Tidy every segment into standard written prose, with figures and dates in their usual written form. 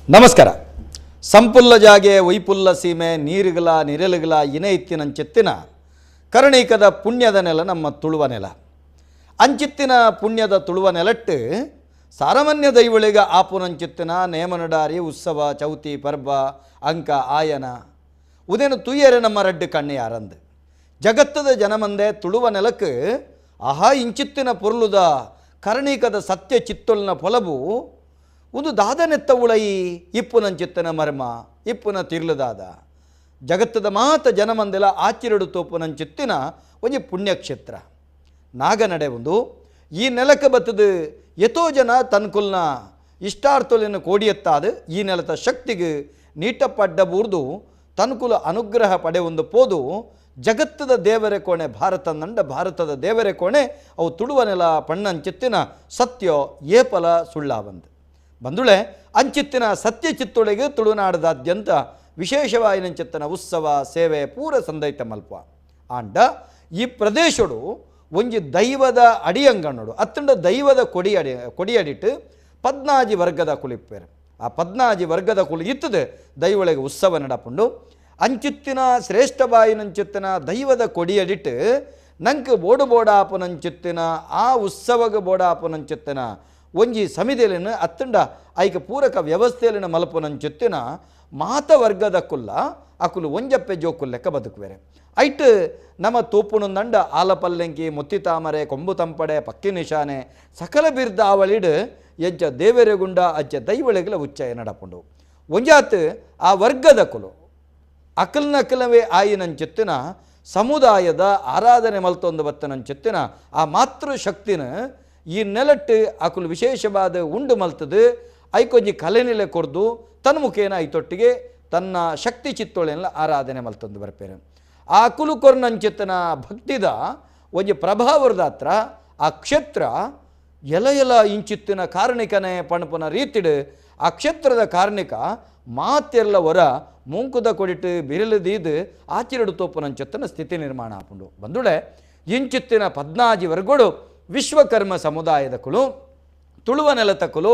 ನಮಸ್ಕಾರ. ಸಂಪುಲ್ಲ ಜಾಗೆ ವೈಪುಲ್ಲ ಸೀಮೆ ನೀರುಗಳ ನಿರಳುಗಳ ಇನ ಇತ್ತಿನಂಚಿತ್ತಿನ ಕರ್ಣಿಕದ ಪುಣ್ಯದ ನೆಲ ನಮ್ಮ ತುಳುವ ನೆಲ. ಅಂಚಿತ್ತಿನ ಪುಣ್ಯದ ತುಳುವ ನೆಲಟ್ಟು ಸಾರಮನ್ಯ ದೈವಳಿಗ ಆಪುನಂಚಿತ್ತಿನ ನೇಮನಡಾರಿ ಉತ್ಸವ ಚೌತಿ ಪರ್ಬ ಅಂಕ ಆಯನ ಉದೇನು ತುಯ್ಯರೆ ನಮ್ಮ ರಡ್ಡು ಕಣ್ಣಿ ಯಾರಂದು ಜಗತ್ತದ ಜನಮಂದೆ ತುಳುವ ನೆಲಕ್ಕೆ ಆಹಾ ಇಂಚಿತ್ತಿನ ಪೊರ್ಲುದ ಕರ್ಣಿಕದ ಸತ್ಯ ಚಿತ್ತೊಲ್ನ ಪೊಲಬು ಒಂದು ದಾದನೆತ್ತ ಉಳಯಿ ಇಪ್ಪುನಂಚಿತ್ತನ ಮರ್ಮ ಇಪ್ಪುನ ತಿರ್ಲುದಾದ ಜಗತ್ತದ ಮಾತ ಜನಮಂದೆಲ ಆಚಿರಡು ತೋಪುನಂಚಿತ್ತಿನ ಒಂದು ಪುಣ್ಯಕ್ಷೇತ್ರ ನಾಗನಡೆ ಒಂದು ಈ ನೆಲಕ್ಕೆ ಬತ್ತದು ಎತೋ ಜನ ತನ್ಕುಲ್ನ ಇಷ್ಟಾರ್ಥಲಿನ ಕೋಡಿಯತ್ತಾದ ಈ ನೆಲದ ಶಕ್ತಿಗೆ ನೀಟಪಡ್ಡ ಬೂರ್ದು ತನ್ಕುಲ ಅನುಗ್ರಹ ಪಡೆ ಒಂದು ಪೋದು ಜಗತ್ತದ ದೇವರ ಕೋಣೆ ಭಾರತ ನಂಡ ಭಾರತದ ದೇವರ ಕೋಣೆ ಅವು ತುಳುವ ನೆಲ ಪಣ್ಣಂಚಿತ್ತಿನ ಸತ್ಯ ಏಪಲ ಸುಳ್ಳಾವಂದು ಬಂದುಳೆ ಅಂಚಿತ್ತಿನ ಸತ್ಯ ಚಿತ್ತೊಳಗೆ ತುಳುನಾಡದಾದ್ಯಂತ ವಿಶೇಷವಾಯಿನಂಚಿತ್ತಿನ ಉತ್ಸವ ಸೇವೆ ಪೂರ ಸಂದೈತ ಮಲ್ಪ ಆಂಡ ಈ ಪ್ರದೇಶಡು ಒಂಜಿ ದೈವದ ಅಡಿಯಂಗಣ್ಣಡು ಅತ್ತಂಡ ದೈವದ ಕೊಡಿಯಡಿಟ್ಟು ಪದ್ನಾಜಿ ವರ್ಗದ ಕುಲಿಪ್ಪೇರು ಆ ಪದ್ನಾಜಿ ವರ್ಗದ ಕುಲಿ ಇತ್ತದೆ ದೈವಳಿಗೆ ಉತ್ಸವ ನಡಪುಂಡು ಅಂಚಿತ್ತಿನ ಶ್ರೇಷ್ಠಬಾಯಿನಂಚಿತ್ತಿನ ದೈವದ ಕೊಡಿಯಡಿಟ್ಟು ನಂಗೆ ಬೋಡು ಬೋಡಾಪುನಂಚಿತ್ತಿನ ಆ ಉತ್ಸವಗೆ ಬೋಡಾಪುನಂಚಿತ್ತಿನ ಒಂಜಿ ಸಮಿತಿಯಲ್ಲಿನ ಅತ್ತಂಡ ಐಕ ಪೂರಕ ವ್ಯವಸ್ಥೆಯಲ್ಲಿನ ಮಲ್ಪುನಂಚಿತ್ತಿನ ಮಾತವರ್ಗದ ಕುಲ್ಲ ಅಕುಲು ಒಂಜಪ್ಪೆ ಜೋಕುಲ್ ಲೆಕ್ಕ ಬದುಕುವೆರೆ ಐಟ್ ನಮ್ಮ ತೂಪುಣಂದಂಡ ಆಲಪಲ್ಲೆಂಕಿ ಮುತ್ತಿ ತಾಮರೆ ಕೊಂಬು ತಂಪಡೆ ಪಕ್ಕಿ ನಿಶಾನೆ ಸಕಲ ಬಿರ್ದ ಆವಳಿಡ್ ಎಜ್ಜ ದೇವೆರೆಗುಂಡ ಅಜ್ಜ ದೈವಳಿಗಳ ಉಚ್ಚಯ ನಡಪುಂಡು ಒಂಜಾತ್ ಆ ವರ್ಗದ ಕುಲು ಅಕಲ್ನಕಲವೇ ಆಯಿನಂಚಿತ್ತಿನ ಸಮುದಾಯದ ಆರಾಧನೆ ಮಲ್ತೊಂದು ಬತ್ತನಂಚಿತ್ತಿನ ಆ ಮಾತೃಶಕ್ತಿನ ಈ ನೆಲಟ್ಟು ಅಕುಲು ವಿಶೇಷವಾದ ಉಂಡು ಮಲ್ತದು ಐಕೊಂಜಿ ಕಲೆನೆಲೆ ಕೊರ್ದು ತನ್ನ ಮುಖೇನ ಐತೊಟ್ಟಿಗೆ ತನ್ನ ಶಕ್ತಿ ಚಿತ್ತೊಳೆಲ್ಲ ಆರಾಧನೆ ಮಲ್ತೊಂದು ಬರ್ಪೇರು ಆ ಅಕುಲು ಕೊರ್ನಂಚಿತ್ತನ ಭಕ್ತಿದ ಒಂಜಿ ಪ್ರಭಾವದ ಹತ್ರ ಆ ಕ್ಷೇತ್ರ ಎಲ ಇಂಚಿತ್ತಿನ ಕಾರಣಿಕನೇ ಪಣಪನ ರೀತಿಡು ಆ ಕ್ಷೇತ್ರದ ಕಾರಣಿಕ ಮಾತೆಲ್ಲ ಹೊರ ಮುಂಕುದ ಕೊಡಿಟ್ಟು ಬಿರಲದೀದು ಆಚಿರಡು ತೋಪುನಂಚಿತ್ತನ ಸ್ಥಿತಿ ನಿರ್ಮಾಣ ಆಪುಂಡು ಬಂದುಳೆ ಇಂಚಿತ್ತಿನ ಪದ್ನಾಜಿ ವರ್ಗೋಡು ವಿಶ್ವಕರ್ಮ ಸಮುದಾಯದ ಕುಲು ತುಳುವ ನೆಲತ ಕುಲು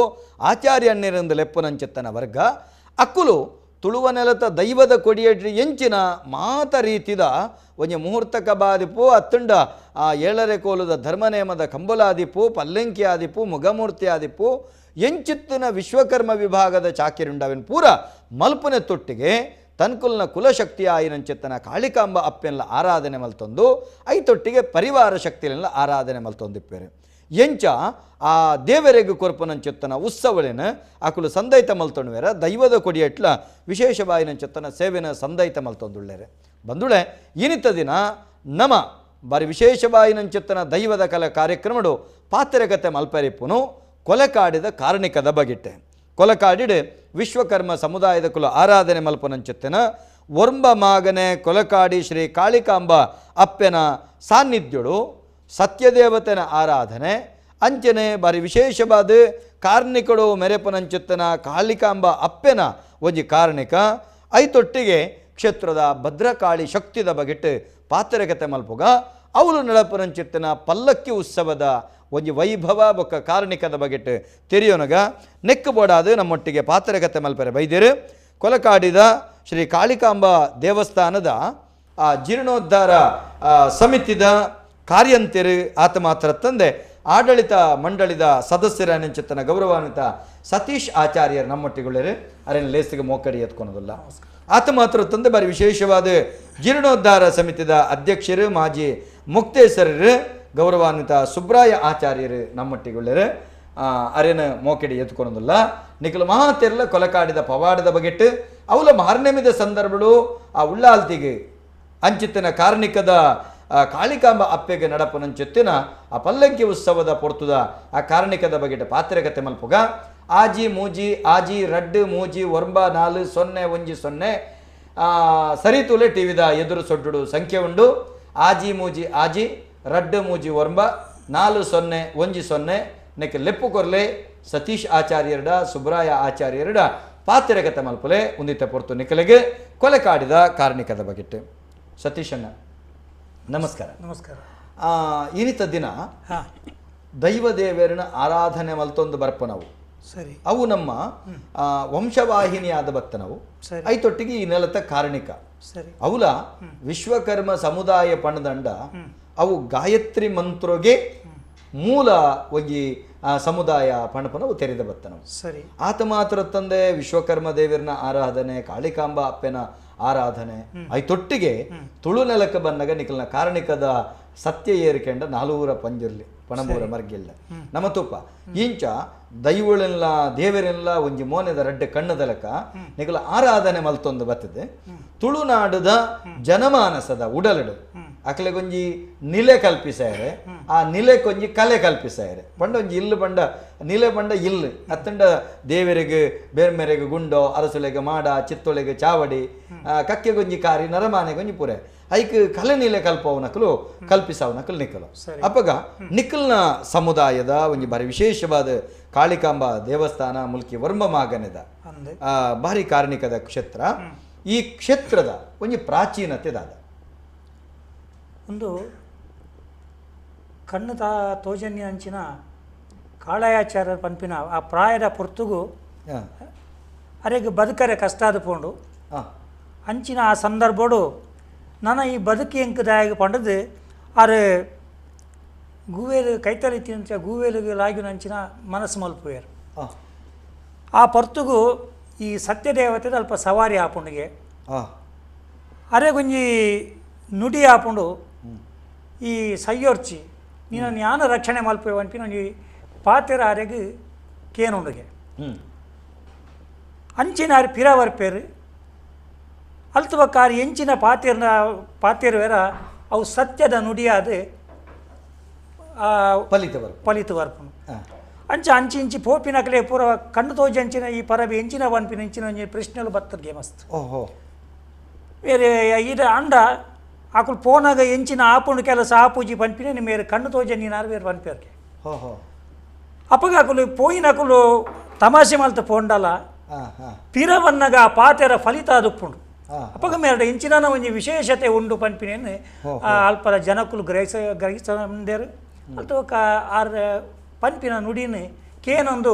ಆಚಾರ್ಯ ಅಣ್ಣಿರಂದು ಲೆಪ್ಪುನಂಚಿತ್ತನ ವರ್ಗ ಅಕ್ಕುಲು ತುಳುವ ನೆಲತ ದೈವದ ಕೊಡಿಯಡ್ರಿ ಎಂಚಿನ ಮಾತ ರೀತಿದ ಒಂಜಿ ಮುಹೂರ್ತಕ ಬಾದಿಪು ಅತ್ತುಂಡ ಆ ಏಳರೆ ಕೋಲದ ಧರ್ಮನೇಮದ ಕಂಬಲಾದಿಪು ಪಲ್ಲೆಂಕಿ ಆದಿಪು ಮುಗಮೂರ್ತಿ ಆದಿಪು ಎಂಚಿತ್ತಿನ ವಿಶ್ವಕರ್ಮ ವಿಭಾಗದ ಚಾಕಿರುಂಡವೆನ್ ಪೂರ ಮಲ್ಪನೆ ತೊಟ್ಟಿಗೆ ತನ್ಕುಲ್ನ ಕುಲಶಕ್ತಿ ಆಯಿನಂಚಿತ್ತನ ಕಾಳಿಕಾಂಬ ಅಪ್ಪೆಲ್ಲ ಆರಾಧನೆ ಮಲ್ತೊಂದು ಐತೊಟ್ಟಿಗೆ ಪರಿವಾರ ಶಕ್ತಿಯಲ್ಲ ಆರಾಧನೆ ಮಲ್ತೊಂದಿಪ್ಪೇರು ಎಂಚ ಆ ದೇವರೆಗೂ ಕೊರ್ಪನಂಚಿತ್ತನ ಉತ್ಸವಳಿನ ಅಕುಲು ಸಂದೈತ ಮಲ್ತೊಂಡುವೇರ ದೈವದ ಕೊಡಿಯಟ್ಲ ವಿಶೇಷವಾಯಿನಂಚಿತ್ತನ ಸೇವೆನ ಸಂದೈತ ಮಲ್ತೊಂದುಳ್ಳೇರೆ ಬಂದುಳೆ ಇನಿತ ದಿನ ನಮ ಬಾರಿ ವಿಶೇಷವಾಯಿನಂಚಿತ್ತನ ದೈವದ ಕಲೆ ಕಾರ್ಯಕ್ರಮಡು ಪಾತ್ರಗತೆ ಮಲ್ಪರಿಪ್ಪುನು ಕೊಲೆಕಾಡಿದ ಕಾರಣಿಕದ ಬಗಿಟ್ಟೆ ಕೊಲೆಕಾಡಿಡು ವಿಶ್ವಕರ್ಮ ಸಮುದಾಯದ ಕುಲ ಆರಾಧನೆ ಮಲ್ಪನಂಚಿತ್ತಿನ ಒರ್ಂಬ ಮಾಗನೆ ಕೊಲೆಕಾಡಿ ಶ್ರೀ ಕಾಳಿಕಾಂಬ ಅಪ್ಪೆನ ಸಾನ್ನಿಧ್ಯಡು ಸತ್ಯದೇವತೆನ ಆರಾಧನೆ ಅಂಚನೆ ಬಾರಿ ವಿಶೇಷವಾದ ಕಾರ್ಣಿಕಡು ಮೆರೆಪನಂಚಿತ್ತನ ಕಾಳಿಕಾಂಬ ಅಪ್ಪೆನ ಒಂಜಿ ಕಾರಣಿಕ ಐತೊಟ್ಟಿಗೆ ಕ್ಷೇತ್ರದ ಭದ್ರಕಾಳಿ ಶಕ್ತಿದ ಬಗೆಟ್ಟು ಪಾತ್ರಗತೆ ಮಲ್ಪುಗ ಅವಳು ನಡಪನಂಚಿತ್ತನ ಪಲ್ಲಕ್ಕಿ ಉತ್ಸವದ ಒಂಜಿ ವೈಭವ ಬೊಕ್ಕ ಕಾರಣಿಕದ ಬಗೆಟ್ಟು ತೆರೆಯೋನಗ ನೆಕ್ಕು ಬೋಡಾದು ನಮ್ಮೊಟ್ಟಿಗೆ ಪಾತ್ರಗತೆ ಮಲ್ಪರೆ ಬೈದ್ಯರು ಕೊಲಕಾಡಿದ ಶ್ರೀ ಕಾಳಿಕಾಂಬ ದೇವಸ್ಥಾನದ ಆ ಜೀರ್ಣೋದ್ಧಾರ ಸಮಿತಿದ ಕಾರ್ಯಂತಿರು ಆತ ಮಾತ್ರ ತಂದೆ ಆಡಳಿತ ಮಂಡಳಿದ ಸದಸ್ಯರ ನೆಂಚಿತ್ತನ ಗೌರವಾನ್ವಿತ ಸತೀಶ್ ಆಚಾರ್ಯರು ನಮ್ಮೊಟ್ಟಿಗೊಳ್ಳೆರು ಅರೇನು ಲೇಸಿಗೆ ಮೋಕಡಿ ಎತ್ಕೊಳೋದಿಲ್ಲ ಆತ ಮಾತ್ರ ತಂದೆ ಬಾರಿ ವಿಶೇಷವಾದ ಜೀರ್ಣೋದ್ಧಾರ ಸಮಿತಿದ ಅಧ್ಯಕ್ಷರು ಮಾಜಿ ಮುಕ್ತೇಶ್ವರರು ಗೌರವಾನ್ವಿತ ಸುಬ್ರಾಯ ಆಚಾರ್ಯರು ನಮ್ಮೊಟ್ಟಿಗೊಳ್ಳೆರು ಅರೇನು ಮೋಕಡಿ ಎತ್ಕೊಳೋದಿಲ್ಲ ನಿಖಲು ಮಹಾತೆರ್ಲ ಕೊಲಕಾಡಿದ ಪವಾಡದ ಬಗೆಟ್ಟು ಅವಳ ಮಾರ್ನೆಮಿದ ಸಂದರ್ಭಗಳು ಆ ಉಳ್ಳಾಲ್ತಿಗೆ ಅಂಚಿತ್ತಿನ ಕಾರ್ಣಿಕದ ಕಾಳಿಕಾಂಬ ಅಪ್ಪೆಗೆ ನಡಪನಂಚಿತ್ತಿನ ಆ ಪಲ್ಲಂಕಿ ಉತ್ಸವದ ಪೊರ್ತುದ ಆ ಕಾರ್ಣಿಕದ ಬಗೆಟ್ಟು ಪಾತ್ರಗತೆ ಮಲ್ಪುಗ ಆಜಿ ಮೂಜಿ ಆಜಿ ರಡ್ಡು ಮೂಜಿ ಒರ್ಂಬ 4010 ಸರಿತೂಲೆ ಟಿವಿದ ಎದುರು ಸೊಡ್ಡು ಸಂಖ್ಯೆ ಉಂಡು ಆಜಿ ಮೂಜಿ ಆಜಿ ರಡ್ಡು ಮೂಜಿ ಒರ್ಂಬ 4010 ನೆಕ್ಕೆ ಲೆಪ್ಪು ಕೊರ್ಲೆ ಸತೀಶ್ ಆಚಾರ್ಯರಡ ಸುಬ್ರಾಯ ಆಚಾರ್ಯರಡ ಪಾತ್ರಗತೆ ಮಲ್ಪಲೆ ಉಂದಿತ ಪೊರ್ತು ನಿಖಲೆಗೆ ಕೊಲೆಕಾಡಿದ ಕಾರ್ಣಿಕದ ಬಗೆಟ್ಟು ಸತೀಶಣ್ಣ ನಮಸ್ಕಾರ. ನಮಸ್ಕಾರ. ಇನಿತ ದಿನ ದೈವ ದೇವರನ್ನ ಆರಾಧನೆ ಮಲ್ತೊಂದು ಬರ್ಪ ನಾವು ಸರಿ ಅವು ನಮ್ಮ ವಂಶವಾಹಿನಿಯಾದ ಬತ್ತನವು ಐತೊಟ್ಟಿಗೆ ಈ ನೆಲತ ಕಾರಣಿಕ ಸರಿ ಅವಲ ವಿಶ್ವಕರ್ಮ ಸಮುದಾಯ ಪಣದಂಡ ಅವು ಗಾಯತ್ರಿ ಮಂತ್ರೋಗೆ ಮೂಲ ಒಗ್ಗಿ ಸಮುದಾಯ ಪಣಪನವು ತೆರೆದ ಬತ್ತನವು ಸರಿ ಆತ ಮಾತ್ರ ತಂದೆ ವಿಶ್ವಕರ್ಮ ದೇವರನ ಆರಾಧನೆ ಕಾಳಿಕಾಂಬ ಅಪ್ಪನ ಆರಾಧನೆ ಐತೊಟ್ಟಿಗೆ ತುಳು ನೆಲಕ್ಕೆ ಬಂದಾಗ ನಿಖಲ್ನ ಕಾರಣಿಕದ ಸತ್ಯ ಏರಿಕೆಂಡ 400 ಪಂಜಿರ್ಲಿ ಪಣಮೂರ ಮರ್ಗಿಲ್ಲ ನಮ್ಮ ತುಪ್ಪ ಇಂಚ ದೈವಳೆಲ್ಲ ದೇವರೆಲ್ಲ ಒಂಜಿ ಮೋನೆದ ರಡ್ಡೆ ಕಣ್ಣದಲಕ ನಿಖಲ ಆರಾಧನೆ ಮಲ್ತೊಂದು ಬರ್ತದೆ ತುಳುನಾಡದ ಜನಮಾನಸದ ಉಡಲಡು ಅಕ್ಲೆಗೊಂಜಿ ನಿಲೆ ಕಲ್ಪಿಸಾರೆ ಆ ನಿಲೆ ಕೊಂಜಿ ಕಲೆ ಕಲ್ಪಿಸಾರೆ ಪಂಡ ಒಂಜಿ ಇಲ್ಲು ಪಂಡ ನಿಲೆ ಪಂಡ ಇಲ್ಲು ಅತ್ತಂಡ ದೇವರಿಗೆ ಬೇರ್ಮೆರೆಗೆ ಗುಂಡೋ ಅರಸುಲೆಗೆ ಮಾಡ ಚಿತ್ತೊಳೆಗೆ ಚಾವಡಿ ಕಕ್ಕೆಗೊಂಜಿ ಕಾರಿ ನರಮಾನೆಗೊಂಜಿ ಪುರೆ ಐಕ್ ಕಲೆ ನಿಲೆ ಕಲ್ಪವನಕಲು ಕಲ್ಪಿಸವನಕಲು ನಿಕ್ಕಲು ಅಪ್ಪಗ ನಿಕ್ಕಲ್ನ ಸಮುದಾಯದ ಒಂಜಿ ಬಾರಿ ವಿಶೇಷವಾದ ಕಾಳಿಕಾಂಬ ದೇವಸ್ಥಾನ ಮುಲ್ಕಿ ವರ್ಮ ಮಾಗನೆದ ಭಾರಿ ಕಾರಣಿಕದ ಕ್ಷೇತ್ರ ಈ ಕ್ಷೇತ್ರದ ಒಂಜಿ ಪ್ರಾಚೀನತೆ ದಾದ ಒಂದು ಕಣ್ಣು ತೋಜನ್ಯ ಅಂಚಿನ ಕಾಳಯಾಚಾರ್ಯ ಪಂಪಿನ ಆ ಪ್ರಾಯದ ಪೊರ್ತುಗು ಅರೆಗೆ ಬದುಕರೆ ಕಷ್ಟ ಆದುಕೊಂಡು ಅಂಚಿನ ಆ ಸಂದರ್ಭಡು ನನ್ನ ಈ ಬದುಕಿ ಎಂಕದಾಗಿ ಪಂಡದು ಅರೆ ಗೂವೇಲು ಕೈತಲಿ ತಿಂಚ ಗೂವೇಲಿಗೆ ಲಾಗಿ ನಂಚಿನ ಮನಸ್ಸು ಮಲ್ಪುವೇರು ಆ ಪೊರ್ತುಗು ಈ ಸತ್ಯದೇವತೆ ಅಲ್ಪ ಸವಾರಿ ಆಪುಂಡಿಗೆ ಅರೆ ಗೊಂಜಿ ನುಡಿ ಆಪುಂಡು ಈ ಸಯ್ಯೋರ್ಚಿ ನೀನು ಜ್ಞಾನ ರಕ್ಷಣೆ ಮಲ್ಪೇವು ಅನ್ಪಿ ಒಂಜಿ ಪಾತೆರ ಅರೆಗೆ ಕೇನುಂಡಿಗೆ ಅಂಚಿನ ಪಿರ ವರ್ಪೇರು ಅಲ್ತುವಕ್ಕಾರಿ ಎಂಚಿನ ಪಾತೆರ ವೇರ ಅವು ಸತ್ಯದ ನುಡಿಯಾದ ಫಲಿತ ವರ್ಪನು ಅಂಚಿ ಇಂಚಿ ಪೋಪಿನಕಲೆ ಪೂರ ಕಣ್ಣು ತೋಜಿ ಅಂಚಿನ ಈ ಪರಬಿ ಎಂಚಿನ ಪನ್ಪಿನ ಇಂಚಿನ ಒಂಜಿ ಪ್ರಶ್ನೆಲು ಬರ್ತದೆ ಮಸ್ತ್ ಬೇರೆ ಇದು ಅಂಡ ಆಕುಲು ಪೋನಾಗ ಎಂಚಿನ ಆಪುಂಡು ಕೆಲಸ ಆಪೂಜಿ ಪನ್ಪಿನ ಮೇರೆ ಕಣ್ಣು ತೋಜ ನೀನಾರು ಬೇರೆ ಪನ್ಪೇರ್ಗೆ ಅಪ್ಪಗ ಆಕುಲು ಪೋಯಿನಕುಲು ತಮಾಷೆ ಮಲ್ತ ಪೋಂಡಲ್ಲ ಪಿರವನ್ನಗ ಆ ಪಾತೆರ ಫಲಿತ ಅದುಪ್ಪುಂಡು ಅಪ್ಪಗ ಮೇರೆ ಇಂಚಿನ ಒಂಜಿ ವಿಶೇಷತೆ ಉಂಡು ಪನ್ಪಿನೇನು ಅಲ್ಪದ ಜನಕುಲು ಗ್ರಹಿಸಂದೇರು ಅಥವಾ ಆರ್ ಪನ್ಪಿನ ನುಡಿನ ಕೇನೊಂದು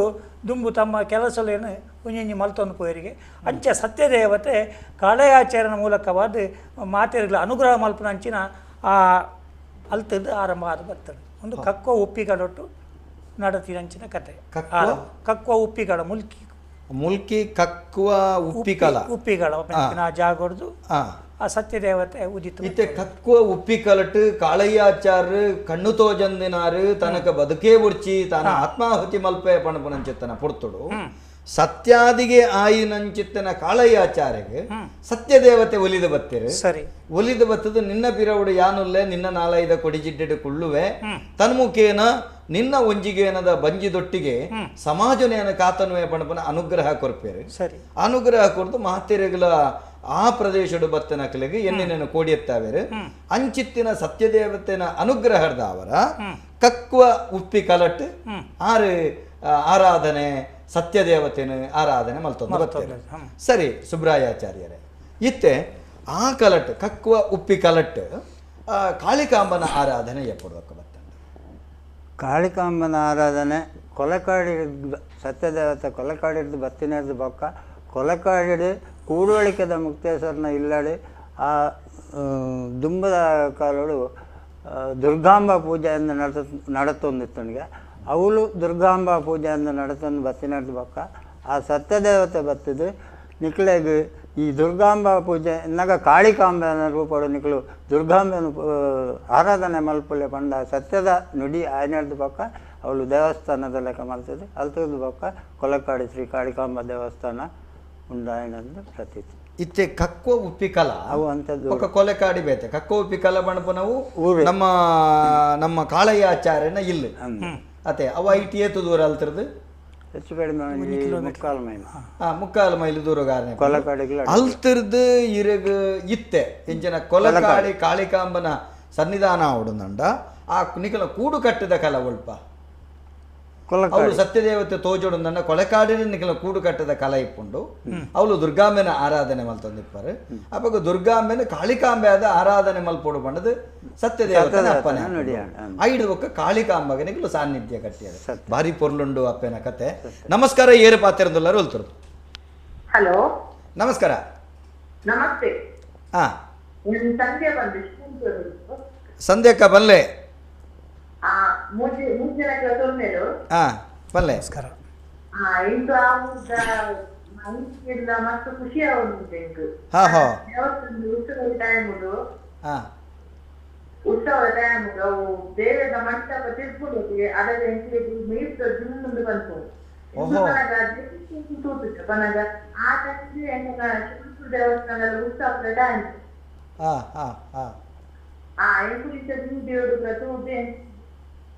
ದುಂಬು ತಮ್ಮ ಕೆಲಸಲೇನು ಒಂಜಿ ಮಲ್ತೊಂದು ಪೋಯರಿಗೆ ಅಂಚ ಸತ್ಯದೇವತೆ ಕಾಳಯಾಚಾರ್ಯನ ಮೂಲಕವಾದ ಮಾತೆಗಳ ಅನುಗ್ರಹ ಮಲ್ಪನ ಅಂಚಿನ ಆ ಅಲ್ತದ್ದು ಆರಂಭ ಆದ ಬರ್ತದೆ ಒಂದು ಕಕ್ಕೋ ಉಪ್ಪಿಗಡೊಟ್ಟು ನಡತಿನ ಅಂಚಿನ ಕತೆ ಕಕ್ಕೋ ಉಪ್ಪಿಗಡ ಮುಲ್ಕಿ ಕಕ್ಕುವ ಉಪ್ಪಿಗಳ ಜಾಗೊಡ್ದು ಆ ಸತ್ಯದೇವತೆ ಉದಿತು ಇತ್ತೆ ಕಕ್ಕುವ ಉಪ್ಪಿಕಲಟ್ ಕಾಳಯ್ಯಾಚಾರ್ಯ ಕಣ್ಣು ತೋಜಂದಿನಾರು ತನಕ ಬದುಕೇ ಉಡ್ಚಿ ತಾನ ಆತ್ಮಾಹುತಿ ಮಲ್ಪೆ ಪಣಪನಂಚಿತ್ತನ ಪುರ್ತುಡು ಸತ್ಯಾದಿಗೆ ಆಯಿನಂಚಿತ್ತನ ಕಾಳಯ್ಯಾಚಾರ್ಯಗೆ ಸತ್ಯದೇವತೆ ಒಲಿದು ಬತ್ತಿರು ಸರಿ ಒಲಿದು ಬತ್ತದು ನಿನ್ನ ಪಿರವುಡು ಯಾನುಲ್ಲೆ ನಿನ್ನ ನಾಲೈದ ಕೊಡಿಜಿಡ್ಡೆಡು ಕುಳ್ಳುವೆ ತನ್ಮುಖೇನ ನಿನ್ನ ಒಂಜಿಗೇನದ ಬಂಜಿದೊಟ್ಟಿಗೆ ಸಮಾಜನೇನ ಕಾತನುವೆ ಪಣಪನ ಅನುಗ್ರಹ ಕೊರ್ಪೇರು ಸರಿ ಅನುಗ್ರಹ ಕೊರ್ದು ಮಹತ್ತೆರೆಗಳ ಆ ಪ್ರದೇಶಡು ಬತ್ತನಕಲಿಗೆ ಎನ್ನಿನೇನು ಕೋಡಿಯತ್ತಾವೇರು ಅಂಚಿತ್ತಿನ ಸತ್ಯದೇವತೆನ ಅನುಗ್ರಹದ ಅವರ ಕಕ್ಕುವ ಉಪ್ಪಿ ಕಲಟ್ ಆರು ಆರಾಧನೆ ಸತ್ಯದೇವತೆನ ಆರಾಧನೆ ಮಲ್ತೊಂದು ಬರ್ತೇನೆ ಸರಿ ಸುಬ್ರಾಯಾಚಾರ್ಯರೇ ಇತ್ತೆ ಆ ಕಲಟ್ ಕಕ್ಕುವ ಉಪ್ಪಿ ಕಲಟ್ ಕಾಳಿಕಾಂಬನ ಆರಾಧನೆ ಎಪ್ಪಡೋಕೆ ಬರ್ತದೆ ಕಾಳಿಕಾಂಬನ ಆರಾಧನೆ ಕೊಲಕಾಡಿದ್ದು ಸತ್ಯದೇವತೆ ಕೊಲಕಾಡಿದ್ದು ಬತ್ತಿನದ್ದು ಬೊಕ್ಕ ಕೊಲಕಾಡಿಡು ಕೂಡುವಳಿಕೆದ ಮುಕ್ತೇಶ್ವರನ ಇಲ್ಲಡೆ ಆ ದುಂಬದ ಕಾಲಗಳು ದುರ್ಗಾಂಬ ಪೂಜೆಯನ್ನು ನಡತೊಂದಿತ್ತನಿಗೆ ಅವಳು ದುರ್ಗಾಂಬ ಪೂಜೆಯನ್ನು ನಡತೊಂದು ಬತ್ತಿನದ್ದು ಬೊಕ್ಕ ಆ ಸತ್ಯದೇವತೆ ಬತ್ತಿದ್ದು ನಿಕ್ಲೆಗೆ ಈ ದುರ್ಗಾಂಬ ಪೂಜೆ ಎನ್ನಾಗ ಕಾಳಿಕಾಂಬನ ರೂಪಡು ನಿಕ್ಲು ದುರ್ಗಾಂಬನ ಆರಾಧನೆ ಮಲ್ಪಲೆ ಪಂಡ ಸತ್ಯದ ನುಡಿ ಆಯ್ನಡ್ದು ಪಕ್ಕ ಅವಳು ದೇವಸ್ಥಾನದ ಲೆಕ್ಕ ಮಲ್ತದೆ ಅಲ್ತದ ಪಕ್ಕ ಕೊಲಕಾಡಿ ಶ್ರೀ ಕಾಳಿಕಾಂಬ ದೇವಸ್ಥಾನ ಉಂಡಾಯನಂದು ಪ್ರತೀತಿ ಇತ್ತೆ ಕಕ್ಕೋ ಉಪ್ಪಿಕಲ ಅವು ಅಂತದ್ದು ಕೊಲೆಕಾಡಿ ಬೇತೆ ಕಕ್ಕೋ ಉಪ್ಪಿಕಲ ಬಣಪನವು ನಮ್ಮ ನಮ್ಮ ಕಾಳಯ್ಯಾಚಾರ್ಯನ ಇಲ್ಲಿ ಅತೆ ಅವ ಐಟಿ ಏತು ದೂರ ಅಲ್ತಿರ್ದು ಹೆಚ್ಚು ಕಡಿಮೆ ಮುಕ್ಕಾಲು ಮೈಲು ದೂರ ಕೊಲಕಾಡಿಗಳು ಅಲ್ತಿರ್ದು ಇರಗ ಇತ್ತೆ ಇಂಚಿನ ಕೊಲಕಾಡಿ ಕಾಳಿಕಾಂಬನ ಸನ್ನಿಧಾನ ಅವಡುಂದಂಡ ಆ ನಿಖಲ ಕೂಡು ಕಟ್ಟಿದ ಕಲ ಒಲ್ಪ ಅವಳು ಸತ್ಯದೇವತೆ ತೋಜೋಡು ನನ್ನ ಕೊಲೆಕಾಡಿನ ನಿಖಲ ಕೂಡು ಕಟ್ಟದ ಕಲೆ ಇಪ್ಪುಂಡು ಅವಳು ದುರ್ಗಾಂಬೆನ ಆರಾಧನೆ ಮಲ್ತೊಂದಿಪ್ಪರು ಅವಾಗ ದುರ್ಗಾಂಬೆನ ಕಾಳಿಕಾಂಬೆ ಆದ ಆರಾಧನೆ ಮಲ್ಪೋಡು ಬಂಡದು ಸತ್ಯದೇವತೆ ಅಪ್ಪನೆ ಐದು ಒಕ್ಕ ಕಾಳಿಕಾಂಬಗೆ ನಿಖಲು ಸಾನ್ನಿಧ್ಯ ಕಟ್ಟಿಯದು ಭಾರಿ ಪೊರ್ಲುಂಡು ಅಪ್ಪನ ಕತೆ ನಮಸ್ಕಾರ ಏರು ಪಾತಿರಂದುಲ್ಲರು ಹೊಲ್ತರು ಹಲೋ ನಮಸ್ಕಾರ ನಮಸ್ತೆ ಹಾ ಸಂಧ್ಯಾ ಬಂದು ಸಂಧ್ಯಾಕ್ಕ ಬಲ್ಲೆ ಮುಂಚಿನ ತೊಂದರು ಹಾ ಬಲ್ಲೆ ನಮಸ್ಕಾರ ಇಂದು ಇಲ್ಲ ಮತ್ತು ಖುಷಿ ಆಗುಂಟು ಹಾ ಹೋ ಉತ್ಸವದ ಟೈಮುದು ಹಾ ಉತ್ಸವದ ಟೈಮುದು ಅವು ದೇವದ ಮಂಟಪ ತಿರ್ಪುಡಿಗೆ ಅದರ ಮೀರ್ತ ಮುಂದೆ ಬಂತು ತೂತಿತ್ತು ಬನಗ ಆ ಟೈಮ್ ದೇವಸ್ಥಾನದ ಉತ್ಸವದ ಟೈಮ್ ಹಾ ಹಾ ಹಾ ಎಂಕುಲಿಂದ ದೇವರು ತೂದೆ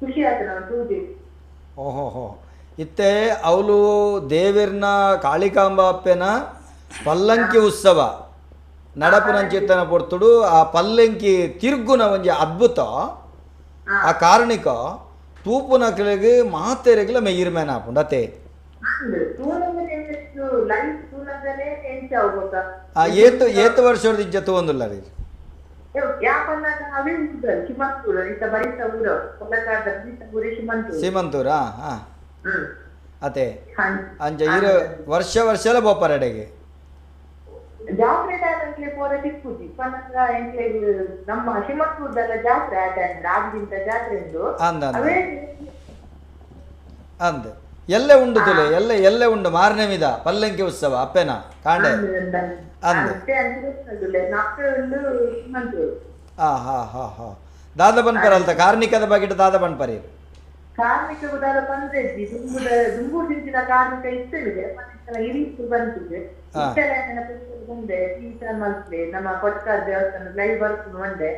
ಖುಷಿ ಆಯ್ತು ನಾವು ತೂದೆ ಓಹೋ ಹೋ ಇತ್ತೆ ಅವಳು ದೇವಿರ್ನ ಕಾಳಿಕಾಂಬ ಅಪ್ಪೆನ ಪಲ್ಲಂಕಿ ಉತ್ಸವ ನಡಪುನಂಚಿತ್ತನ ಪೊರ್ತುಡು ಆ ಪಲ್ಲಂಕಿ ತಿರುಗುನ ಒಂಜಿ ಅದ್ಭುತ ಆ ಕಾರಣಿಕ ತೂಪುನ ಕೆಳಗೆ ಮಾತೆರೆಗ್ಲ ಮೆಯ್ಯಿರ್ಮೇನ ಆಪುಂಡು ಅತ್ತೆ ಏತು ವರ್ಷದ ಇಜ್ಜ ತಗೊಂದಿಲ್ಲ ರೀ ಸೀಮಂತೂರಾ ಹಾ ಅತೆ ಅಂಚ ಇರು ವರ್ಷ ವರ್ಷಲ ಬೋಪರಡೆಗೆ ಜಾತ್ರೆ ಟೈಮ್ ಪೋರ ಸಿಕ್ಕುದಿ ಪನ್ನಗ ಎಂಕ್ಲೆ ನಮ್ಮ ಶಿಮಕ್ಕೂರ್ದಲ್ಲ ಜಾತ್ರೆ ಆ ಟೈಮ್ ಆಗಿಂತ ಜಾತ್ರೆ ಉಂಟು ಅಂದ ಎಲ್ಲೆ ಉಂಡು ತುಲೆ ಎಲ್ಲೆ ಉಂಡು ಮಾರನೇ ಮಿದ ಪಲ್ಲಂಕಿ ಉತ್ಸವ ಅಪ್ಪೆನ ಕಾಂಡೆ ಅಂದೆ ಹಾ ಹಾ ಹಾ ಹಾ ದಾದ ಬನ್ಪರ ಅಲ್ತ ಕಾರ್ಮಿಕದ ಬಗೆಟ್ ದಾದ ಬನ್ಪರಿ ಕಾರ್ಮಿಕ ಉದಾರ ಬಂದಿದ್ದಿ ದುಂಬೂರು ದಿಂಚಿನ ಕಾರ್ಮಿಕ ಇಷ್ಟವಿದೆ ಇರಿಸು ಬಂದಿದೆ ಮುಂದೆ ಟೀಚರ್ ಮಲ್ಪೆ ನಮ್ಮ ಕೊಟ್ಟಾರ ದೇವಸ್ಥಾನ ಲೈವ್ ಬರ್ತೀನಿ ಒಂದೆ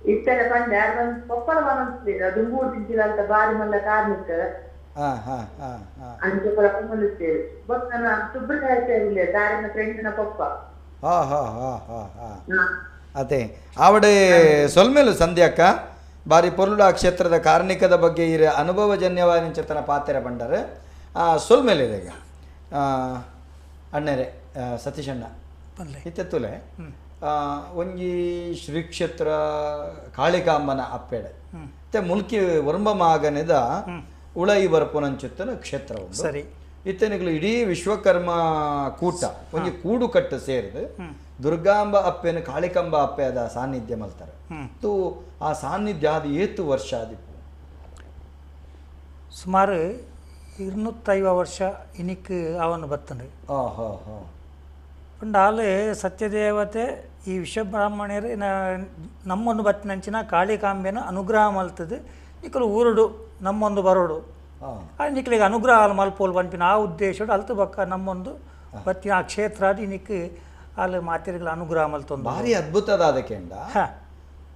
ಇಷ್ಟೆಲ್ಲ ಬಂದೆ ಯಾರು ಬಂದು ಕೊಪ್ಪಳ ಬಂದಿದೆ ದುಂಬೂರು ದಿಂಚಿನ ಅಂತ ಬಾರಿ ಮಲ್ಲ ಕಾರ್ಮಿಕ ಅಂಚೆ ಕೂಡ ಬಂದಿದ್ದೇವೆ ಬಟ್ ನನ್ನ ಸುಬ್ರಹ್ಮಣ್ಯ ದಾರಿನ ಫ್ರೆಂಡಿನ ಪಪ್ಪ ಅದೇ ಆವಡೆ ಸೊಲ್ಮೇಲು ಸಂಧ್ಯಾಕ್ಕ ಬಾರಿ ಪೊರ್ಲುಡ ಕ್ಷೇತ್ರದ ಕಾರ್ಣಿಕದ ಬಗ್ಗೆ ಇರ ಅನುಭವಜನ್ಯವಾದ ಚೇತನ ಪಾತ್ರ ಬಂಡರೆ ಸೊಲ್ಮೇಲಿದೆ ಈಗ ಅಣ್ಣರೆ ಸತೀಶ್ ಅಣ್ಣ ಇತ್ತೆತ್ತುಲೆ ಒಂಜಿ ಶ್ರೀ ಕ್ಷೇತ್ರ ಕಾಳಿಕಾಂಬನ ಅಪ್ಪೆಡೆ ಮತ್ತೆ ಮುಲ್ಕಿ ವರ್ಮಮಾಗನೆದ ಉಳೈ ಬರ್ಪುನಂಚುತ್ತನ ಕ್ಷೇತ್ರ ಸರಿ ಇತ್ತನಿಗಳು ಇಡೀ ವಿಶ್ವಕರ್ಮ ಕೂಟ ಒಂಜಿ ಕೂಡು ಕಟ್ಟು ಸೇರಿದು ದುರ್ಗಾಂಬ ಅಪ್ಪೆನ ಕಾಳಿಕಾಂಬ ಅಪ್ಪೆ ಅದ ಸಾನ್ನಿಧ್ಯ ಮಲ್ತಾರೆ ತು ಆ ಸಾನ್ನಿಧ್ಯ ಅದು ಏತು ವರ್ಷ ಆದಿಪ್ಪು ಸುಮಾರು 250 ವರ್ಷ ಇನಿಕ್ ಅವನು ಬತ್ತಂಡು ಪಂಡಾಲು ಸತ್ಯದೇವತೆ ಈ ವಿಶ್ವಬ್ರಾಹ್ಮಣ್ಯರು ನಮ್ಮೊಂದು ಬತ್ತಿನಂಚಿನ ಕಾಳಿಕಾಂಬೆನ ಅನುಗ್ರಹ ಮಲ್ತದು ನಿಕ್ಕಲು ಊರುಡು ನಮ್ಮೊಂದು ಬರೋಡು ನಿಕ್ಲಿಗೆ ಅನುಗ್ರಹ ಮಲ್ಪೋಲ್ ಪಂಪಿನ ಆ ಉದ್ದೇಶ ಅಲ್ತು ಬಕ್ಕ ನಮ್ಮೊಂದು ಬತ್ತಿನ ಆ ಕ್ಷೇತ್ರ ಅದು ನಿಕ್ ಅಲ್ಲಿ ಮಾತೆರೆಗಳ ಅನುಗ್ರಹ ಮಲ್ತೊಂದು ಭಾರಿ ಅದ್ಭುತದ ಅದಕ್ಕೆಂಡ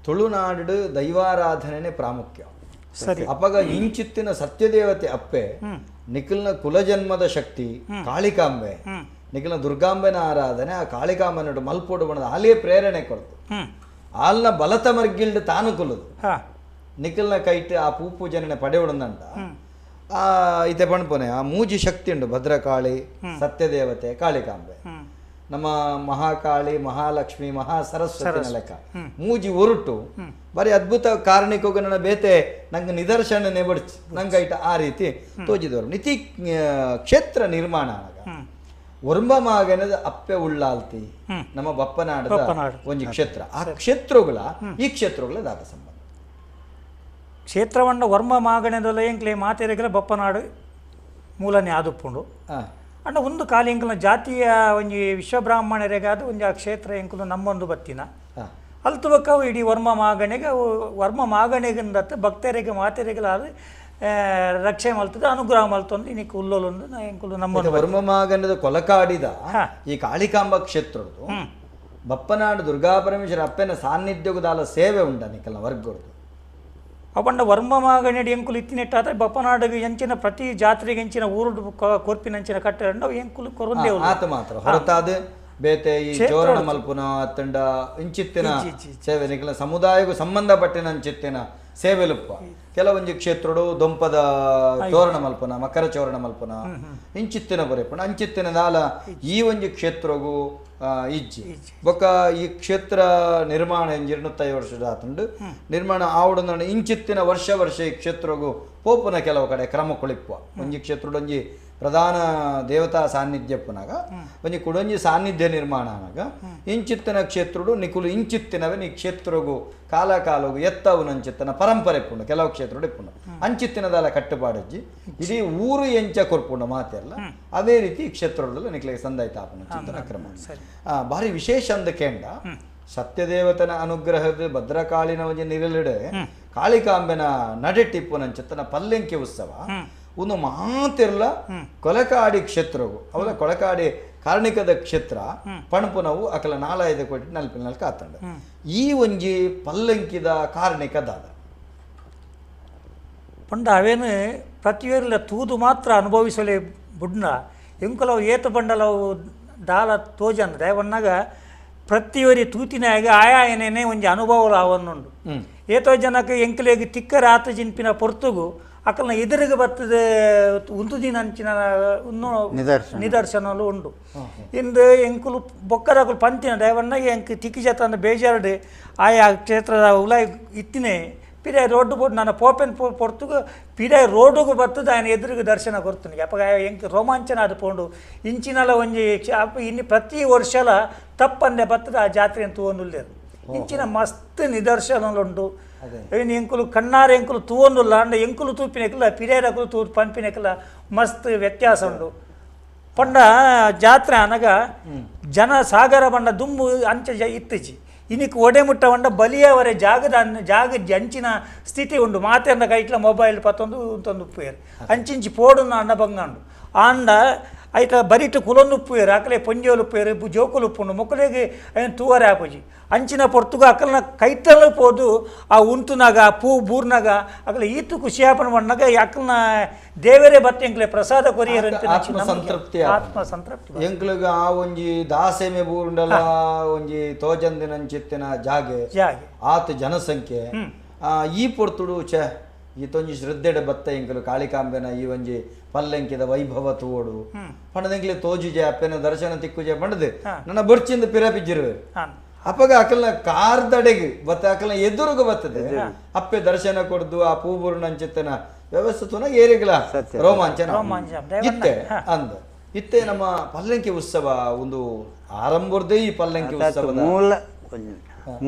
ತುಳುನಾಡು ದೈವಾರಾಧನೆ ಪ್ರಾಮುಖ್ಯ ಸರಿ ಅಪಗ ಇಂಚಿತ್ತಿನ ಸತ್ಯದೇವತೆ ಅಪ್ಪೆ ನಿಖಿಲ್ನ ಕುಲಜನ್ಮದ ಶಕ್ತಿ ಕಾಳಿಕಾಂಬೆ ನಿಖಿಲ್ನ ದುರ್ಗಾಂಬೆನ ಆರಾಧನೆ ಆ ಕಾಳಿಕಾಂಬೆನ ಮಲ್ಪೋಡು ಬಣ್ಣದ ಹಾಲಿಯೇ ಪ್ರೇರಣೆ ಕೊಡ್ತು ಆಲ್ನ ಬಲತ ಮರ್ಗಿಲ್ಡ್ ತಾನು ಕುಲದು ನಿಖಿಲ್ನ ಕೈಟ್ ಆ ಪೂಜನೆ ಪಡೆಯುವುದಂಟ ಇತೆ ಪಣ್ಪೊನೆ ಆ ಮೂಜಿ ಶಕ್ತಿ ಉಂಟು ಭದ್ರಕಾಳಿ ಸತ್ಯದೇವತೆ ಕಾಳಿಕಾಂಬೆ ನಮ್ಮ ಮಹಾಕಾಳಿ ಮಹಾಲಕ್ಷ್ಮಿ ಮಹಾ ಸರಸ್ವತಿ ಲೆಕ್ಕ ಮೂಜಿ ಒರುಟು ಬರೀ ಅದ್ಭುತ ಕಾರಣಿಕೋಗ ನನ್ನ ಬೇತೆ ನಂಗೆ ನಿದರ್ಶನ ನೆಬಡ್ಚಿ ನಂಗೈಟ ಆ ರೀತಿ ತೋಜಿದವರು ನಿತಿ ಕ್ಷೇತ್ರ ನಿರ್ಮಾಣ ವರ್ಮಮಾಗನದ ಅಪ್ಪೆ ಉಳ್ಳಾಲ್ತಿ ನಮ್ಮ ಬಪ್ಪನಾಡದ ಒಂಜಿ ಕ್ಷೇತ್ರ ಆ ಕ್ಷೇತ್ರಗಳ ಈ ಕ್ಷೇತ್ರಗಳ ದಾತ ಸಂಬಂಧ ಕ್ಷೇತ್ರವಂಡ ವರ್ಮ ಮಾಗಣೆದಲ್ಲ ಎಂಕ್ಲೆ ಮಾತೆರೆಗಲ ಬಪ್ಪನಾಡು ಮೂಲನೆ ಆದುಪ್ಪುಂಡು ಅಂಡ ಒಂದು ಕಾಲ ಎಂಕಲ್ನ ಜಾತಿಯ ಒಂಜಿ ವಿಶ್ವಬ್ರಾಹ್ಮಣರೆಗಾದ ಒಂಜಿ ಆ ಕ್ಷೇತ್ರ ಎಂಕುಲು ನಮ್ಮೊಂದು ಬತ್ತಿನ ಅಲ್ತು ಬಕ್ಕವು ಇಡೀ ವರ್ಮ ಮಾಗಣೆಗೆ ವರ್ಮ ಮಾಗಣೆಗಂದತ್ತ ಭಕ್ತರಿಗೆ ಮಾತೆರೆಗಲಾದ ರಕ್ಷೆ ಮಲ್ತದ ಅನುಗ್ರಹ ಮಲ್ತೊಂದು ಇನ್ನಿಕ್ಕೆ ಉಲ್ಲೋಲೊಂದು ಎಂಕುಲು ನಮ್ಮೊಂದು ವರ್ಮ ಮಾಗಣದ ಕೊಲಕಾಡಿದ ಈ ಕಾಳಿಕಾಂಬ ಕ್ಷೇತ್ರದ್ದು ಬಪ್ಪನಾಡು ದುರ್ಗಾಪರಮೇಶ್ವರ ಅಪ್ಪನ ಸಾನ್ನಿಧ್ಯದಾಲ ಸೇವೆ ಉಂಟ ನಿಕಲ್ನ ವರ್ಗದ್ದು ಅವಂಡ ವರ್ಮ ಮಾಗಣಿ ಎಂಕುಲು ಇತ್ತಿನೆಟ್ಟಾದ ಬಪ್ಪನಾಡಿಗೆ ಎಂಚಿನ ಪ್ರತಿ ಜಾತ್ರೆಗೆ ಎಂಚಿನ ಊರುಡು ಕೊರ್ಪಿನಂಚಿನ ಕಟ್ಟಡ ಎಂಕುಲು ಕೊರೊಂದೇ ಆತ ಮಾತ್ರ ಹೊರತಾದ ಬೇತೆ ಈ ಜೋರಣ ಮಲ್ಪುನ ಅತ್ತಂಡ ಇಂಚಿತ್ತಿನ ಸೇವೆ ನಿಖಲ ಸಮುದಾಯಕ್ಕೂ ಸಂಬಂಧಪಟ್ಟಿನ ಅಂಚಿತ್ತಿನ ಸೇವೆಲುಪ್ಪ ಕೆಲವೊಂಜಿ ಕ್ಷೇತ್ರಡು ದೊಂಪದ ತೋರಣ ಮಲ್ಪನ ಮಕರ ಚೋರಣ ಮಲ್ಪನ ಇಂಚಿತ್ತಿನ ಬರೆಪಣ ಅಂಚಿತ್ತಿನ ದಾಲ ಈ ಒಂಜಿ ಕ್ಷೇತ್ರಗೂ ಇಜ್ಜಿ ಬೊಕ್ಕ ಈ ಕ್ಷೇತ್ರ ನಿರ್ಮಾಣ 25 ವರ್ಷದ ಆತುಂಡು ನಿರ್ಮಾಣ ಆವಡ ಇಂಚಿತ್ತಿನ ವರ್ಷ ಈ ಕ್ಷೇತ್ರಗೂ ಪೋಪುನ ಕೆಲವು ಕಡೆ ಕ್ರಮ ಕೊಳಿಪ್ಪ ಒಂಜಿ ಕ್ಷೇತ್ರಡು ಒಂಜಿ ಪ್ರಧಾನ ದೇವತಾ ಸಾನ್ನಿಧ್ಯ ಪುನಗ ಒಂಜಿ ಕುಡೊಂಜಿ ಸಾನ್ನಿಧ್ಯ ನಿರ್ಮಾಣ ಆನಾಗ ಇಂಚಿತ್ತಿನ ಕ್ಷೇತ್ರಡು ನಿಕುಲು ಇಂಚಿತ್ತಿನವೇ ನಿ ಕ್ಷೇತ್ರಗೂ ಕಾಲಕಾಲಗೂ ಎತ್ತವು ನಂಚಿತ್ತನ ಪರಂಪರೆ ಪುಂಡು ಕೆಲವು ಕ್ಷೇತ್ರಡು ಇಪ್ಪುಂಡು ಅಂಚಿತ್ತಿನದಾಲ ಕಟ್ಟುಪಾಡಜ್ಜಿ ಇಡೀ ಊರು ಎಂಚ ಕೊರ್ಪುಂಡು ಮಾತೆಲ್ಲ ಅದೇ ರೀತಿ ಕ್ಷೇತ್ರದಲ್ಲಿ ನಿಕ್ಲಿಗೆ ಸಂದಾಯ್ತ ಆಪುಂಡು ಚಿಂತನ ಕ್ರಮ ಭಾರಿ ವಿಶೇಷ ಅಂದ ಕೇಂಡ ಸತ್ಯದೇವತನ ಅನುಗ್ರಹದ ಭದ್ರಕಾಳಿನ ಒಂಜಿ ನಿರಲಿಡೆ ಕಾಳಿಕಾಂಬೆನ ನಡೆಟ್ಟಿಪ್ಪುನಂಚಿತ್ತನ ಪಲ್ಲೆಂಕಿ ಉತ್ಸವ ಒಂದು ಮಾತಿರ್ಲ ಕೊಲಕಾಡಿ ಕ್ಷೇತ್ರವು ಅವಲ ಕೊಲಕಾಡಿ ಕಾರ್ಣಿಕದ ಕ್ಷೇತ್ರ ಪಣಪುನವು ಅಕಲ 4-5 ಕೋಟಿ ನಲ್ಪಿನಲ್ಲಿ ಕಾತಂಡ ಈ ಒಂಜಿ ಪಲ್ಲಂಕಿದ ಕಾರ್ಣಿಕದಾದ ಪಂಡ ಅವೇನು ಪ್ರತಿಯೊರಿಲ್ಲ ತೂದು ಮಾತ್ರ ಅನುಭವಿಸಲೇ ಬುಡ್ನ ಎಂಕಲವು ಏತ ಬಂಡಲವು ದಾಲ ತೋಜನ್ ದೇವನ್ನಾಗ ಪ್ರತಿಯೊರಿ ತೂತಿನಾಗ ಆಯಾಯನೇನೆ ಒಂಜಿ ಅನುಭವಲು ಅವನ್ನುಂಡು ಏತೋ ಜನಕ್ಕೆ ಎಂಕಲೆಗೆ ತಿಕ್ಕರ ಆತ ಜಿನ್ಪಿನ ಪೊರ್ತುಗು ಅಕಲ್ನ ಎದುರಿಗೆ ಬರ್ತದೆ ಒಂದು ದಿನ ಅಂಚಿನ ನಿದರ್ಶನಲು ಉಂಡು ಇಂದು ಎಂಕುಲು ಬೊಕ್ಕದಕುಲು ಪಂತಿನ ದೇವನ್ನಾಗ ಎಂಕ್ ತಿಕ್ಕಿ ಜತನ ಬೇಜಾರ್ಡು ಆಯಾ ಕ್ಷೇತ್ರದ ಉಲಾಯ್ ಇತ್ತಿನೇ ಪಿರಾಯ್ ರೋಡ್ ಬೋರ್ಡ್ ನನ್ನ ಪೋಪೆನ್ ಪೊರ್ತುಗು ಪಿರಾಯ್ ರೋಡುಗು ಬರ್ತದೆ ఆయన ಎದುರಿಗೆ ದರ್ಶನ ಕೊಡ್ತೀನಿ ಅಪ್ಪ ಎಂಕ್ ರೋಮಾಂಚನ ಅದು ಪೋಂಡು ಇಂಚಿನಲ ಒಂಜಿ ಇನ್ನು ಪ್ರತಿ ವರ್ಷಲ ತಪ್ಪಂದೆ ಬರ್ತದೆ ಆ ಜಾತ್ರೆ ಅಂತ ತೂವೊಂದುಲ್ಲೇರು ಇಂಚಿನ ಮಸ್ತ್ ನಿದರ್ಶನಲುಂಡು ಏನು ಎಂಕುಲು ಕಣ್ಣಾರ ಎಂಕುಲು ತೂವೊಂದುಲ್ಲ ಅಂಡ ಎಂಕುಲು ತೂಪಿನಕ್ಕಿಲ್ಲ ಪಿರೇರಕುಲು ತೂ ಪಂಪಿನಕ್ಕಿಲ್ಲ ಮಸ್ತ್ ವ್ಯತ್ಯಾಸ ಉಂಡು ಪಂಡ ಜಾತ್ರೆ ಅನಗ ಜನ ಸಾಗರ ಬಂಡ ದುಂಬು ಅಂಚ ಇತ್ತಿಜಿ ಇನ್ನಿಕ್ ಒಡೆ ಮುಟ್ಟ ಬಂಡ ಬಲಿಯವರೆ ಜಾಗದ ಅಂಚಿನ ಸ್ಥಿತಿ ಉಂಡು ಮಾತೆಂದ ಕೈಟ್ಲ ಮೊಬೈಲ್ ಪತ್ತೊಂದು ಉಂತೊಂದು ಉಪ್ಪೇರು ಅಂಚಿಂಚಿ ಪೋಡುನ ಅಣ್ಣ ಬಂಗಾಂಡು ಆಂಡ ಐತ ಬರಿಟ್ಟು ಕುಲೊಂದು ಉಪ್ಪೇರು ಅಕಲೆ ಪೊಂಜೋಲು ಉಪ್ಪೇರು ಜೋಕುಲು ಉಪ್ಪುಂಡು ಮೊಕ್ಕಲೆಗೆ ತೂವರೆ ಆಪುಜಿ ಅಂಚಿನ ಪೊರ್ತುಗ ಅಕಲ್ನ ಕೈತಲು ಪೋದು ಆ ಉಂತುನಾಗ ಪೂ ಬೂರ್ನಾಗ ಅಕಲೆ ಈತು ಖುಷಿಯಾಪನ ಬಂದಾಗ ಅಕಲ್ನ ದೇವರೇ ಬತ್ತೆ ಎಂಕ್ಲೆ ಪ್ರಸಾದ ಕೊರಿಯರ್ ಅಂತ ಆತ್ಮ ಸಂತೃಪ್ತಿ ಎಂಕ್ಲಿಗ ಆ ಒಂಜಿ ದಾಸೆಮೆ ಬೂರುಂಡಲ ಒಂಜಿ ತೋಜಂದಿನಂಚಿತ್ತಿನ ಜಾಗೆ ಆತ ಜನಸಂಖ್ಯೆ ಈ ಪೊರ್ತುಡು ಈತೊಂಜಿ ಶ್ರದ್ಧೆಡೆ ಬತ್ತ ಎಂಕಲು ಕಾಳಿಕಾಂಬೆನ ಈ ಒಂಜಿ ಪಲ್ಲೆಂಕಿದ ವೈಭವ ತೂವೋಡು ಪಣದೆಂಕ್ಲೆ ತೋಜುಜೆ ಅಪ್ಪೆನ ದರ್ಶನ ತಿಕ್ಕುಜೆ ಪಂಡದೆ ನನ್ನ ಬೊರ್ಚಿಂದ ಪಿರಪಿಜ್ಜಿರುವೆ ಅಪ್ಪಗ ಅಕಲ್ನ ಕಾರ್ದಡೆಗೆ ಬತ್ತ ಅಕಲ್ನ ಎದುರುಗ ಬರ್ತದೆ ಅಪ್ಪೆ ದರ್ಶನ ಕೊಡ್ದು ಆ ಪೂಬೂರ್ಣಂಚಿತ್ತನ ವ್ಯವಸ್ಥೆ ತುನ ಏರಿಗಲ ರೋಮಾಂಚನ ಇತ್ತೆ ಅಂದ ಇತ್ತೆ ನಮ್ಮ ಪಲ್ಲಂಕಿ ಉತ್ಸವ ಒಂದು ಆರಂಭದೇ ಈ ಪಲ್ಲಂಕಿ ಉತ್ಸವ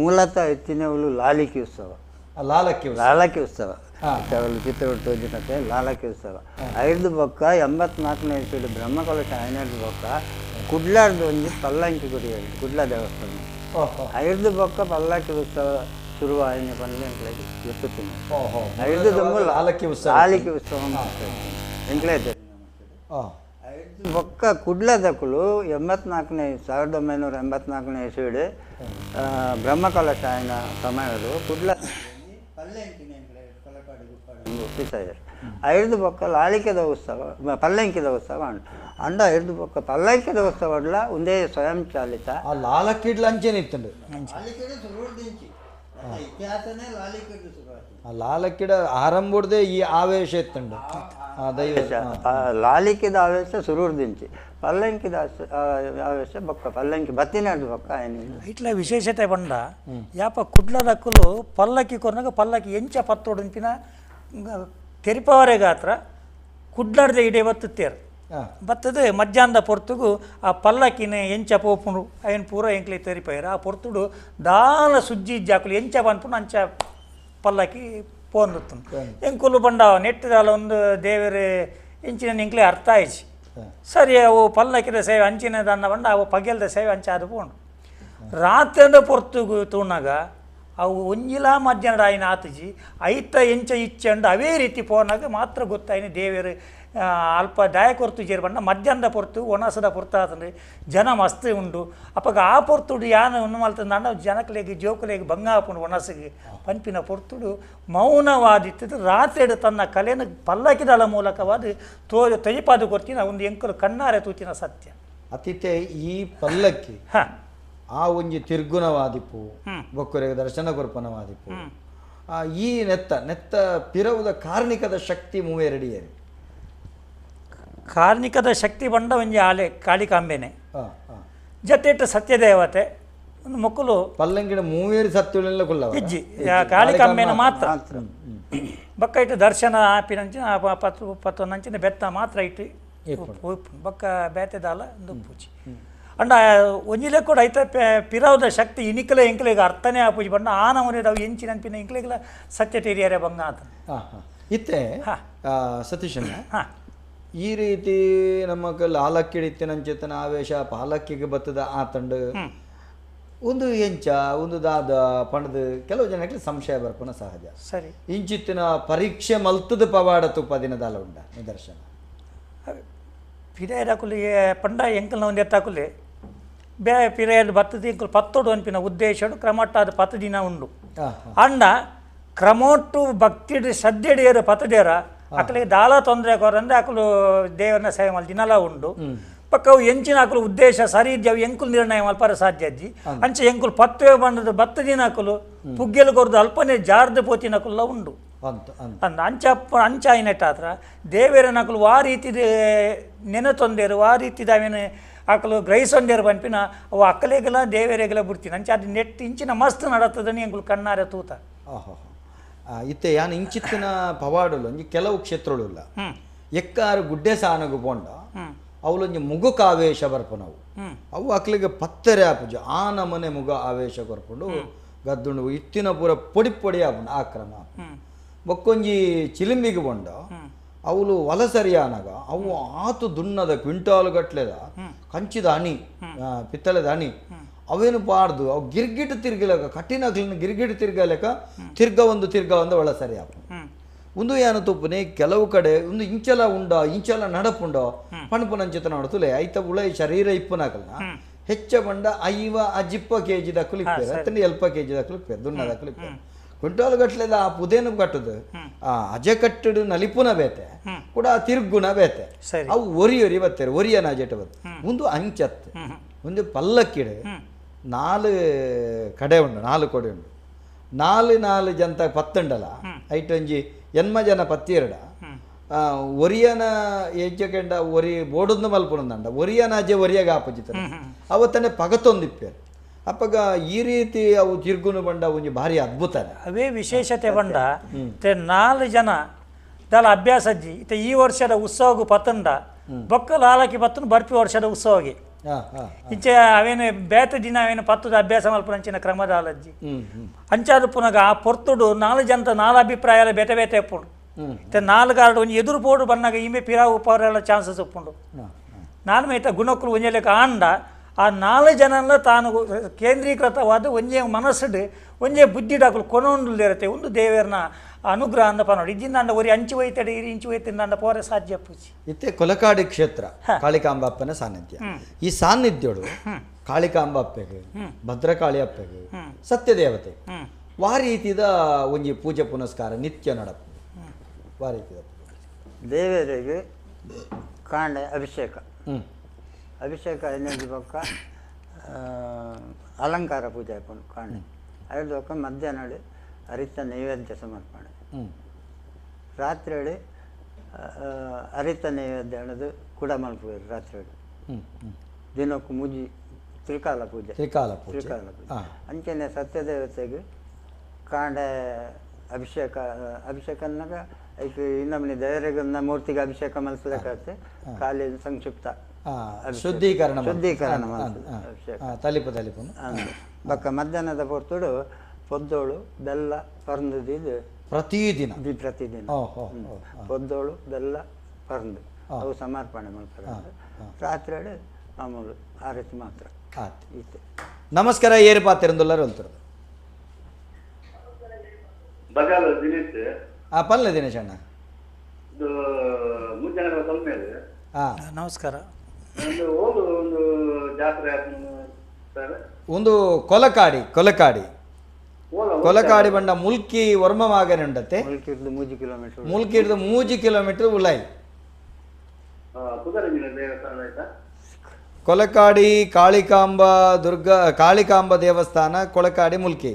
ಮೂಲತಃ ಹೆಚ್ಚಿನವಳು ಲಾಲಿಕಿ ಉತ್ಸವ ಲಾಲಕಿ ಉತ್ಸವ ಚಿತ್ರದುರ್ಗ ತೋಜಿನತೆ ಲಾಲಕಿ ಉತ್ಸವ 5 ಬೊಕ್ಕ 84ನೇ ಇಸವಿಡು ಬ್ರಹ್ಮಕಲಶ 5 ಬೊಕ್ಕ ಕುಡ್ಲಾರ್ದು ಒಂಜಿ ಪಲ್ಲಂಕಿ ಗುಡಿ ಕುಡ್ಲ ದೇವಸ್ಥಾನ 5 ಬೊಕ್ಕ ಪಲ್ಲಕ್ಕಿ ಉತ್ಸವ ಶುರುವಾಯಿನ ಪಲ್ಲಂಕಿ ಎತ್ತುತ್ತೀನಿ 5 ದುಂಬು ಲಾಲಕಿ ಉತ್ಸವ ಎಂಕ್ಲೇ ಬೊಕ್ಕ ಕುಡ್ಲದಕ್ಕಳು 1984ನೇ ಇಸವಿಡು ಬ್ರಹ್ಮಕಲಶ ಆಯ್ನ ಸಮಯಡು ಕುಡ್ಲ ಐದು ಬೊಕ್ಕ ಲಾಲಿಕೆದ ಉತ್ಸವ ಪಲ್ಲಂಕಿದ ಉತ್ಸವ ಅಂಡ 5 ಬೊಕ್ಕ ಪಲ್ಲಂಕಿದ ಉತ್ಸವಡ್ಲ ಒಂದೇ ಸ್ವಯಂ ಚಾಲಿತ ಲಾಲಕಿಡ್ಲ ಅಂಚೆನಿತ್ತಂಡು ಲಾಲಕಿಡ ಆರಂಭಡ್ದೆ ಈ ಆವೇಶ ಇತ್ತಂಡು ಲಾಲಿಕಿದ ಆವೇಶ ಸುರೂರ್ದಿಂಚಿ ಪಲ್ಲಂಕಿದ ಆವೇಶ ಬೊಕ್ಕ ಪಲ್ಲಂಕಿ ಬತ್ತಿನಾಡು ಬೊಕ್ಕ ಇಟ್ಲ ವಿಶೇಷತೆ ಬಂಡ ಯಾಪ ಕುಡ್ಲದಕ್ಕಲು ಪಲ್ಲಕ್ಕಿ ಕೊರ್ನಾಗ ಪಲ್ಲಕ್ಕಿ ಎಂಚ ಪತ್ತೊಡಂಪಿನ ತೆರಿಪವರೆ ಗಾತ್ರ ಕುಡ್ಲಾರ್ದೆ ಇಡೇ ಬತ್ತುತ್ತೇರು ಬತ್ತದು ಮಧ್ಯಾಹ್ನದ ಪೊರ್ತುಗು ಆ ಪಲ್ಲಕ್ಕಿನ ಎಂಚ ಪೋಪುಂಡು ಅಯ್ಯನ್ ಪೂರ ಎಂಕ್ಲೆ ತೆರಿಪಯ್ಯರು ಆ ಪೊರ್ತುಡು ದಾಲ ಸುಜ್ಜಿ ಇಜ್ಜಾಕುಲು ಎಂಚ ಬಂದ್ಪುಂಡು ಅಂಚ ಪಲ್ಲಕ್ಕಿ ಪೋಂದುತ್ತು ಎಂಕುಲು ಬಂಡ ನೆಟ್ಟಿದಾಲ ಒಂದು ದೇವರೇ ಎಂಚಿನ ಎಂಕ್ಲೆ ಅರ್ಥ ಆಯ್ಚಿ ಸರಿ ಅವು ಪಲ್ಲಕ್ಕಿದ ಸೇವೆ ಅಂಚಿನ ದನ್ನ ಬಂಡ ಅವು ಪಗೆಲ್ದ ಸೇವೆ ಅಂಚ ಅದು ಪೋಂಡು ರಾತ್ರಿದ ಪೊರ್ತುಗು ತೂನಾಗ ಅವು ಒಂಜಿಲ ಮಧ್ಯಾಹ್ನ ಆಯ್ನ ಆತಜಿ ಐತ ಎಂಚ ಇಚ್ಚಂಡು ಅವೇ ರೀತಿ ಪೋನಾಗ ಮಾತ್ರ ಗೊತ್ತಾಯ್ನ ದೇವರು ಅಲ್ಪ ದಾಯಕ ಹೊರ್ತು ಜೇರು ಬಂಡ ಮಧ್ಯಾಹ್ನದ ಪೊರ್ತು ಒಣಸದ ಪೊರ್ತಾತಂದ್ರೆ ಜನ ಮಸ್ತ್ ಉಂಡು ಅಪ್ಪಗ ಆ ಪೊರ್ತುಡು ಯಾನು ಉಣ್ಣು ಮಲ್ತಂದ ಜನಕಲೆಗೆ ಜೋಕಲೆಗೆ ಬಂಗಾಪುಂಡು ಒಣಸಿಗೆ ಪಂಪಿನ ಪೊರ್ತುಡು ಮೌನವಾದಿತ್ತು ರಾತ್ರಿ ತನ್ನ ಕಲೆನ ಪಲ್ಲಕ್ಕಿದಳ ಮೂಲಕವಾದ ತೆಜಿಪಾದು ಕೊರ್ತಿನ ಒಂದು ಎಂಕಲು ಕಣ್ಣಾರೆ ತೂಚಿನ ಸತ್ಯ ಅತಿಥೆ ಈ ಪಲ್ಲಕ್ಕಿ ಆ ಒಂಜಿ ತಿರ್ಗುಣವಾದಿಪ್ಪು ಬೊಕ್ಕುರೆಗೆ ದರ್ಶನ ಕೊರ್ಪನವಾದಿಪ್ಪು ಈ ನೆತ್ತ ಪಿರವುದ ಕಾರ್ಣಿಕದ ಶಕ್ತಿ ಮೂವೆರಡಿ ಏರಿ ಕಾರ್ಣಿಕದ ಶಕ್ತಿ ಬಂಡ ಒಂಜಿ ಆಲೆ ಕಾಳಿಕಾಂಬೆನೆ ಹಾಂ ಹಾಂ ಜತೆಟ್ ಸತ್ಯದೇವತೆ ಒಂದು ಮಕ್ಕಳು ಪಲ್ಲಂಗಿಡ ಮೂವೇರಿ ಸತ್ಯುಳೆಲ್ಲ ಕುಲ್ಲವ ಇಜ್ಜಿ ಕಾಳಿಕಾಂಬೆನ ಮಾತ್ರ ಬಕ್ಕ ಇಟ್ಟು ದರ್ಶನ ಆಪಿನಂಚಿನ ಪತ್ತೊಂದಂಚಿನ ಬೆತ್ತ ಮಾತ್ರ ಇಟ್ಟು ಬಕ್ಕ ಬೇತೆದಾಲ ದುಪ್ಪುಜಿ ಅಂಡ ಒಂಜಿಲೆ ಕೂಡ ಐತ ಪಿರವುದ ಶಕ್ತಿ ಇನಿಕಲೆ ಎಂಕ್ಲೆಗ ಅರ್ಥನೇ ಆಪುಜಿ ಬಂಡ ಆ ನಮೂನೆ ಅವು ಎಂಚಿನ ಅನ್ಪಿನ ಎಂಕ್ಲೆಗಲ ಸತ್ಯ ಟೇರಿಯರೆ ಬಂಗ ಆತ ಹಾಂ ಹಾಂ ಇತ್ತೆ ಸತೀಶಣ್ಣ ಹಾಂ ಈ ರೀತಿ ನಮಗೆ ಲಾಲಕ್ಕಿಡಿತ್ತಿನಂಚೆತನ ಆವೇಶ ಪಾಲಕ್ಕಿಗೆ ಬತ್ತದ ಆತಂಡು ಒಂದು ಎಂಚ ಒಂದು ದಾದ ಪಣದು ಕೆಲವು ಜನಕ್ಕೆ ಸಂಶಯ ಬರ್ಪನ ಸಹಜ ಸರಿ ಇಂಚಿತ್ತಿನ ಪರೀಕ್ಷೆ ಮಲ್ತದ ಪವಾಡ ತುಪ್ಪದಿನ ದಾಲ ಉಂಡ ನಿದರ್ಶನ ಪಿರೇಯಡಕುಲಿ ಪಂಡ ಎಂಕಲ್ನ ಒಂದು ಎತ್ತಾಕುಲಿ ಬೇ ಪಿರೇಯಡ್ ಬತ್ತದ ಎಂಕಲ್ ಪತ್ತೋಡು ಅನ್ಪಿನ ಉದ್ದೇಶ ಕ್ರಮಟ್ಟಾದ 10 ದಿನ ಉಂಡು ಅಂಡ ಕ್ರಮೊಟ್ಟು ಭಕ್ತಿಡ್ ಶ್ರದ್ಧೆಡಿಯರು ಪತ್ತಡೇರ ಅಕ್ಕಲಿಗೆ ದಾಲ ತೊಂದರೆ ಕೊರಂದ್ರೆ ಅಕ್ಕಲು ದೇವರನ್ನ ಸೇವೆ ಮಾಡಿ ದಿನಲ ಉಂಡು ಪಕ್ಕವು ಎಂಚಿನ ಅಕ್ಕಲು ಉದ್ದೇಶ ಸರಿ ಇದ್ಯಾವ ಎಂಕುಲು ನಿರ್ಣಯ ಮಲ್ಪರ ಸಾಧ್ಯ ಅಜ್ಜಿ ಅಂಚೆ ಎಂಕುಲು ಪತ್ತವೇ ಬಂದದ್ದು 10 ದಿನ ಅಕ್ಕಲು ಪುಗ್ಗೆಲು ಕೊರದು ಅಲ್ಪನೆ ಜಾರ್ದ ಪೋತಿನ ಅಕ್ಕಲ್ಲ ಉಂಡು ಅಂದ ಅಂಚ ಆಯ್ನೆಟ್ಟಾತ್ರ ದೇವೇರ ನಕಲು ಆ ರೀತಿ ನೆನೆ ತೊಂದೇರು ಆ ರೀತಿದ ಅವೇನು ಅಕ್ಕಲು ಗ್ರಹಿಸೊಂದೇರು ಪಂಪಿನ ಅವು ಅಕ್ಕಲೆಗೆಲ್ಲ ದೇವೇರೆಗೆಲ್ಲ ಬಿಡ್ತೀನಿ ಅಂಚೆ ಅದು ನೆಟ್ ಇಂಚಿನ ಮಸ್ತ್ ನಡತ್ತದನಿ ಎಂಕುಲು ಕಣ್ಣಾರೆ ತೂತ ಇತ್ತೆ ಯಾನು ಇಂಚಿತ್ತಿನ ಪವಾಡಲು ಒಂಜಿ ಕೆಲವು ಕ್ಷೇತ್ರಗಳಿಲ್ಲ ಎಕ್ಕಾರು ಗುಡ್ಡೆ ಸಾನಗು ಪೋಂಡ ಅವಳೊಂಜಿ ಮುಗುಕ ಆವೇಶ ಬರ್ಪನವು ಅವು ಅಕ್ಲಿಗೆ ಪತ್ತರೆ ಆಪುಜ ಆ ನಮನೆ ಮುಗ ಆವೇಶ ಕೊರ್ಪುಂಡು ಗದ್ದುಂಡು ಇತ್ತಿನ ಪೂರ ಪೊಡಿ ಪೊಡಿ ಆಪುಂಡು ಆಕ್ರಮ ಬೊಕ್ಕೊಂಜಿ ಚಿಲಿಂಬಿಗೆ ಬಂಡ ಅವಳು ವಲಸರಿಯಾನಾಗ ಅವು ಆತು ದುನ್ನದ ಕ್ವಿಂಟಾಲು ಗಟ್ಲೆದ ಕಂಚಿದ ಅಣಿ ಪಿತ್ತಳೆದ ಅಣಿ ಅವೇನು ಪಾಡ್ದು ಅವು ಗಿರ್ಗಿಟ್ ತಿರ್ಗಲಕ ಕಠಿಣ ಗಿರ್ಗಿಟ್ ತಿರ್ಗಲಕ ತಿರ್ಗ ಒಂದು ಒಳಸರಿ ಆಪು ಒಂದು ಏನು ತುಪ್ಪನೆ ಕೆಲವು ಕಡೆ ಒಂದು ಇಂಚಲ ಉಂಡ ಇಂಚಲ ನಡಪುಂಡ ಪಣಪುನಂಚಿತ ನೋಡ್ತುಲೆ ಐತ ಉಳೈ ಶರೀರ ಇಪ್ಪನಾಕಲ್ನ ಹೆಚ್ಚ ಬಂಡ 50 kg ದಕ್ಕಲು ಇಪ್ಪೇರು ಅತ್ತಂಡಿ 20 kg ದಕ್ಕಲು ಇಪ್ಪೇರು ದುನ್ನದ ದಕ್ಕಲು ಇಪ್ಪೇರು ಕ್ವಿಂಟಾಲು ಗಟ್ಲೆದ ಆ ಪುದೇನು ಕಟ್ಟದು ಆ ಅಜೆ ಕಟ್ಟಡು ನಲಿಪುನ ಬೇತೆ ಕೂಡ ತಿರ್ಗುನ ಬೇತೆ ಅವು ಒರಿ ಬತ್ತೇರು ಒರಿಯನ ಅಜೆಟ ಬತ್ತು ಒಂದು ಅಂಚತ್ತು ಒಂದು ಪಲ್ಲಕ್ಕಿಡೆ 4 ಕಡೆ ಉಂಡು 4 ಕೊಡೆ ಉಂಡು 4 ಜಂತ 10 ಉಂಡಲ್ಲ ಐಟೊಂಜಿ ಎನ್ಮ ಜನ 12 ಒರಿಯನ ಹೆಜ್ಜೆಕೆಂಡ ಒರಿ ಬೋಡುಂದು ಮಲ್ಪುನಂದಂಡ ಒರಿಯನ ಅಜೆ ಒರಿಯಾಗ ಆಪಜಿತ ಅವತ್ತನ್ನೇ ಪಗತೊಂದಿಪ್ಪೇರು ಅಪ್ಪಗ ಈ ರೀತಿ ಅವು ತಿರ್ಗುನು ಬಂಡ ಒಂಜಿ ಭಾರಿ ಅದ್ಭುತ ಅವೇ ವಿಶೇಷತೆ ಬಂಡ 4 ಜನ ದಾಲ ಅಭ್ಯಾಸ ಅಜ್ಜಿ ಇತ್ತ ಈ ವರ್ಷದ ಉತ್ಸವಗೂ ಪತ್ತಂಡ ಬೊಕ್ಕ ಲಾಲಕಿ ಪತ್ತನು ಬರ್ಪಿ ವರ್ಷದ ಉತ್ಸವಗೆ ಇಂಚೆ ಅವೇನು ಬೇತ ದಿನ ಅವೇನು ಪತ್ತದ ಅಭ್ಯಾಸ ಮಲ್ಪುನಂಚಿನ ಕ್ರಮದ ಅಲಜ್ಜಿ ಅಂಚಾದ ಪುನಗ ಆ ಪೊರ್ತುಡು 4 ಜನತ 4 ಅಭಿಪ್ರಾಯ ಬೇತೆ ಬೇತೆ ಎಪ್ಪುಂಡು ಇತ್ತ 4 ಗಾರ್ಡು ಒಂಜಿ ಎದುರು ಪೋಡು ಬನ್ನಾಗ ಇಮೆ ಪಿರಾ ಉಪರೆಲ್ಲ ಚಾನ್ಸಸ್ ಉಪ್ಪುಂಡು ನಾನು ಮೇತ ಗುಣಕ್ಕಲು ಒಂಜೆಲೆಕ ಆಂಡ ಆ 4 ಜನಲ್ಲ ತಾನು ಕೇಂದ್ರೀಕೃತವಾದ ಒಂಜೇ ಮನಸ್ಸುಡು ಒಂಜೇ ಬುದ್ಧಿ ಡಾಕಲು ಕೊನೊಂದುಲ್ಲಿರತ್ತೆ ಒಂದು ದೇವರನ ಅನುಗ್ರಹ ಅಂದ ಪನೋಡು ಇದ್ದಿಂದ ಅಂಡ ಒರಿ ಅಂಚು ಒಯ್ತಡೆ ಇರಿ ಇಂಚು ಒಯ್ತಿಂದ ಅಂಡ ಪೋರೆ ಸಾಧ್ಯ ಪೂಜಿ ಇತ್ತೆ ಕೊಲಕಾಡಿ ಕ್ಷೇತ್ರ ಕಾಳಿಕಾಂಬಪ್ಪನ ಸಾನ್ನಿಧ್ಯ ಈ ಸಾನ್ನಿಧ್ಯೋಡು ಕಾಳಿಕಾಂಬ ಅಪ್ಪೆಗೆ ಭದ್ರಕಾಳಿ ಅಪ್ಪೆಗೆ ಸತ್ಯದೇವತೆ ವಾ ರೀತಿದ ಒಂಜಿ ಪೂಜೆ ಪುನಸ್ಕಾರ ನಿತ್ಯ ನಡಪು ವಾ ರೀತಿದ ದೇವರಿಗೆ ಕಾಂಡೆ ಅಭಿಷೇಕ ಎನ್ನೊಂದು ಪಕ್ಕ ಅಲಂಕಾರ ಪೂಜೆ ಆಯ್ಕೊಂಡು ಕಾಂಡೆ ಐದು ಪಕ್ಕ ಮಧ್ಯಾಹ್ನ ಹರಿತ ನೈವೇದ್ಯ ಸಮರ್ಪಣೆ ರಾತ್ರಿ ಹರಿತ ನೈವೇದ್ಯ ಅನ್ನೋದು ಕೂಡ ಮಲ್ಪುವರು ರಾತ್ರಿ ದಿನಕ್ಕೂ ಮುಜಿ ತ್ರಿಕಾಲ ಪೂಜೆ ಅಂಚನೆ ಸತ್ಯದೇವತೆಗೆ ಕಾಂಡೆ ಅಭಿಷೇಕ ಅನ್ನಾಗ ಈಗ ಇನ್ನೊಮ್ಮೆ ದೇವರಿಗೆ ಮೂರ್ತಿಗೆ ಅಭಿಷೇಕ ಮಲ್ಸಲಿಕ್ಕೆ ಖಾಲಿ ಸಂಕ್ಷಿಪ್ತ ಶುದ್ಧೀಕರಣ ಬಕ್ಕ ಮಧ್ಯಾಹ್ನದ ಹೊರ್ತುಡು ಪೊದ್ದೋಳು ಬೆಲ್ಲ ಪರಂದಿದ್ದು ಪ್ರತಿದಿನ ಪೊದ್ದೋಳು ಬೆಲ್ಲ ಪರಂದು ಅವು ಸಮರ್ಪಣೆ ಮಾಡ್ತಾರೆ ರಾತ್ರಿ ಮಾಮೂಲು ಆ ರೀತಿ ಮಾತ್ರ ಇತ್ತು. ನಮಸ್ಕಾರ ಏರು ಪಾತಿರಂದುಲ್ಲರು ಅಂತರು ಪಲ್ಲೆ ದಿನೇಶ್ ಅಣ್ಣ ನಮಸ್ಕಾರ ಒಂದು ಕೊಲಕಾಡಿ ಬಂಡ ಮುಲ್ಕಿ ವರ್ಮವಾಗನೆ ಉಂಡತ್ತೆ ಮುಲ್ಕಿಡ್ದು 3 ಕಿಲೋಮೀಟರ್ ಉಲಾಯಿ ಕೊಲಕಾಡಿ ಕಾಳಿಕಾಂಬ ದೇವಸ್ಥಾನ ಕೊಲಕಾಡಿ ಮುಲ್ಕಿ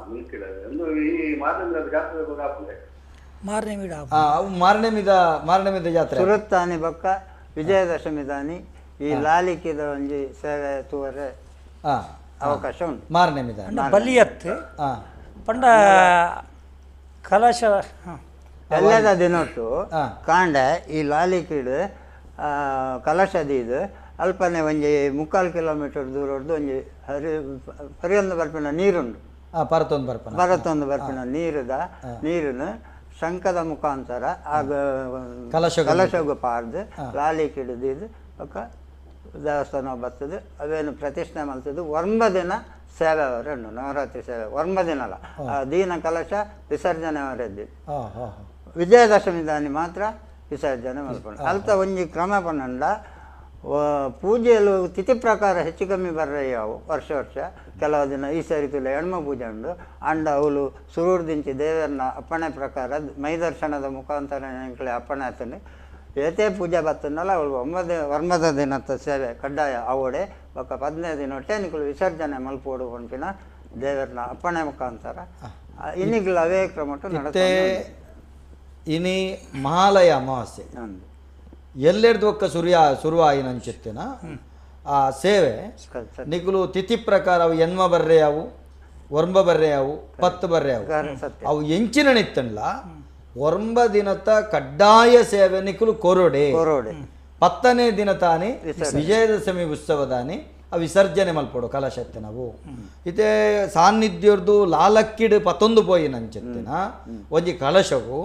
ಮುಲ್ಕಿಡದು ಒಂದು ಈ ಮಾದರಿ ಜಾತ್ರೆ ಗೊತ್ತಾಗ್ತದೆ ಮಾರನೇ ವೀಡ ಅವು ಮಾರನೇ ಮಿದ ಜಾತ್ರೆ ಸುರತ್ತಾನಿ ಬೊಕ್ಕ ವಿಜಯದಶಮಿ ದಾನಿ ಈ ಲಾಲಿಕಿದ ಒಂಜಿ ಸೇವೆ ತೂವರೆ ಅವಕಾಶ ಉಂಟು. ಮಾರನೇ ಮಿದ ಬಲಿಯತ್ತು ಪಂಡ ಕಲಶ ಎಲ್ಲದ ದಿನೊಟ್ಟು ಕಾಂಡ ಈ ಲಾಲಿಕಿಡ್ ಕಲಶದೀದು ಅಲ್ಪನೆ ಒಂಜಿ 3/4 ಕಿಲೋಮೀಟರ್ ದೂರ ಒಂಜಿ ಪರಿಯೊಂದು ಬರ್ಪಿನ ನೀರುಂಡು ಬರತ್ತೊಂದು ಬರ್ಪಿನ ನೀರಿನ ಶಂಕದ ಮುಖಾಂತರ ಆಗ ಕಲಶಗು ಪಾರ್ದು ಲಾಲಿಕಿಡ್ದು ಒಕ್ಕ ದೇವಸ್ಥಾನ ಬರ್ತದೆ ಅವೇನು ಪ್ರತಿಷ್ಠೆ ಮಾಡ್ತದೆ 9 ದಿನ ಸೇವೆ ಅವರುಂಡು ನವರಾತ್ರಿ ಸೇವೆ 9 ದಿನ ಅಲ್ಲ ದೀನ ಕಲಶ ವಿಸರ್ಜನೆ ಅವರದ್ದು ವಿಜಯದಶಮಿ ದಾನಿ ಮಾತ್ರ ವಿಸರ್ಜನೆ ಮಾಡ್ಕೊಂಡು ಅಲ್ತ ಒಂಜಿ ಕ್ರಮ ಪನ್ನಂಡ ಪೂಜೆಯಲು ತಿಥಿ ಪ್ರಕಾರ ಹೆಚ್ಚು ಕಮ್ಮಿ ಬರ್ರಯ್ಯಾವು ವರ್ಷ ಕೆಲವು ದಿನ ಈ ಸರಿತುಲ ಹೆಣ್ಮ ಪೂಜೆ ಉಂಡು ಅಂಡ ಅವಳು ಸುರೂರ್ದಿಂಚಿ ದೇವರನ್ನ ಅಪ್ಪಣೆ ಪ್ರಕಾರ ಮೈ ದರ್ಶನದ ಮುಖಾಂತರ ಎಂಕ್ಲೆ ಅಪ್ಪಣೆ ಆತನೆ ಏತೇ ಪೂಜೆ ಬರ್ತನಲ್ಲ ಅವಳು 9 ದಿನದ ಸೇವೆ ಕಡ್ಡಾಯ ಅವಡೆ ಒಕ್ಕ 15 ದಿನ ಹೊಟ್ಟೆ ನಿಕ್ಕಳು ವಿಸರ್ಜನೆ ಮಲ್ಪೋಡು ಪಂಪಿನ ದೇವರನ್ನ ಅಪ್ಪಣೆ ಮುಖಾಂತರ ಇನ್ನಿಗ್ಲು ಅವೇ ಕ್ರಮಟ್ಟು ನಡತೆ ಇನಿ ಮಹಾಲಯ ಅಮಾವಾಸ್ಯೆ ಎಲ್ಲೆರ್ದು ಒಕ್ಕ ಸುರುವಾಯಿನಂಚಿತ್ತಿನ ಆ ಸೇವೆ ನಿಗುಲು ತಿಥಿ ಪ್ರಕಾರ ಅವು ಎನ್ಮ ಬರ್ರೆ ಅವು ಒರ್ಂಬ ಬರ್ರೆ ಅವು 10 ಬರ್ರೆ ಅವು ಎಂಚಿನ ನಿತ್ತನ್ಲ 9 ದಿನದ ಕಡ್ಡಾಯ ಸೇವೆ ನಿಕುಲು ಕೊರೋಡೆ 10ನೇ ದಿನ ತಾನೇ ವಿಜಯದಶಮಿ ಉತ್ಸವದಾನಿ ಆ ವಿಸರ್ಜನೆ ಮಲ್ಪಡು ಕಲಶತ್ತೆ ನಾವು ಇದೇ ಸಾನ್ನಿಧ್ಯವರ್ದು ಲಾಲಕ್ಕಿಡ್ 11 ಪೋಯಿನಂಚಿತ್ತಿನ ಒಂಜಿ ಕಲಶವು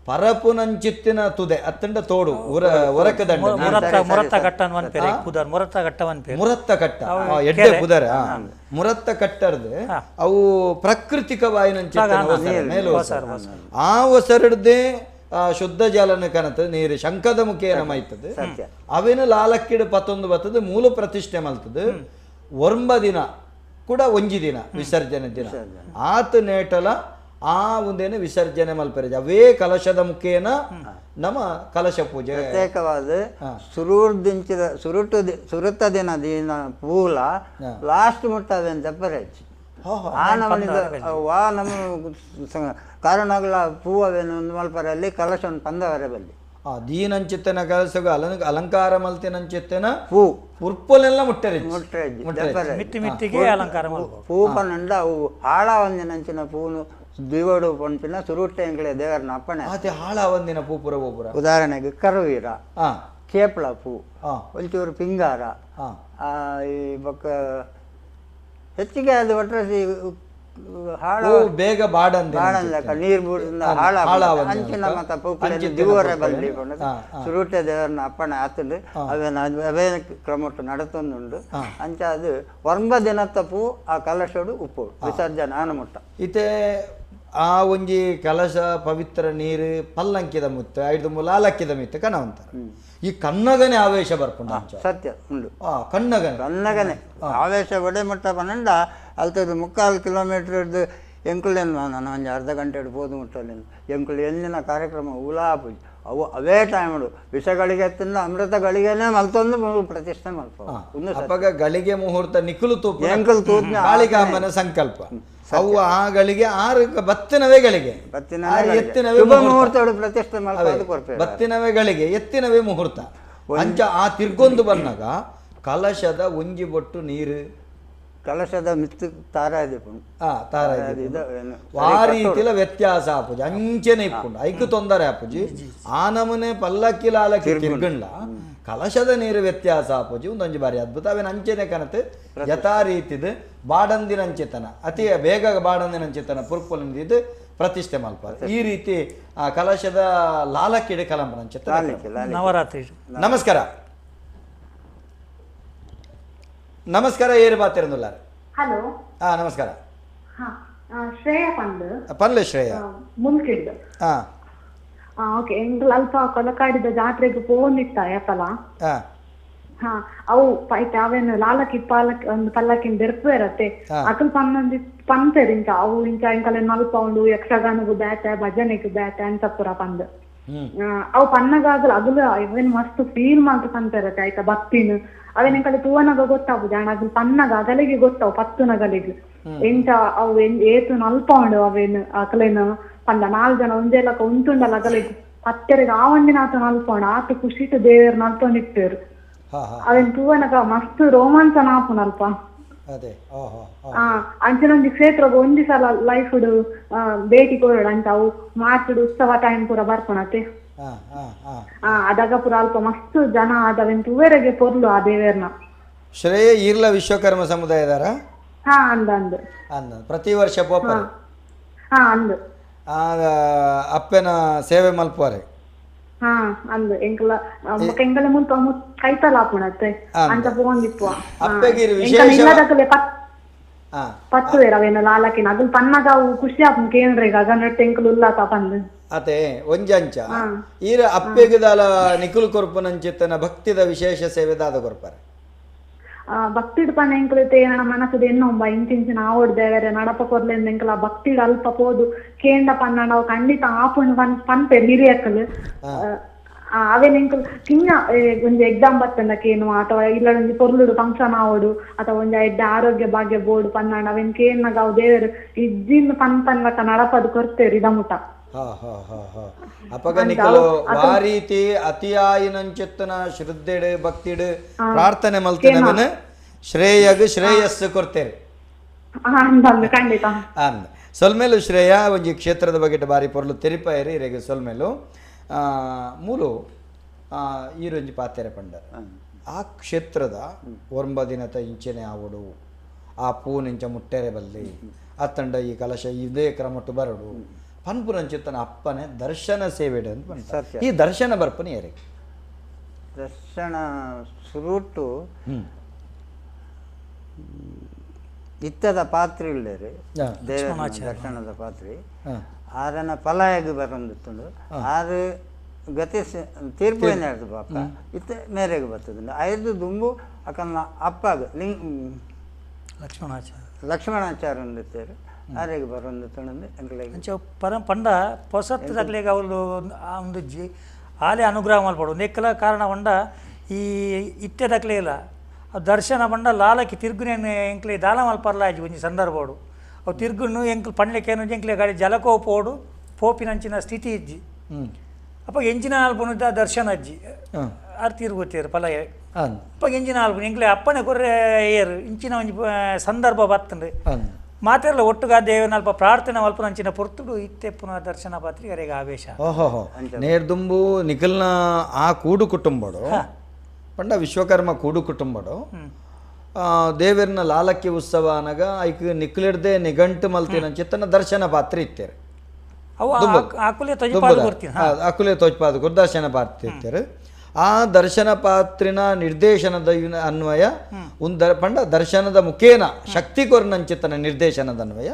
ಪರಪುನಂಚಿತ್ತಿನ ತುದೆ ಅತ್ತಂಡ ತೋಡು ಒರಕದಂಡ ಮುರತ್ತ ಕಟ್ಟ ಎಡ್ಡೆ ಪುದರ ಮುರತ್ತ ಕಟ್ಟರ್ದು ಅವು ಪ್ರಕೃತಿಕವಾಯಿನಂಚಿತ್ತಿನ ಮೇಲು ಆ ಒಸರಡ್ದೆ ಶುದ್ಧ ಜಲನ ಕನತ ನೀರು ಶಂಕದ ಮುಖೇನ ಮೈತದೆ ಅವೇನು ಲಾಲಕ್ಕಿಡ್ 11 ಬರ್ತದೆ ಮೂಲ ಪ್ರತಿಷ್ಠೆ ಮಲ್ತದೆ 9 ದಿನ ಕೂಡ ಒಂಜಿ ದಿನ ವಿಸರ್ಜನೆ ದಿನ ಆತ ನೇಟಲ ಆ ಒಂದೇನು ವಿಸರ್ಜನೆ ಮಲ್ಪೆರಜ ಅವೇ ಕಲಶದ ಮುಖೇನ ನಮ್ಮ ಕಲಶ ಪೂಜೆ ಪ್ರತ್ಯೇಕವಾದ ಸುರುತ್ತ ದಿನ ಪೂಲ ಲಾಸ್ಟ್ ಮುಟ್ಟವೆ ಅಂತ ಪರೇಜ್ ಆ ನಮ್ಮ ಕಾರಣಗಳ ಪೂವೇನು ಮಲ್ಪರಲ್ಲಿ ಕಲಶ ಪಂದವರೆ ಬಲ್ಲಿ ದೀನಂಚಿತ್ತನ ಕಲಸಗ ಅಲಂಕಾರ ಮಲ್ತಿನಂಚಿತ್ತನ ಉರ್ಪಲೆಲ್ಲ ಮಿಟ್ಟಿಗೆ ಅಲಂಕಾರ ಪೂ ಪನ್ನಂಡ ಅವು ಹಾಳ ಒಂದಿನಂಚಿನ ಪೂನು ದಿವಡು ಪಂಪಿನ ಸುರುಟ್ಟೆ ಎಂಕ್ಲೆ ದೇವರನ ಅಪ್ಪಣೆ ಹಾಳ ಒಂದಿನ ಪೂ ಪುರ ಉದಾಹರಣೆಗೆ ಕರುವೀರ ಕೇಪ್ಳ ಪೂ ಒಂಚೂರು ಪಿಂಗಾರ ಈ ಬೊಕ್ಕ ಹೆಚ್ಚಿಗೆ ಅದು ಒಟ್ಟರಸಿ ಹಾಳ ಬೇಗ ಬಾಡಂದಕ ನೀರು ಬೂಡಿಂದ ಹಾಳ ಅಂಚಿನ ಮತ್ತ ಪೂಕಳೆ ದಿವರೆ ಬಲ್ಲಿ ಸುರುಟ್ಟೆ ದೇವರನ ಅಪ್ಪಣೆ ಆತಂಡು ಅವೇ ಕ್ರಮಟ್ಟು ನಡತೊಂದುಂಡು ಅಂಚ ಅದು 9 ದಿನದ ಪೂ ಆ ಕಲಶಡು ಉಪ್ಪು ವಿಸರ್ಜನೆ ಆನಮುಟ್ಟ ಇತ್ತೆ ಆ ಒಂಜಿ ಕಲಶ ಪವಿತ್ರ ನೀರು ಪಲ್ಲಂಕಿದ ಮುತ್ತ 5 ಲಾಲಕ್ಕಿದ ಮಿತ್ತ ಕಣವಂತ ಈ ಕನ್ನಗನೆ ಆವೇಶ ಬರ್ಪುಂಡು ಸತ್ಯ ಉಂಡು ಕನ್ನಗನೆ ಆವೇಶ ಒಡೆ ಮುಟ್ಟ ಪನ್ನಂಡ ಅಲ್ತದ್ದು 3/4 ಕಿಲೋಮೀಟರ್ದು ಎಂಕುಲೇನು ನಾನು ಒಂಜಿ ಅರ್ಧ ಗಂಟೆ ಪೋದು ಮುಟ್ಟಲೇನು ಎಂಕುಲು ಎಲ್ಲಿನ ಕಾರ್ಯಕ್ರಮ ಉಲಾ ಪೂಜೆ ಅವು ಅವೇ ಟೈಮ್ ವಿಷಗಳಿಗೆ ತಿಂದ ಅಮೃತಗಳಿಗೆನೆ ಮಲ್ತೊಂದು ಪ್ರತಿಷ್ಠೆ ಮಲ್ಪ ಗಳಿಗೆ ಮುಹೂರ್ತ ನಿಖುಲು ತೂಪಿನ ಸಂಕಲ್ಪ ಅವು ಆ ಗಳಿಗೆ 6 ಬತ್ತಿನವೇ ಗಳಿಗೆ ಎತ್ತಿನವೇ ಮುಹೂರ್ತ ಪ್ರತಿಷ್ಠೆ ಬತ್ತಿನವೇ ಗಳಿಗೆ ಎತ್ತಿನವೇ ಮುಹೂರ್ತ ಅಂಚ ಆ ತಿರ್ಗೊಂದು ಬಂದಾಗ ಕಲಶದ ಒಂಜಿ ಬೊಟ್ಟು ನೀರು ಕಲಶದ ಮಿತ್ತು ತಾರಾದಿ ಆ ರೀತಿಲ ವ್ಯತ್ಯಾಸ ಆಪುಜಿ ಅಂಚೆನೆ ಇಪ್ಪುಂಡು ಐಕು ತೊಂದರೆ ಆಪುಜಿ ಆ ನಮನೆ ಪಲ್ಲಕ್ಕಿ ಲಾಲಕ್ಕಿ ತಿರ್ಗಂಡ್ಲ ಕಲಶದ ನೀರು ವ್ಯತ್ಯಾಸ ಆಪುಜಿ ಒಂದೊಂಜಿ ಬಾರಿ ಅದ್ಭುತ ಅವೇನು ಅಂಚೆನೆ ಕನತು ಯಥಾ ರೀತಿದು ಬಾಡಂದಿನಂಚೆತನ ಅತಿ ಬೇಗ ಬಾಡಂದಿನಂಚೆತನ ಪುರ್ಪುಲಿಂದಿದ್ದು ಪ್ರತಿಷ್ಠೆ ಮಲ್ಪ ಈ ರೀತಿ ಆ ಕಲಶದ ಲಾಲಕ್ಕಿಡೆ ಕಲಂಬನಂಚೆತನ ನವರಾತ್ರಿ. ನಮಸ್ಕಾರ ನಮಸ್ಕಾರ ಏರು ಬಾತಿರಂದುಲ್ಲ. ಹಲೋ ನಮಸ್ಕಾರ. ಶ್ರೇಯ ಪನ್ಲೆ ಶ್ರೇಯ ಮುಲ್ಕಿಡ್ದು ಓಕೆ ಎಂಗ್ಲು ಅಲ್ಪ ಕೊಲಕಾಡಿದ ಜಾತ್ರೆಗೆ ಪೋನಿತ್ತ ಯಾಪಲ ಅವು ಪೈತೆ ಅವೇನು ಲಾಲಕ್ಕಿ ಪಾಲಕ್ ಒಂದು ಪಲ್ಲಕ್ಕಿನ ಬೆರ್ಪೇರತ್ತೆ ಅಕಲ್ ಪನ್ನೊಂದಿ ಪಂತೇರಿ ಇಂಚ ಅವು ಇಂಚ ಎಂಕಲೆ ನಲ್ಪ ಉಂಡು ಯಕ್ಷಗಾನಗೂ ಬ್ಯಾಟ ಭಜನೆಗೂ ಬ್ಯಾಟ ಅಂತ ಪುರ ಪಂದ್ ಅವು ಪನ್ನಗಾಗಲು ಅಗಲು ಅವೇನು ಮಸ್ತ್ ಫೀಲ್ ಮಾಡ್ತು ಪಂತೇರತ್ತೆ ಆಯ್ತಾ ಭಕ್ತಿನ ಅವೇನ ಕಡೆ ತೂವನಗ ಗೊತ್ತಾಗುದು ಅಣ್ಣ ಅದು ಪನ್ನಗ ಅಗಲಿಗೆ ಗೊತ್ತಾವು 10 ನಗಲಿಗೆ ಎಂಚ ಅವು ಏತು ಅಲ್ಪ ಉಂಡು ಅವೇನು ಅಕಲೇನು ಪಂಡ 4 ಜನ ಒಂದೇಲಕ ಉಂಟುಂಡಲ್ಲ ಅಕಲೆ ಪತ್ತೆರೆಗೆ ಆವಂದಿನ ಆತ ಅಲ್ಪ ಉಂಡು ಆತ ಖುಷಿಟ್ಟು ದೇವೇರ್ ನಲ್ಪೊಂಡಿಟ್ಟೇರು ಹಾ ಹಾ ಅವೇನ್ ತೂವನಕ ಮಸ್ತ್ ರೋಮಾಂಚನ ಆಪುನ ಅಲ್ಪ ಅದೇ ಓಹೋ ಅಂಚನೊಂದು ಕ್ಷೇತ್ರಗ ಒಂದಿ ಸಲ ಲೈಫ್ ಭೇಟಿ ಕೊರೋಡು ಅಂಚ ಅವು ಮಾರ್ಚುಡು ಉತ್ಸವ ಟೈಮ್ ಪೂರ ಬರ್ಪಣತೆ ಹಾ ಹಾ ಹಾ ಅದಾಗ ಪೂರ ಅಲ್ಪ ಮಸ್ತ್ ಜನ ಅದವೆನ್ ತೂವೆರೆಗೆ ಪೊರ್ಲು ಆ ದೇವೇರ್ನ ಶ್ರೇಯ ಈರ್ಲ ವಿಶ್ವಕರ್ಮ ಸಮುದಾಯದಾರ ಹಾ ಅಂದ ಅಂದ ಪ್ರತಿ ವರ್ಷ ಪೋಪರೆ ಹಾ ಅಂದು ಅಪ್ಪನ ಸೇವೆ ಮಲ್ಪುವರೆ ಹಾ ಅಂದು ಎಂಕಲ ಎಂಕಲ ಮುಲ್ಪ ಕೈತಲ ಆಪುಣತ್ತೆ ಅಂಚ ಪೋಂದಿಪ್ಪು ಅಪ್ಪಗಿರು ಎಂಕಲ ವಿಶೇಷ ಇಲ್ಲದಕ್ಕಲೆ ಹಾ ಪತ್ತುವೇರ ಅವೇನ ಲಾಲಕಿನ ಅದು ಪನ್ನಗ ಅವು ಖುಷಿ ಆಪುನ್ ಕೇಂದ್ರೀಗ ಅಗನಟ್ಟು ಎಂಕಲು ಉಲ್ಲಾತ ಪಂದು ಅತೆ ಒಂಜಂಚ ಈರ ಅಪ್ಪೆಗಿದಾಲ ನಿಖುಲ್ ಕೊರ್ಪುನಂಚಿತ್ತನ ಭಕ್ತಿದ ವಿಶೇಷ ಸೇವೆ ದಾದ ಕೊರ್ಪರೆ ಭಕ್ತಿಡ್ ಪನ್ನ ಎಂಕಲು ತೇನ ಮನಸ್ಸದ ಎನ್ನೊಂಬ ಇಂಚಿಂಚಿನ ಆವಡ್ ದೇವರೆ ನಡಪ ಕೊರ್ಲೆಂದ ಎಂಕಲ ಭಕ್ತಿಡ್ ಅಲ್ಪ ಪೋದು ಕೇಂಡ ಪನ್ನ ನಾವು ಖಂಡಿತ ಆಪುಣ್ ಪನ್ಪೆ ಹಿರಿಯಕ್ಕಲು ಅವೇನ್ ಎಂಕಲ್ ಕಿಂಜ ಒಂಜಿ ಎಕ್ಸಾಮ್ ಬತ್ತಂದಕೇನು ಅಥವಾ ಇಲ್ಲಡೊಂಜಿ ಪೊರ್ಲುಡು ಫಂಕ್ಷನ್ ಆವಡು ಅಥವಾ ಒಂಜಿ ಎಡ್ಡೆ ಆರೋಗ್ಯ ಭಾಗ್ಯ ಬೋರ್ಡ್ ಪನ್ನಾಂಡ ಅವೇನ್ ಕೇನ್ನಾಗ ಅವು ದೇವರು ಇಜ್ಜಿನ್ ಪನ್ಪನ್ಲಕ ನಡಪದು ಕೊರ್ತೇರು ಇದಮುಟ ಅಪಗ ನಿಖಲು ವಾರೀತಿ ಅತಿಯಾಯಿನಂಚಿತ್ತನ ಶ್ರದ್ಧೆಡ್ ಭಕ್ತಿಡ್ ಪ್ರಾರ್ಥನೆ ಮಲ್ತಿನವನು ಶ್ರೇಯಗ್ ಶ್ರೇಯಸ್ಸು ಕೊರ್ತೇರು ಖಂಡಿತ ಅಂದ ಸೊಲ್ಮೇಲು ಶ್ರೇಯ ಒಂಜಿ ಕ್ಷೇತ್ರದ ಬಗ್ಗೆ ಬಾರಿ ಪೊರ್ಲು ತೆರಿಪಾಯರಿ ಇರೆಗೆ ಸೊಲ್ಮೇಲು ಮೂಲು ಈರೊಂಜಿ ಪಾತೆರೆ ಪಂಡರ್ ಆ ಕ್ಷೇತ್ರದ ಒಂಬದಿನತ ಇಂಚೆನೆ ಆವಡು ಆ ಪೂನಿಂಚ ಮುಟ್ಟೆರೆ ಬಲ್ಲಿ ಅತ್ತಂಡ ಈ ಕಲಶ ಇದೇ ಕ್ರಮಟ್ಟು ಬರಡು ಪನ್ಪುರಂಚಿತ್ತನ ಅಪ್ಪನೆ ದರ್ಶನ ಸೇವೆಡು ಅಂತ ಬಂದ ಈ ದರ್ಶನ ಬರ್ಪನಿ ಯಾರಿಗೆ ದರ್ಶನ ಸುರುಟು ಇತ್ತದ ಪಾತ್ರೆ ಇಲ್ಲರಿ ದೇವರ ದರ್ಶನದ ಪಾತ್ರೆ ಆರನ ಪಲಾಯಗ್ ಬರಂದಿತ್ತುಂಡು ಆರು ಗತಿ ತೀರ್ಪು ಏನಾಡ್ದು ಪಾಪ ಇತ್ತ ಮೇರೆಗೆ ಬರ್ತದೆ 5 ದುಂಬು ಅಕಲ್ನ ಅಪ್ಪಗ ಲಕ್ಷ್ಮಣಾಚಾರ್ಯ ಅಂದಿತ್ತೇರು ಆರೆಗೆ ಬರಂದಿತ್ತುಂಡು ಎಂಕಲೆಗೆ ಪಂಡ ಪೊಸತ್ತು ತಕ್ಲೆಗೆ ಅವಳು ಆ ಒಂದು ಆಲೆ ಅನುಗ್ರಹ ಮಲ್ಪಡು ನೆಕ್ಕಲ ಕಾರಣ ಪಂಡ ಈ ಇತ್ತೆ ತಕ್ಲೆ ಇಲ್ಲ ದರ್ಶನ ಪಂಡ ಲಾಲಕಿ ತಿರ್ಗುನೆ ಎಂಕ್ಲೆ ದಾಲ ಮಲ್ಪರ್ಲಾಜಿ ಒಂಜಿ ಸಂದರ್ಭಡು ಅವು ತಿರ್ಗುನು ಎಂಕ್ಲು ಪಂಡ್ಲೆಕೇನು ಎಂಕ್ಲೆ ಗಾಡಿ ಜಲಕೋ ಪೋಡು ಪೋಪಿನಂಚಿನ ಸ್ಥಿತಿ ಇಜ್ಜಿ ಅಪ್ಪ ಎಂಚಿನ ಆಲ್ಪುನುದ ದರ್ಶನ ಅಜ್ಜಿ ಆರು ತಿರುಗುತ್ತೇರು ಪಲ ಅಪ್ಪ ಎಂಚಿನ ಆಲ್ಪುನು ಎಂಕ್ಲೆ ಅಪ್ಪನೆ ಕೊರ್ರೆ ಏರು ಇಂಚಿನ ಒಂಜಿ ಸಂದರ್ಭ ಬತ್ತಂಡ್ರೆ ಮಾತೆಲ್ಲ ಒಟ್ಟುಗ ದೇವನ ಅಲ್ಪ ಪ್ರಾರ್ಥನೆ ಮಲ್ಪುನಂಚಿನ ಪೊರ್ತುಡು ಇತ್ತೆ ಪುನಃ ದರ್ಶನ ಪಾತ್ರಿ ಅರೆಗೆ ಆವೇಶ ಓಹೋ ನೇರ್ದುಂಬು ನಿಖಲ್ನ ಆ ಕೂಡು ಕುಟುಂಬಡು ಪಂಡ ವಿಶ್ವಕರ್ಮ ಕೂಡು ಕುಟುಂಬಡು ದೇವೇರ್ನ ಲಾಲಕ್ಕಿ ಉತ್ಸವ ಅನಗ ಐಕ್ ನಿಕ್ಲಿಡ್ದೆ ನಿಘಂಟು ಮಲ್ತಿನಂಚಿತ್ತನ ದರ್ಶನ ಪಾತ್ರೆ ಇತ್ತೇರು ಅಕುಲೆ ತೋಜ್ಪಾದ ದರ್ಶನ ಪಾತ್ರೆ ಇತ್ತೇರು ಆ ದರ್ಶನ ಪಾತ್ರಿನ ನಿರ್ದೇಶನದ ಅನ್ವಯ ಪಂಡ ದರ್ಶನದ ಮುಖೇನ ಶಕ್ತಿ ಕೊರ್ನಂಚಿತ್ತನ ನಿರ್ದೇಶನದ ಅನ್ವಯ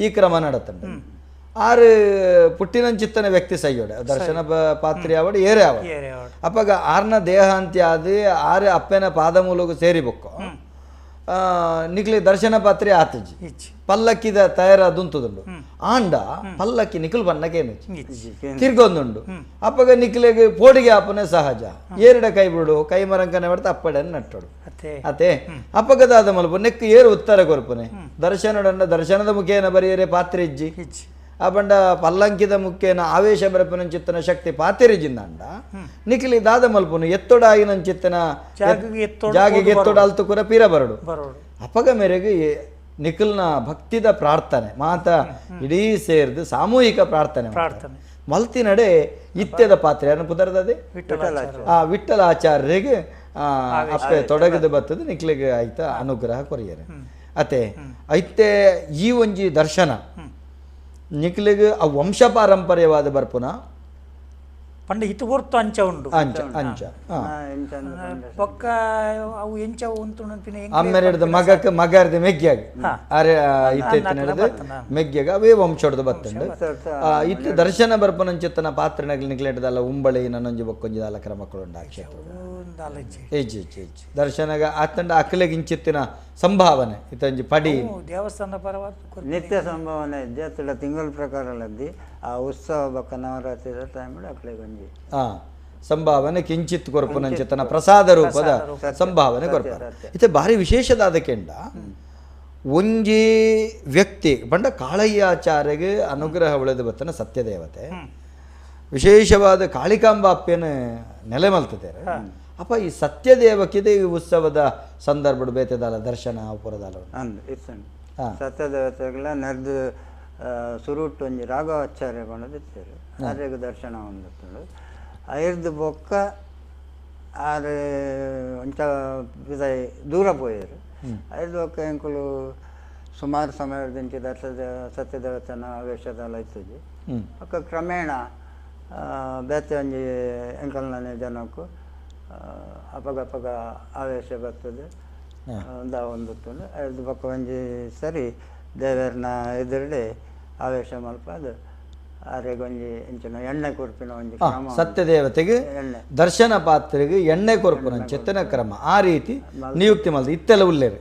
ಈ ಕ್ರಮ ನಡತಂಡ ಆರು ಪುಟ್ಟಿನಂಚಿತ್ತನ ವ್ಯಕ್ತಿ ಸೈಯೋಡ ದರ್ಶನ ಪಾತ್ರೆ ಆವಡು ಏರೆ ಆವಡು ಅಪ್ಪಗ ಆರ್ನ ದೇಹ ಅಂತ್ಯ ಆದಿ ಆರು ಅಪ್ಪನ ಪಾದ ಮೂಲಕ ಸೇರಿಬೊಕ್ಕು ನಿಕ್ಲಿ ದರ್ಶನ ಪಾತ್ರೆ ಆತಜಿ ಪಲ್ಲಕ್ಕಿದ ತಯಾರಾದುಂತುದುಂಡು ಆಂಡ ಪಲ್ಲಕ್ಕಿ ನಿಖಲ್ ಬನ್ನಕೇನು ತಿರ್ಗೊಂದುಂಡು ಅಪ್ಪಗ ನಿಖಿಲೆಗೆ ಪೋಡಿಗೆ ಆಪನೆ ಸಹಜ ಏರಡ ಕೈ ಬಿಡು ಕೈ ಮರಂಕನೆ ಬಡ್ತ ಅಪ್ಪಡನ್ನು ನಟ್ಟೋಡು ಅತೆ ಅಪ್ಪಗದಾದ ಮಲ್ಪ ನೆಕ್ ಏರು ಉತ್ತರ ಕೊರ್ಪನೆ ದರ್ಶನದ ಮುಖೇನ ಬರಿಯರೆ ಪಾತ್ರೆ ಇಜ್ಜಿ ಆ ಬಂಡ ಪಲ್ಲಂಕಿದ ಮುಖೇನ ಆವೇಶ ಬರಪನಂಚಿತ್ತನ ಶಕ್ತಿ ಪಾತೆರಿಜಿಂದಂಡ ನಿಖಿಲಿ ದಾದ ಮಲ್ಪುನು ಎತ್ತೊಡಾಯಿನಂಚಿತ್ತನ ಜಾಗಿಗೆ ಎತ್ತೊಡ ಅಲ್ತು ಕೂಡ ಪೀರ ಬರಡು ಅಪಗ ಮೇರೆಗೆ ನಿಖಿಲ್ನ ಭಕ್ತಿದ ಪ್ರಾರ್ಥನೆ ಮಾತ ಇಡೀ ಸೇರಿದು ಸಾಮೂಹಿಕ ಪ್ರಾರ್ಥನೆ ಮಲ್ತಿನಡೆ ಇತ್ಯದ ಪಾತ್ರೆ ಅನ್ನು ಪುದರ್ದದೆ ಆ ವಿಠ್ಠಲಾಚಾರ್ಯರಿಗೆ ಅಪ್ಪೆ ತೊಡಗದು ಬರ್ತದೆ ನಿಖಿಲಿಗೆ ಆಯ್ತಾ ಅನುಗ್ರಹ ಕೊರಿಯರೆ ಅತೆ ಐತೆ ಈ ಒಂಜಿ ದರ್ಶನ ನಿಖಿಲಿಗೆ ಆ ವಂಶ ಪಾರಂಪರ್ಯವಾದ ಬರ್ಪುನ ಪಂಡ ಇತ್ತು ಹೊರ್ತು ಅಂಚ ಉಂಡು ಅಂಚ ಪಕ್ಕ ಅವು ಎಂಚ ಉಂಟು ಅಮ್ಮೆರೆಡ್ದು ಮಗಕ್ಕೆ ಮಗರ್ದು ಮೆಗ್ಗ್ಯಾಗ ಅರೆ ಇತ್ತೆ ನಡೆದು ಮೆಗ್ಗ್ಯಾಗ ಅವೇ ವಂಶೋಡ್ದು ಬತ್ತಂಡು ಇತ್ತು ದರ್ಶನ ಬರ್ಪನಂಚಿತ್ತನ ಪಾತ್ರೆನಾಗ್ಲಿ ನಿಕ್ಲೆಡ್ದಲ್ಲ ಉಂಬಳಿ ನನ್ನೊಂಜಿ ಬಕ್ಕೊಂಜಿದಲ್ಲ ಕ್ರಮಕ್ಕಳುಂಡು ಆ ಕ್ಷೇತ್ರ ಹೆಜ್ಜೆ ದರ್ಶನಗ ಆತಂಡ ಅಕ್ಕಲೆಗೆ ಇಂಚಿತ್ತಿನ ಸಂಭಾವನೆ ಇತ್ತಂಜಿ ಪಡಿ ದೇವಸ್ಥಾನ ಪರವಾದ ನಿತ್ಯ ಸಂಭಾವನೆ ಇದ್ದ ತಿಂಗಳ ಪ್ರಕಾರಲ್ಲದ್ದಿ ಆ ಉತ್ಸವ ಬಕ್ಕ ನವರಾತ್ರಿ ಟೈಮ್ ಅಕ್ಕಲೆಗೆ ಒಂಜಿ ಸಂಭಾವನೆ ಕಿಂಚಿತ್ ಕೊರ್ಪುನಂಚಿತ್ತನ ಪ್ರಸಾದ ರೂಪದ ಸಂಭಾವನೆ ಕೊರ್ಪ ಇತ್ತೆ ಭಾರಿ ವಿಶೇಷದಾದ ಕೆಂಡ ಒಂಜಿ ವ್ಯಕ್ತಿ ಬಂಡ ಕಾಳಯ್ಯಾಚಾರ್ಯಗೆ ಅನುಗ್ರಹ ಉಳಿದು ಬತ್ತನ ಸತ್ಯದೇವತೆ ವಿಶೇಷವಾದ ಕಾಳಿಕಾಂಬ ಅಪ್ಪನ ನೆಲೆ ಮಲ್ತಿದ್ದಾರೆ ಅಪ್ಪ ಈ ಸತ್ಯದೇವಕ್ಕಿದೆ ಈ ಉತ್ಸವದ ಸಂದರ್ಭ ಬೇತದಲ್ಲ ದರ್ಶನ ಪುರದಲ್ಲ ಅಂದ್ ಇರ್ಸಂಡು ಸತ್ಯದೇವತೆಗಳ ನೆರೆದು ಸುರುಟ್ಟು ಒಂಜಿ ರಾಘವಾಚಾರ್ಯ ಕೊಂಡದಿತ್ತೇರು ಆರ್ಯಗ ದರ್ಶನ ಹೊಂದಿತ್ತು ಐರ್ದು ಬೊಕ್ಕ ಆರು ಒಂಚ ದೂರ ಪೋಯರು ಐದು ಬೊಕ್ಕ ಎಂಕುಲು ಸುಮಾರು ಸಮಯದಿಂಚಿ ಸತ್ಯದೇವತನ ಆವೇಶದಲ್ಲ ಇತ್ತುಜಿ ಅಕ್ಕ ಕ್ರಮೇಣ ಬೇತೆ ಒಂಜಿ ಎಂಕಲ್ನೇ ಜನಕ್ಕೂ ಅಪಗ ಆವೇಶ ಬರ್ತದೆ ಒಂದುತ್ತುಂಡು ಐದು ಬೊಕ್ಕ ಒಂಜಿ ಸರಿ ದೇವರನ್ನ ಎದುರುಡೆ ಆವೇಶ ಮಲ್ಪ ಅದು ಆರೆಗೊಂಜಿ ಎಂಚಿನ ಎಣ್ಣೆ ಕೊರ್ಪಿನ ಒಂಜಿ ಕ್ರಮ ಸತ್ಯದೇವತೆಗೆ ದರ್ಶನ ಪಾತ್ರೆಗೆ ಎಣ್ಣೆ ಕೊರ್ಪುನ ಚೆತ್ತನ ಕ್ರಮ ಆ ರೀತಿ ನಿಯುಕ್ತಿ ಮಾಡಿದ ಇತ್ತೆಲ್ಲ ಉಲ್ಲೇರು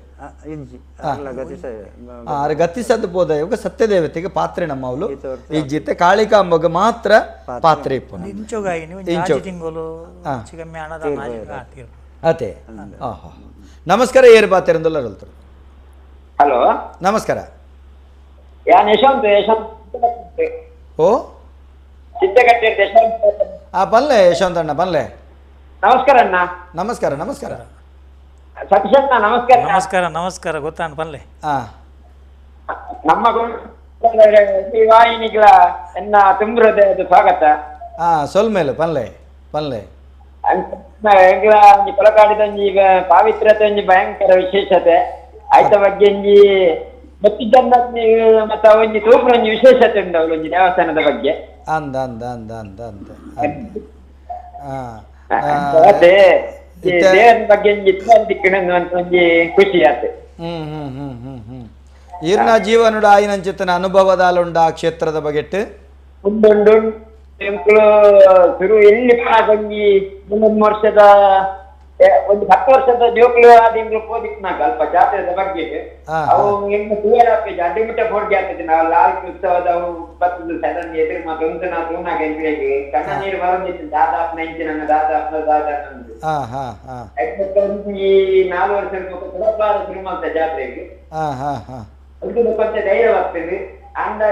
ಇಜ್ಜಿ ಗತಿಸದ್ದು ಪೋದ ಇವಾಗ ಸತ್ಯದೇವತೆಗೆ ಪಾತ್ರೆ ನಮ್ಮವಳು ಇಜ್ಜಿತ್ತೆ ಕಾಳಿಕಾಂಬಗೆ ಮಾತ್ರ ಪಾತ್ರೆ ಇಪ್ಪು ಅದೇ ನಮಸ್ಕಾರ ಏರು ಪಾತ್ರೆಂದಲ್ಲ ಹೇಳ್ತಾರೆ ಹಲೋ ನಮಸ್ಕಾರ ಯಾನ್ ಯಶವಂತ್ ಓ ಸಿದ್ದಗಟ್ಟೆ ಯಶವಂತ್ ಬನ್ಲೆ ಯಶವಂತ ಅಣ್ಣ ಬನ್ಲೆ ನಮಸ್ಕಾರ ಅಣ್ಣ ನಮಸ್ಕಾರ ನಮಸ್ಕಾರ ಸತೀಶ್ ಅಣ್ಣ ನಮಸ್ಕಾರ ನಮಸ್ಕಾರ ನಮಸ್ಕಾರ ಗೊತ್ತಾನು ಬನ್ಲೆ ನಮ್ಮ ವಾಹಿನಿಗಳ ಎನ್ನ ತುಂಬ್ರದ ಸ್ವಾಗತ ಸೊಲ್ಮೇಲು ಪನ್ಲೆ ಪನ್ಲೆ ಕೊಲಕಾಡಿದ ಈಗ ಪಾವಿತ್ರತೆ ಒಂಜಿ ಭಯಂಕರ ವಿಶೇಷತೆ ಆಯ್ತ ಬಗ್ಗೆ ಒಂಜಿ ಮತ್ತಿದ್ದ ಮತ್ತ ಒಂಜಿ ತೂಪು ಒಂಜಿ ವಿಶೇಷತೆ ಉಂಟು ಅವಳು ಒಂಜಿ ದೇವಸ್ಥಾನದ ಬಗ್ಗೆ ಅಂದ ಅಂದ ಅಂದ ಅಂದ ಅಂದ ಅದೇ ದೇವರ ಬಗ್ಗೆ ಒಂಜಿ ಖುಷಿ ಆಯ್ತು ಈರ್ನ ಜೀವನುಡ ಆಯ್ನಂಚಿತ್ತನ ಅನುಭವದಾಲುಂಡ ಆ ಕ್ಷೇತ್ರದ ಬಗೆಟ್ಟು ಉಂಡುಂಡು ಶುರು ಎಲ್ಲಿ ಒಂಜಿ ಮುಂದೊಂದು ವರ್ಷದ ಒಂದು 10 ವರ್ಷದ ಜೋಕ್ಲು ಆದಿಂಗ್ಲು ಹೋದಿತ್ತು ನಾ ಅಲ್ಪ ಜಾತ್ರೆದ ಬಗ್ಗೆ ಅವು ಹೆಂಗ ಸುವರ್ ಆಗ್ತದೆ ಅಡ್ಡಿಮಿಟ್ಟ ಫೋಡ್ಗೆ ಆಗ್ತದೆ ನಾವು ಲಾಲ್ ಉತ್ಸವದ ಅವು ಬರ್ತದ ಸಡನ್ ಎದುರು ಮಾತು ಒಂದು ನಾ ತೂನಾಗ ಎಂಟ್ರಿಗೆ ಕಣ್ಣ ನೀರು ಬರೋದಿತ್ತು ದಾದಾಪ್ನ ಇಂಚಿ ನನ್ನ ದಾದಾಪ್ನ ಈ 4 ವರ್ಷದ ಮುಖ ಸುಲಭವಾದ ತಿರುಮಲ ಜಾತ್ರೆಗೆ ಒಂದು ಕೊಂಚ ಧೈರ್ಯವಾಗ್ತದೆ ಅಂಡ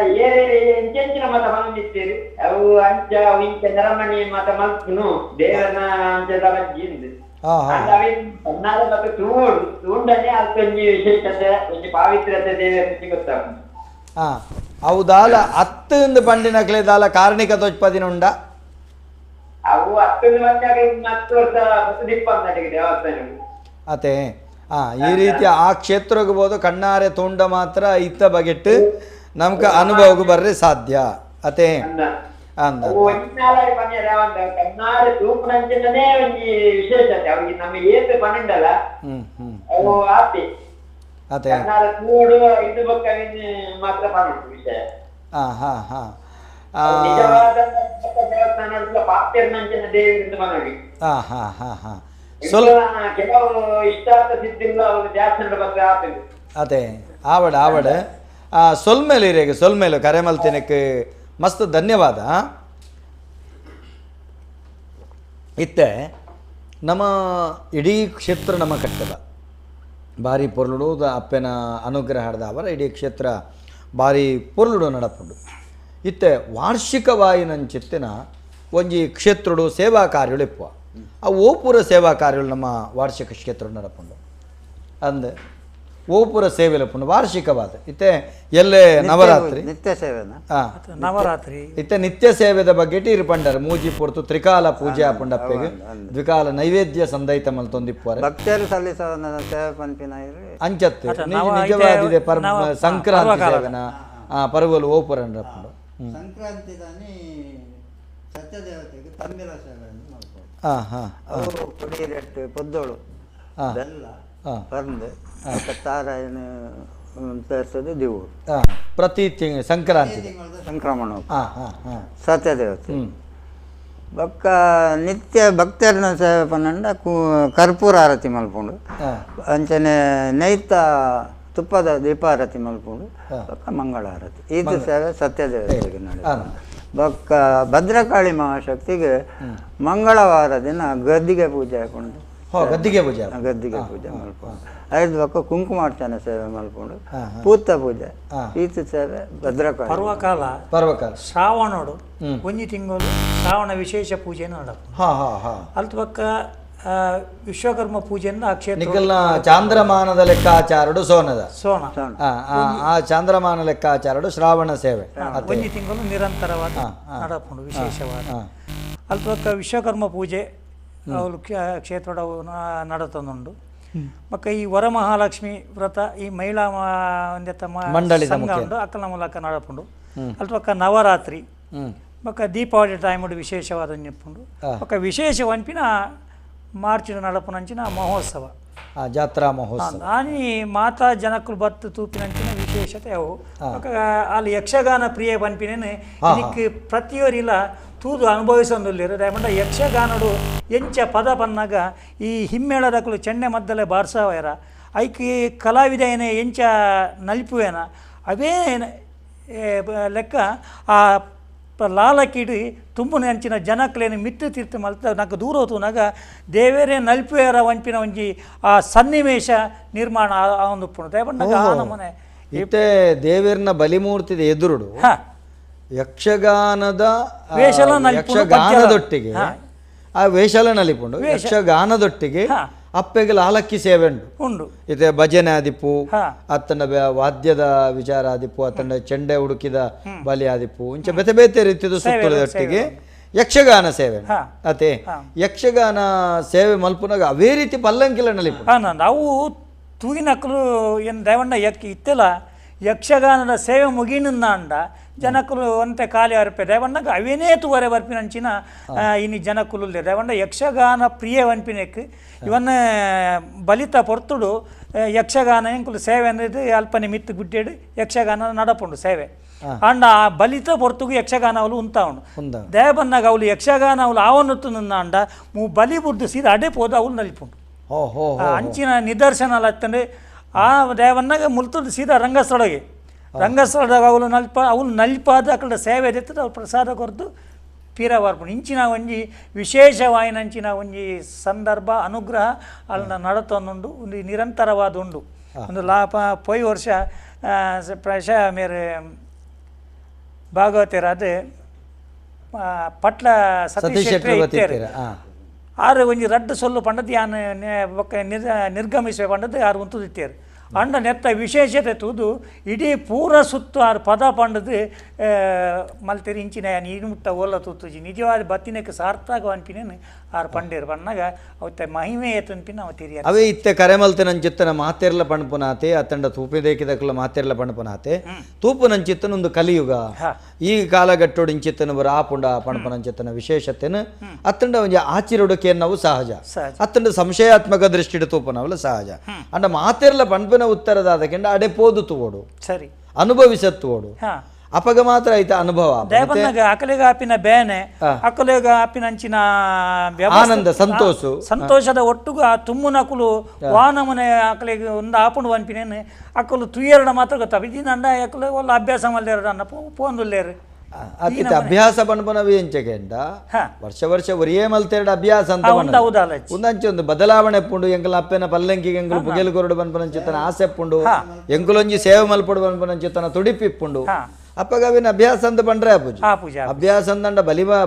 ಎಂಚಿನ ಮತ ಬಂದಿರ್ತೀರಿ ಅವು ಅಂಚ ಅವು ಇಂಚ ನರಮಣಿ ಮತ ಮಲ್ಪನು ದೇವರನ ಅಂಚದ ಬಜ್ಜಿಂದು ಕನ್ನಾದ ಬಗ್ಗೆ ತೂಂಡನೆ ಅದಕ್ಕೊಂಜಿ ವಿಶೇಷತೆ ಒಂಜಿ ಪಾವಿತ್ರತೆ ದೇವರಿಗೆ ಗೊತ್ತಾಗ್ತದೆ ಅವು ದಾಲ 10 ಪಂಡಿನಕ್ಲೆ ದಾಲ ಕಾರಣಿಕ ತೋಜ್ಪದಿನುಂಡ ಅವು 10 ವರ್ಷ 10 ವರ್ಷ ಬಸದಿಪ್ಪ ನಟಿಗೆ ದೇವಸ್ಥಾನ ಅದೇ ಈ ರೀತಿ ಆ ಕ್ಷೇತ್ರಕ್ಕೆ ಹೋದು ಕಣ್ಣಾರೆ ತೋಂಡ ಮಾತ್ರ ಇತ್ತ ಬಗೆಟ್ಟು ನಮ್ಗೆ ಅನುಭವಕ್ಕೆ ಬರ್ರೆ ಸಾಧ್ಯ ಅದೇ ಅಂದ ಕನ್ನಾರೆ ತೂಪುನಂಚನೇ ಒಂಜಿ ವಿಶೇಷತೆ ಅವ್ರಿಗೆ ನಮ್ಮ ಏತು ಪನ್ನಂಡಲ್ಲ ಅವು ಆತಿ ಅದೇ ಕನ್ನಾರೆ ತೂಡು ಇದು ಬಕ್ಕ ಮಾತ್ರ ಪನ್ನುಂಟು ವಿಷಯ ನಿಜವಾದ ದೇವಸ್ಥಾನ ಪಾತ್ಯರ್ನಂಚಿನ ದೇವರಿಂದ ಮನವಿ ಕೆಲವು ಇಷ್ಟಾರ್ಥ ಸಿದ್ಧಿಲ್ಲ ಅವರು ಜಾಸ್ತಿ ಬಗ್ಗೆ ಆತದೆ ಅದೇ ಆವಡ ಆವಡ ಸೊಲ್ಮೇಲೆ ಇರೇಗ ಸೊಲ್ಮೇಲೆ ಕರೆಮಲ್ತಿನಕ್ಕೆ ಮಸ್ತ್ ಧನ್ಯವಾದ ಇತ್ತೆ ನಮ್ಮ ಇಡೀ ಕ್ಷೇತ್ರ ನಮ್ಮ ಕಟ್ಟದ ಭಾರಿ ಪೊರ್ಲುಡು ಅಪ್ಪನ ಅನುಗ್ರಹದ ಅವರ ಇಡೀ ಕ್ಷೇತ್ರ ಭಾರಿ ಪೊರ್ಲುಡು ನಡಪುಂಡು ಇತ್ತೆ ವಾರ್ಷಿಕವಾಯಿನಂಚಿತ್ತಿನ ಒಂಜಿ ಕ್ಷೇತ್ರಡು ಸೇವಾ ಕಾರ್ಯಗಳು ಇಪ್ಪುವ ಆ ಓಪುರ ಸೇವಾ ಕಾರ್ಯಗಳು ನಮ್ಮ ವಾರ್ಷಿಕ ಕ್ಷೇತ್ರ ನಡಪುಂಡು ಅಂದೆ ಓಪುರ ಸೇವೆಲ ಪುಂಡು ವಾರ್ಷಿಕವಾದ ಇತ್ತೆ ಎಲ್ಲೇ ನವರಾತ್ರಿ ನಿತ್ಯ ಸೇವೆನ ನವರಾತ್ರಿ ಇತ್ತೆ ನಿತ್ಯ ಸೇವೆದ ಬಗ್ಗೆ ಇರು ಪಂಡರ್ ಮೂಜಿ ಪೊರ್ತು ತ್ರಿಕಾಲ ಪೂಜೆ ಪುಂಡಪ್ಪೆಗೆ ದ್ವಿಕಾಲ ನೈವೇದ್ಯ ಸಂದೈತ ಮಲ್ ತೊಂದಿಪ್ಪುವರೆ ಭಕ್ತರು ಸಲ್ಲಿಸೋ ಸೇವೆ ಪಂಪಿನ ಅಂಚತ್ತೆ ನಿಜವಾದಿದೆ ಸಂಕ್ರಾಂತಿ ಸೇವೆನ ಪರ್ವಲು ಓಪುರ ನಡಪುಂಡು ಸಂಕ್ರಾಂತಿ ದಾನಿ ಸತ್ಯದೇವತೆಗೆ ತಂಬಿಲ ಸೇವೆಯನ್ನು ಮಾಡ್ಬೋದು ಅವರು ಕುಡಿಯರೆಟ್ಟು ಪೊದ್ದೋಳು ಬೆಲ್ಲ ಪರ್ಂದು ತಾರಾಯಣ ತರಿಸೋದು ದೇವರು ಪ್ರತಿ ಸಂಕ್ರಾಂತಿ ಸಂಕ್ರಮಣ ಸತ್ಯದೇವತೆ ಬೊಕ್ಕ ನಿತ್ಯ ಭಕ್ತರನ್ನ ಸೇವೆ ಪನ್ನಂಡ ಕರ್ಪೂರ ಆರತಿ ಮಲ್ಪುಂಡು ಅಂಚನೆ ನೈತ ತುಪ್ಪದ ದೀಪಾರತಿ ಮಲ್ಪುಂಡು ಬೊಕ್ಕ ಮಂಗಳ ಆರತಿ ಇದು ಸೇವೆ ಸತ್ಯದೇವತೆಗೆ ನಡೆಯುತ್ತೆ ಬೊಕ್ಕ ಭದ್ರಕಾಳಿ ಮಹಾಶಕ್ತಿಗೆ ಮಂಗಳವಾರ ದಿನ ಗದ್ದಿಗೆ ಪೂಜೆ ಹಾಕೊಂಡು ಗದ್ದಿಗೆ ಪೂಜೆ ಗದ್ದಿಗೆ ಪೂಜೆ ಮಲ್ಪುಂಡು ಐದು ಪಕ್ಕ ಕುಂಕುಮಾರ್ಚನೆ ಸೇವೆ ಮಲ್ಪುಂಡು ಪೂತ ಪೂಜೆ ಈತ ಸೇವೆ ಭದ್ರಕಾಳಿ ಪರ್ವಕಾಲ ಶ್ರಾವಣೋಡು ಒಂಜಿ ತಿಂಗಳು ಶ್ರಾವಣ ವಿಶೇಷ ಪೂಜೆಯನ್ನು ನಡಪುಂಡು ಅಲ್ತ ಪಕ್ಕ ವಿಶ್ವಕರ್ಮ ಪೂಜೆಯನ್ನು ಆ ಕ್ಷೇತ್ರ ಚಾಂದ್ರಮಾನದ ಲೆಕ್ಕಾಚಾರಡು ಸೋನ ಆ ಚಾಂದ್ರಮಾನ ಲೆಕ್ಕಾಚಾರಡು ಶ್ರಾವಣ ಸೇವೆ ಒಂಜಿ ತಿಂಗಳು ನಿರಂತರವಾದ ನಡಪುಂಡು ವಿಶೇಷವಾದ ಅಲ್ತ ಪಕ್ಕ ವಿಶ್ವಕರ್ಮ ಪೂಜೆ ಅವಳು ಕ್ಷೇತ್ರ ನಡತೊಂದುಂಡು ಮಕ್ಕ ಈ ವರಮಹಾಲಕ್ಷ್ಮಿ ವ್ರತ ಈ ಮಹಿಳಾ ಮಂಡಳಿ ಸಂಘ ಉಂಡು ಅಕ್ಕಲ ಮೂಲಕ ನಡಪುಂಡು ಅಲ್ಪ ಪಕ್ಕ ನವರಾತ್ರಿ ಮಕ್ಕ ದೀಪಾವಳಿ ಟೈಮ್ ವಿಶೇಷವಾದ ನೆಪ್ಪುಂಡು ಮಕ್ಕ ವಿಶೇಷ ವಂಪಿನ ಮಾರ್ಚ್ ನಡಪುನಂಚಿನ ಮಹೋತ್ಸವ ಜಾತ್ರಾ ಮಹೋತ್ಸವ ಆನಿ ಮಾತಾ ಜನಕ್ಕಲು ಬತ್ತು ತೂಪಿನಂಚಿನ ವಿಶೇಷತೆ ಅವು ಅಲ್ಲಿ ಯಕ್ಷಗಾನ ಪ್ರಿಯ ಪನ್ಪಿನೇನು ಇದಕ್ಕೆ ಪ್ರತಿಯೊರಿಲ್ಲ ತೂದು ಅನುಭವಿಸೊಂದುಲ್ಲೇರು ದಯಮಂಡ ಯಕ್ಷಗಾನಡು ಎಂಚ ಪದ ಪನ್ನಾಗ ಈ ಹಿಮ್ಮೇಳದಕ್ಕಲು ಚೆನ್ನೆ ಮದ್ದಲೆ ಬಾರ್ಸವರ ಐಕಿ ಕಲಾವಿದೆಯೇ ಎಂಚ ನಲಿಪುವೇನ ಅವೇ ಲೆಕ್ಕ ಆ ಲಾಲಕ್ಕಿಡಿ ತುಂಬುನ ಅಂಚಿನ ಜನಕ್ಲೇನು ಮಿತ್ತು ತೀರ್ತು ಮಲ್ತ ನಾಲ್ಕು ದೂರ ಹೋತುನಾಗ ದೇವೇರೇ ನಲ್ಪುವೇರ ವಂಪಿನ ಒಂಜಿ ಆ ಸನ್ನಿವೇಶ ನಿರ್ಮಾಣ ಆವೊಂದುಪ್ಪುಂಡು ದಯಪಂಡಾಗ ಆ ನಮೂನೆ ಇತ್ತೆ ದೇವೇರ್ನ ಬಲಿಮೂರ್ತಿದ ಎದುರುಡು ಯಕ್ಷಗಾನದ ಯಕ್ಷಗಾನದೊಟ್ಟಿಗೆ ಆ ವೇಷಲ ನಲಿಪುಂಡು ಯಕ್ಷಗಾನದೊಟ್ಟಿಗೆ ಅಪ್ಪೆಗೆ ಲಾಲಕ್ಕಿ ಸೇವೆ ಉಂಡು ಇತ್ತೆ ಭಜನೆ ಆದಿಪ್ಪು ಅತ್ತನ ವಾದ್ಯದ ವಿಚಾರ ಆದಿಪ್ಪು ಅತ್ತನ ಚೆಂಡೆ ಹುಡುಕಿದ ಬಲಿ ಆದಿಪ್ಪು ಇಂಚ ಬೇತೆ ಬೇತೆ ರೀತಿಯ ಸುತ್ತುಳದೊಟ್ಟಿಗೆ ಯಕ್ಷಗಾನ ಸೇವೆ ಅತೆ ಯಕ್ಷಗಾನ ಸೇವೆ ಮಲ್ಪುನಾಗ ಅವೇ ರೀತಿ ಪಲ್ಲಂಕಿಲ ನಲಿಪು ಅವು ತೂಗಿನಕ್ಕಲು ಏನು ದಯವಣ್ಣ ಇತ್ತೆಲ್ಲ ಯಕ್ಷಗಾನದ ಸೇವೆ ಮುಗಿನಿಂದ ಅಂಡ ಜನಕ್ಕಲು ಒಂತೆ ಖಾಲಿ ಅರ್ಪೆ ದಯವಣ್ಣಗ ಅವೇನೇ ತುವರೆ ಬರ್ಪಿನಂಚಿನ ಇನಿ ಜನಕ್ಕಲು ದಯವಣ್ಣ ಯಕ್ಷಗಾನ ಪ್ರಿಯ ವಂಪಿನಕ್ಕೆ ಇವನ್ನ ಬಲಿತ ಪೊರ್ತುಡು ಯಕ್ಷಗಾನ ಎಂಕುಲು ಸೇವೆ ಅನ್ನೋದು ಅಲ್ಪನೆ ಮಿತ್ತು ಗುಡ್ಡೇಡು ಯಕ್ಷಗಾನ ನಡಪುಂಡು ಸೇವೆ ಅಂಡ ಆ ಬಲಿತ ಪೊರ್ತುಗು ಯಕ್ಷಗಾನ ಅವಳು ಉಂತಾವುಂಡು ದಯಬನ್ನಾಗ ಅವಳು ಯಕ್ಷಗಾನ ಅವಳು ಆವನ್ನೊತ್ತು ನಿನ್ನ ಅಂಡ ಬಲಿ ಬುಡ್ದು ಸೀದಾ ಅಡೆ ಪೋದು ಅವಳು ನಲಿಪುಂಡು ಅಂಚಿನ ನಿದರ್ಶನ ಅತ್ತಂದ್ರೆ ಆ ದೇವನ್ನಾಗ ಮುಲ್ತುದು ಸೀದಾ ರಂಗಸ್ಥಳದಾಗ ಅವಳು ನಲ್ಪಾದ ಅಕಡೆ ಸೇವೆ ಎತ್ತದ ಅವ್ರು ಪ್ರಸಾದ ಕೊರತು ಪೀರ ಬರ್ಪುಂಡು ಇಂಚಿನ ಒಂಜಿ ವಿಶೇಷವಾಯಿನಂಚಿನ ಒಂಜಿ ಸಂದರ್ಭ ಅನುಗ್ರಹ ಅಲ್ಲಿನ ನಡತೊಂದುಂಡು ಒಂದು ನಿರಂತರವಾದ ಉಂಡು ಒಂದು ಪೊಯ್ ವರ್ಷ ಪ್ರಾಯಶಃ ಮೇರೆ ಭಾಗವತರಾದ ಪಟ್ಲ ಸತೀಶ್ ಶೆಟ್ಟಿ ಇತ್ತೇರು ಆರು ಒಂಜಿ ರಡ್ಡು ಸೊಲ್ಲು ಪಂಡದು ಯಾನು ನಿರ್ಗಮಿಸುವೆ ಪಂಡದು ಯಾರು ಉಂತುದಿತ್ತೇರು ಅಂಡ ನೆತ್ತ ವಿಶೇಷತೆ ತೂದು ಇಡೀ ಪೂರ ಸುತ್ತು ಆರು ಪದ ಪಂಡದು ಮಲ್ತೆರಿ ಇಂಚಿನ ನೀರು ಮುಟ್ಟ ಓಲ ತೂತುಜಿ ನಿಜವಾದ ಬತ್ತಿನಕ್ಕೆ ಸಾರ್ಥಕ ಅನ್ಪಿನೇನು ಆರು ಪಂಡೇರು ಪಣ್ಣಾಗ ಅವತ್ತೆ ಮಹಿಮೆ ಏತನ್ಪಿನ ಅವ ತಿರಿಯ ಅವೇ ಇತ್ತೆ ಕರೆಮಲ್ತನಂಚಿತ್ತನ ಮಾತೆರ್ಲ ಪಣಪುನಾತೆ ಅತ್ತಂಡ ತೂಪಿದೇಕಿದಕ್ಕಲ ಮಾತೆರ್ಲ ಪಣಪುನಾತೆ ತೂಪುನಂಚಿತ್ತನೊಂದು ಕಲಿಯುಗ ಈ ಕಾಲಘಟ್ಟೋಡು ಇಂಚಿತ್ತನ ಬರ ಆಪುಂಡ ಪಣಪನಂಚಿತ್ತನ ವಿಶೇಷತೆನು ಅತ್ತಂಡ ಒಂಜಿ ಆಚಿರೊಡಕೆಯನ್ನವು ಸಹಜ ಅತ್ತಂಡ ಸಂಶಯಾತ್ಮಕ ದೃಷ್ಟಿಡು ತೂಪನವಲ್ಲ ಸಹಜ ಅಂಡ ಮಾತೆರ್ಲ ಪಣಪನ ಉತ್ತರದ ಕೆಂಡ ಅಡೆ ಪೋದು ತೂಡು ಸರಿ ಅನುಭವಿಸತ್ತುವೋಡು ಅಪಗ ಮಾತ್ರ ಐತ ಅನುಭವ ದೇವನ್ನಾಗ ಅಕಲೆಗ ಆಪಿನ ಬೇನೆ ಅಕಲೆಗ ಆಪಿನ ಅಂಚಿನ ಆನಂದ ಸಂತೋಷದ ಒಟ್ಟುಗ ಆ ತುಮ್ಮುನಕುಲು ವಾನಮನೆ ಅಕಲೆಗೆ ಒಂದು ಆಪುಂಡು ಅನ್ಪಿನೇನು ಅಕಲು ತುಯ್ಯರಡ ಮಾತ್ರ ಗೊತ್ತಾಗ ಇದಿನ ಅಂಡ ಅಕಲೆ ಒಲ್ಲ ಅಭ್ಯಾಸ ಮಲ್ಲೇರ ಅನ್ನ ಪೋಂದುಲ್ಲೇರು ಅತಿಥ ಅಭ್ಯಾಸ ಪಣಪನವಿ ಎಂಚೆಂಡ ವರ್ಷ ಒರಿಯೇ ಮಲ್ತೆರಡು ಅಭ್ಯಾಸ ಅಂತ ಒಂದಂಚೆ ಒಂದು ಬದಲಾವಣೆ ಪುಂಡು ಎಂಕಲ ಅಪ್ಪೆನ ಪಲ್ಲಂಕಿಗೆ ಎಂಕಲು ಪುಗೆಲು ಕೊರಡು ಪನ್ಪನಂಚಿತ್ತನ ಆಸೆ ಪುಂಡು ಎಂಕುಲೊಂಜಿ ಸೇವೆ ಮಲ್ಪಡು ಪನ್ಪನಂಚಿತ್ತನ ತುಡಿಪಿಪ್ಪುಂಡು ಅಪ್ಪಗವಿನ ಅಭ್ಯಾಸ ಅಂತ ಪಂಡ್ರೆ ಅಭ್ಯಾಸ ಅಂದಂಡ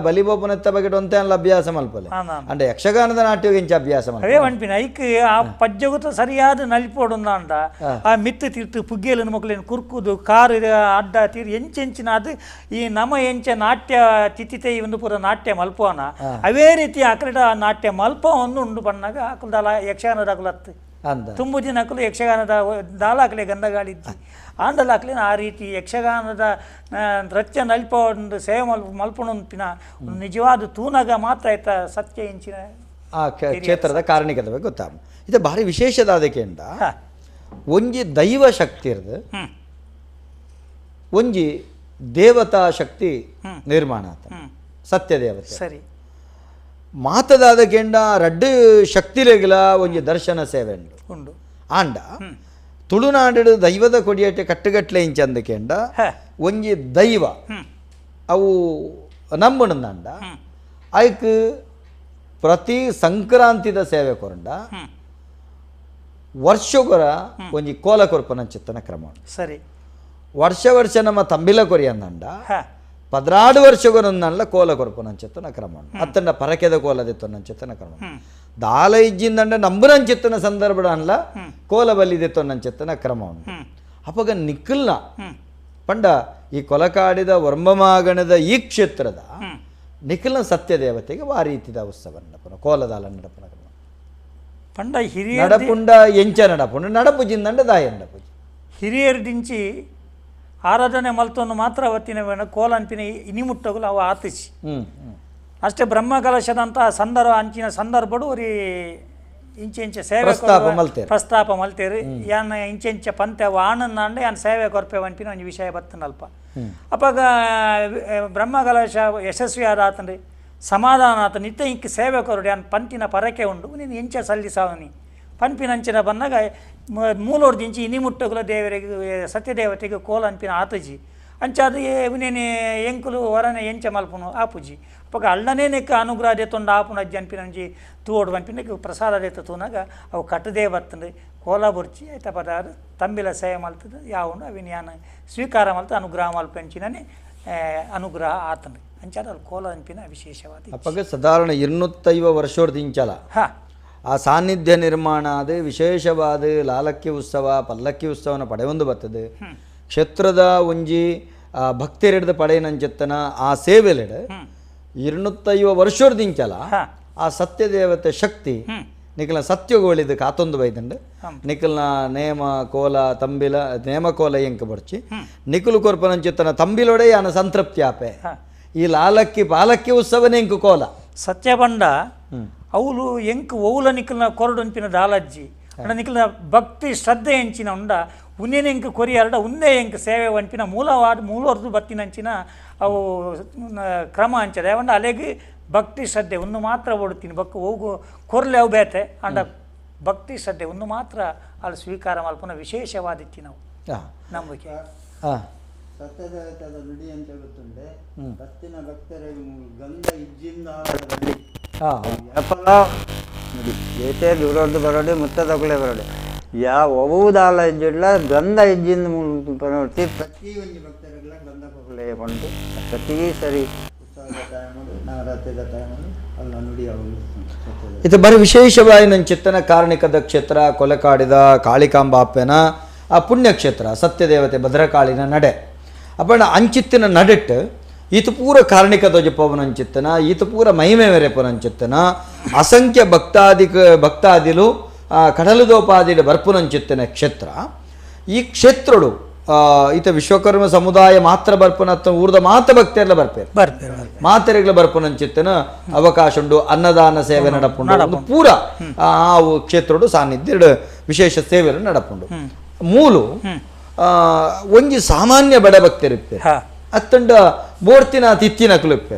ಬಲಿಬೋಪನೆತ್ತ ಬಗೆಟ್ ಒಂತೆ ಅಲ್ಲ ಅಭ್ಯಾಸ ಮಲ್ಪಲೆ ಅಂಡ ಯಕ್ಷಗಾನದ ನಾಟ್ಯ ಇಂಚ ಅಭ್ಯಾಸ ಅವೇ ಅನ್ಪಿನ ಐಕ್ ಆ ಪಜ್ಜಗುತ ಸರಿಯಾದ ನಲಿಪೋಡು ಅಂಡ ಆ ಮಿತ್ತು ತೀರ್ತು ಪುಗ್ಗೇಲಿನ ಮಕ್ಕಳೇನು ಕುರ್ಕುದು ಕಾರು ಅಡ್ಡ ತೀರ್ ಎಂಚೆಂಚಿನ ಅದು ಈ ನಮ ಎಂಚ ನಾಟ್ಯ ತಿಥಿತೆ ಒಂದು ಪೂರ ನಾಟ್ಯ ಮಲ್ಪೋನ ಅವೇ ರೀತಿ ಅಕಲಿಡ ನಾಟ್ಯ ಮಲ್ಪ ಒಂದು ಉಂಡು ಪಣ್ಣಾಗ ಅಕಲ್ದಲ್ಲ ಯಕ್ಷಗಾನದ ಅಕಲತ್ತು ತುಂಬು ದಿನ ಅಕಲು ಯಕ್ಷಗಾನದ ದಾಲಾಕಲೆ ಗಂಧಗಾಳಿದ್ದಿ ಆಂಡಲಾಕ್ಲೆ ಆ ರೀತಿ ಯಕ್ಷಗಾನದ ನೃತ್ಯ ನಲ್ಪ ಒಂದು ಸೇವೆ ಮಲ್ಪುಣಿನ ನಿಜವಾದ ತೂನಾಗ ಮಾತ್ರ ಆಯ್ತ ಸತ್ಯ ಇಂಚಿನ ಆ ಕ್ಷೇತ್ರದ ಕಾರಣಿಕದ ಬಗ್ಗೆ ಗೊತ್ತಾ ಇದು ಭಾರಿ ವಿಶೇಷದ ಅದಕ್ಕೆಂಡ ಒಂಜಿ ದೈವ ಶಕ್ತಿ ಇರೋದು ಒಂಜಿ ದೇವತಾ ಶಕ್ತಿ ನಿರ್ಮಾಣ ಆತ ಸತ್ಯ ದೇವತೆ ಸರಿ ಮಾತದಾದ ಕೆಂಡ ರಡ್ಡು ಶಕ್ತಿಲೆಗಳ ಒಂಜಿ ದರ್ಶನ ಸೇವೆ ಉಂಡು ಆಂಡ ತುಳುನಾಡು ದೈವದ ಕೊಡಿಯಟ್ಟೆ ಕಟ್ಟುಗಟ್ಲೆ ಇಂಚಂದ ಕೆಂಡ ಒಂಜಿ ದೈವ ಅವು ನಂಬುಣಂದ ಐಕ್ ಪ್ರತಿ ಸಂಕ್ರಾಂತಿದ ಸೇವೆ ಕೊರಂಡ ವರ್ಷಗೊರ ಒಂಜಿ ಕೋಲ ಕೊರ್ಪನ ಚಿತ್ತನ ಕ್ರಮ ಸರಿ ವರ್ಷ ವರ್ಷ ನಮ್ಮ ತಂಬಿಲ ಕೊರಿ ಅಂದಂಡ ಹಾ 16 ವರ್ಷಗೊರೊಂದಲ್ಲ ಕೋಲ ಕೊರ್ಪನ ಚಿತ್ತನ ಕ್ರಮ ಅತ್ತಂಡ ಪರಕೆದ ಕೋಲದೆತ್ತೊನ್ನ ಚಿತ್ತನ ಕ್ರಮ ದಾಲ ಇಜ್ಜಿಂದಂಡ ನಂಬುನ ಚಿತ್ತನ ಸಂದರ್ಭ ಅನ್ಲ ಕೋಲ ಬಲಿದೆತ್ತೊನ್ನ ಚಿತ್ತನ ಕ್ರಮ ಅಪಗ ನಿಖಲ್ನ ಪಂಡ ಈ ಕೊಲಕಾಡಿದ ವರ್ಮಮಾಗಣದ ಈ ಕ್ಷೇತ್ರದ ನಿಖಲ್ನ ಸತ್ಯದೇವತೆಗೆ ಆ ರೀತಿದ ಉತ್ಸವ ನಡಪನ ಕೋಲದಾಲ ನಡಪನ ಪಂಡ ಹಿರಿಯ ನಡಪುಂಡ ಎಂಚ ನಡಪುಂಡ ನಡಪುಜಿಂದಂಡ ದಾಯ ನಡಪುಜಿ ಹಿರಿಯರು ದಿಂಚಿ ಆರಾಧನೆ ಮಲ್ತೊಂದು ಮಾತ್ರ ಅವತ್ತಿನ ವೇಣ ಕೋಲ ಅನ್ಪಿನ ಇನಿಮುಟ್ಟಗಳು ಅವು ಆತಿಸಿ ಅಷ್ಟೇ ಬ್ರಹ್ಮಕಲಶದಂಥ ಅಂಚಿನ ಸಂದರ್ಭಡು ಅವ್ರಿ ಇಂಚೆ ಸೇವೆ ಪ್ರಸ್ತಾಪ ಮಲ್ತೇರಿ ಯಾನ್ ಇಂಚೆ ಪಂತೆ ಅವು ಆನಂದ ಯಾನ್ ಸೇವೆ ಕೊರ್ಪೆ ಅನ್ಪಿನ ಒಂದು ವಿಷಯ ಬರ್ತನಲ್ಪ ಅಪ್ಪಾಗ ಬ್ರಹ್ಮಕಲಶ ಯಶಸ್ವಿ ಆದ ಆತಂದ್ರೆ ಸಮಾಧಾನ ಆತ ನಿತ್ಯ ಇಂಕ್ ಸೇವೆ ಕೊರಡು ಯಾನ್ ಪಂತಿನ ಪರಕೆ ಉಂಡು ನೀನು ಎಂಚ ಸಲ್ಲಿಸಾವನಿ ಪಂಪಿನಂಚಿನ ಬಂದಾಗ ಮೂಲೋರ್ದು ಇಂಚಿ ಇನಿಮುಟ್ಟಗುಲ ದೇವರಿಗೆ ಸತ್ಯದೇವತೆಗೆ ಕೋಲ ಅನ್ಪಿನ ಆತಜಿ ಅಂಚಾದ ಇವನೇನೆ ಎಂಕುಲು ಹೊರನೆ ಎಂಚ ಮಲ್ಪುನು ಆಪುಜಿ ಅಪ್ಪಾಗ ಅಳ್ಳನೇ ನೆಕ್ಕ ಅನುಗ್ರಹ ದೇತೊಂಡು ಆಪುನ ಅಜ್ಜಿ ಅನ್ಪಿನಂಜಿ ತೂಡು ಅನ್ಪಿನ ಪ್ರಸಾದ ದೇತ ತೂನಾಗ ಅವು ಕಟ್ಟದೇ ಬರ್ತಂದ್ರೆ ಕೋಲ ಬುರ್ಚಿ ಆಯ್ತ ಪದಾರ್ಥ ತಂಬಿಲ ಸೇವೆ ಮಲ್ತದ ಯಾವುದು ಅವಿನ ಯಾನ ಸ್ವೀಕಾರ ಮಲ್ತ ಅನುಗ್ರಹ ಮಲ್ಪಂಚಿನೇ ಅನುಗ್ರಹ ಆತಂದ್ರೆ ಅಂಚಾದ ಅಲ್ಲಿ ಕೋಲ ಅನ್ಪಿನ ವಿಶೇಷವಾದ ಅಪ್ಪಗ ಸಾಧಾರಣ 250 ವರ್ಷೋರ್ದಿಂಚಲ ಹಾಂ ಆ ಸಾನ್ನಿಧ್ಯ ನಿರ್ಮಾಣ ಅದು ವಿಶೇಷವಾದ ಲಾಲಕ್ಕಿ ಉತ್ಸವ ಪಲ್ಲಕ್ಕಿ ಉತ್ಸವನ ಪಡೆಯೊಂದು ಬರ್ತದೆ ಕ್ಷೇತ್ರದ ಒಂಜಿ ಭಕ್ತಿರೆಡ್ದ ಪಡೆಯನಂಚೆತ್ತನ ಆ ಸೇವೆಲೆಡ್ 250 ವರ್ಷೋರ್ದಿಂಚಲ ಆ ಸತ್ಯದೇವತೆ ಶಕ್ತಿ ನಿಖಲ್ನ ಸತ್ಯಗೋಳಿದ ಕಾತೊಂದು ಬೈದಂಡು ನಿಖಲ್ನ ನೇಮ ಕೋಲ ತಂಬಿಲ ನೇಮ ಕೋಲ ಎಂಕ ಬರ್ಚಿ ನಿಖಲು ಕೊರ್ಪನಂಚಿತ್ತನ ತಂಬಿಲೊಡೆ ಯಾನ ಸಂತೃಪ್ತಿ ಆಪೆ ಈ ಲಾಲಕ್ಕಿ ಪಾಲಕ್ಕಿ ಉತ್ಸವನೇ ಎಂಕು ಕೋಲ ಸತ್ಯ ಬಂಡ ಅವಳು ಎಂಕ್ ಓವುಲ ನಿಖಲ್ನ ಕೊರಡು ಅನ್ಪಿನ ದಾಲಜ್ಜಿ ಅಂಡ ನಿಖಲ್ನ ಭಕ್ತಿ ಶ್ರದ್ಧೆ ಎಂಚಿನ ಉಂಡ ಉನ್ನೇನ ಎಂಕ್ ಕೊರಿಯಾರ್ಡ ಉಂದೇ ಎಂಕ್ ಸೇವೆ ಅನ್ಪಿನ ಮೂಲವರ್ದು ಬತ್ತಿನಂಚಿನ ಅವು ಕ್ರಮ ಅಂಚದೆ ಅವಂಡ ಅಲೆಗೆ ಭಕ್ತಿ ಶ್ರದ್ಧೆ ಒಂದು ಮಾತ್ರ ಓಡುತ್ತೀನಿ ಹೋಗು ಕೊರ್ಲೆ ಅವು ಬೇತೆ ಅಂಡ ಭಕ್ತಿ ಶ್ರದ್ಧೆ ಒಂದು ಮಾತ್ರ ಅಲ್ಲಿ ಸ್ವೀಕಾರ ಮಲ್ಪನ ವಿಶೇಷವಾದಿತ್ತಿ ನಾವು ನಂಬಿಕೆ ಸತ್ಯದೇವತೆಯ ನುಡಿ ಅಂತ ಗೊತ್ತುಂಡೆ ಭಕ್ತಿನ ಭಕ್ತರಿಗೆ ಗಂಧ ಇಜ್ಜಿಂದ ನುಡಿ ಏತೇ ದೂರದ್ದು ಬರೋಡೆ ಮುತ್ತದೊಳಗೆ ಬರೋಡೆ ಒವುದಾಲ ಇಜ್ಜಿಡ್ಲ ಗಂಧ ಇಜ್ಜಿಂದ ಪ್ರತಿ ಒಂದು ಭಕ್ತರಿಗೆಲ್ಲ ಗಂಧ ಕೊಗಲೆ ಬಂದು ಪ್ರತಿ ಸರಿ ಉತ್ಸವದ ಟೈಮಲ್ಲಿ ನವರಾತ್ರಿದ ಟೈಮಲ್ಲಿ ಅಲ್ಲ ನುಡಿ ಅವರು ಇದು ಬರೀ ವಿಶೇಷವಾಗಿ ನನ್ನ ಚಿತ್ತನ ಕಾರಣಿಕದ ಕ್ಷೇತ್ರ ಕೊಲೆಕಾಡಿದ ಕಾಳಿಕಾಂಬಾಪ್ಪನ ಆ ಪುಣ್ಯಕ್ಷೇತ್ರ ಸತ್ಯದೇವತೆ ಭದ್ರಕಾಳಿನ ನಡೆ ಅಪ್ಪಣ ಅಂಚಿತ್ತಿನ ನಡೆಟ್ಟು ಈತ ಪೂರ ಕಾರಣಿಕ ಧ್ವಜಪವನಂಚಿತ್ತನ ಈತ ಪೂರ ಮಹಿಮೆ ಮೆರೆಪುನಂಚಿತ್ತನ ಅಸಂಖ್ಯ ಭಕ್ತಾದಿಲು ಕಡಲುದೋಪಾದಿಡ ಬರ್ಪುನಂಚಿತ್ತನ ಕ್ಷೇತ್ರ ಈ ಕ್ಷೇತ್ರಡು ಈತ ವಿಶ್ವಕರ್ಮ ಸಮುದಾಯ ಮಾತ್ರ ಬರ್ಪುನ ಊರ್ದ ಮಾತ ಭಕ್ತರೆಲ್ಲ ಬರ್ಪೇರು ಮಾತರೆಗ್ಲ ಬರ್ಪುನಂಚಿತ್ತನ ಅವಕಾಶ ಉಂಡು ಅನ್ನದಾನ ಸೇವೆ ನಡಪುಂಡು ಪೂರ ಆ ಕ್ಷೇತ್ರಡು ಸಾನ್ನಿಧ್ಯ ವಿಶೇಷ ಸೇವೆಗಳು ನಡಪುಂಡು ಮೂಲು ಒಂಜಿ ಸಾಮಾನ್ಯ ಬಡ ಭಕ್ತರಿಪ್ಪೆ ಅತ್ತಂಡ ಬೋರ್ತಿನ ತಿತ್ತಿನ ಕುಲುಪ್ಪೆ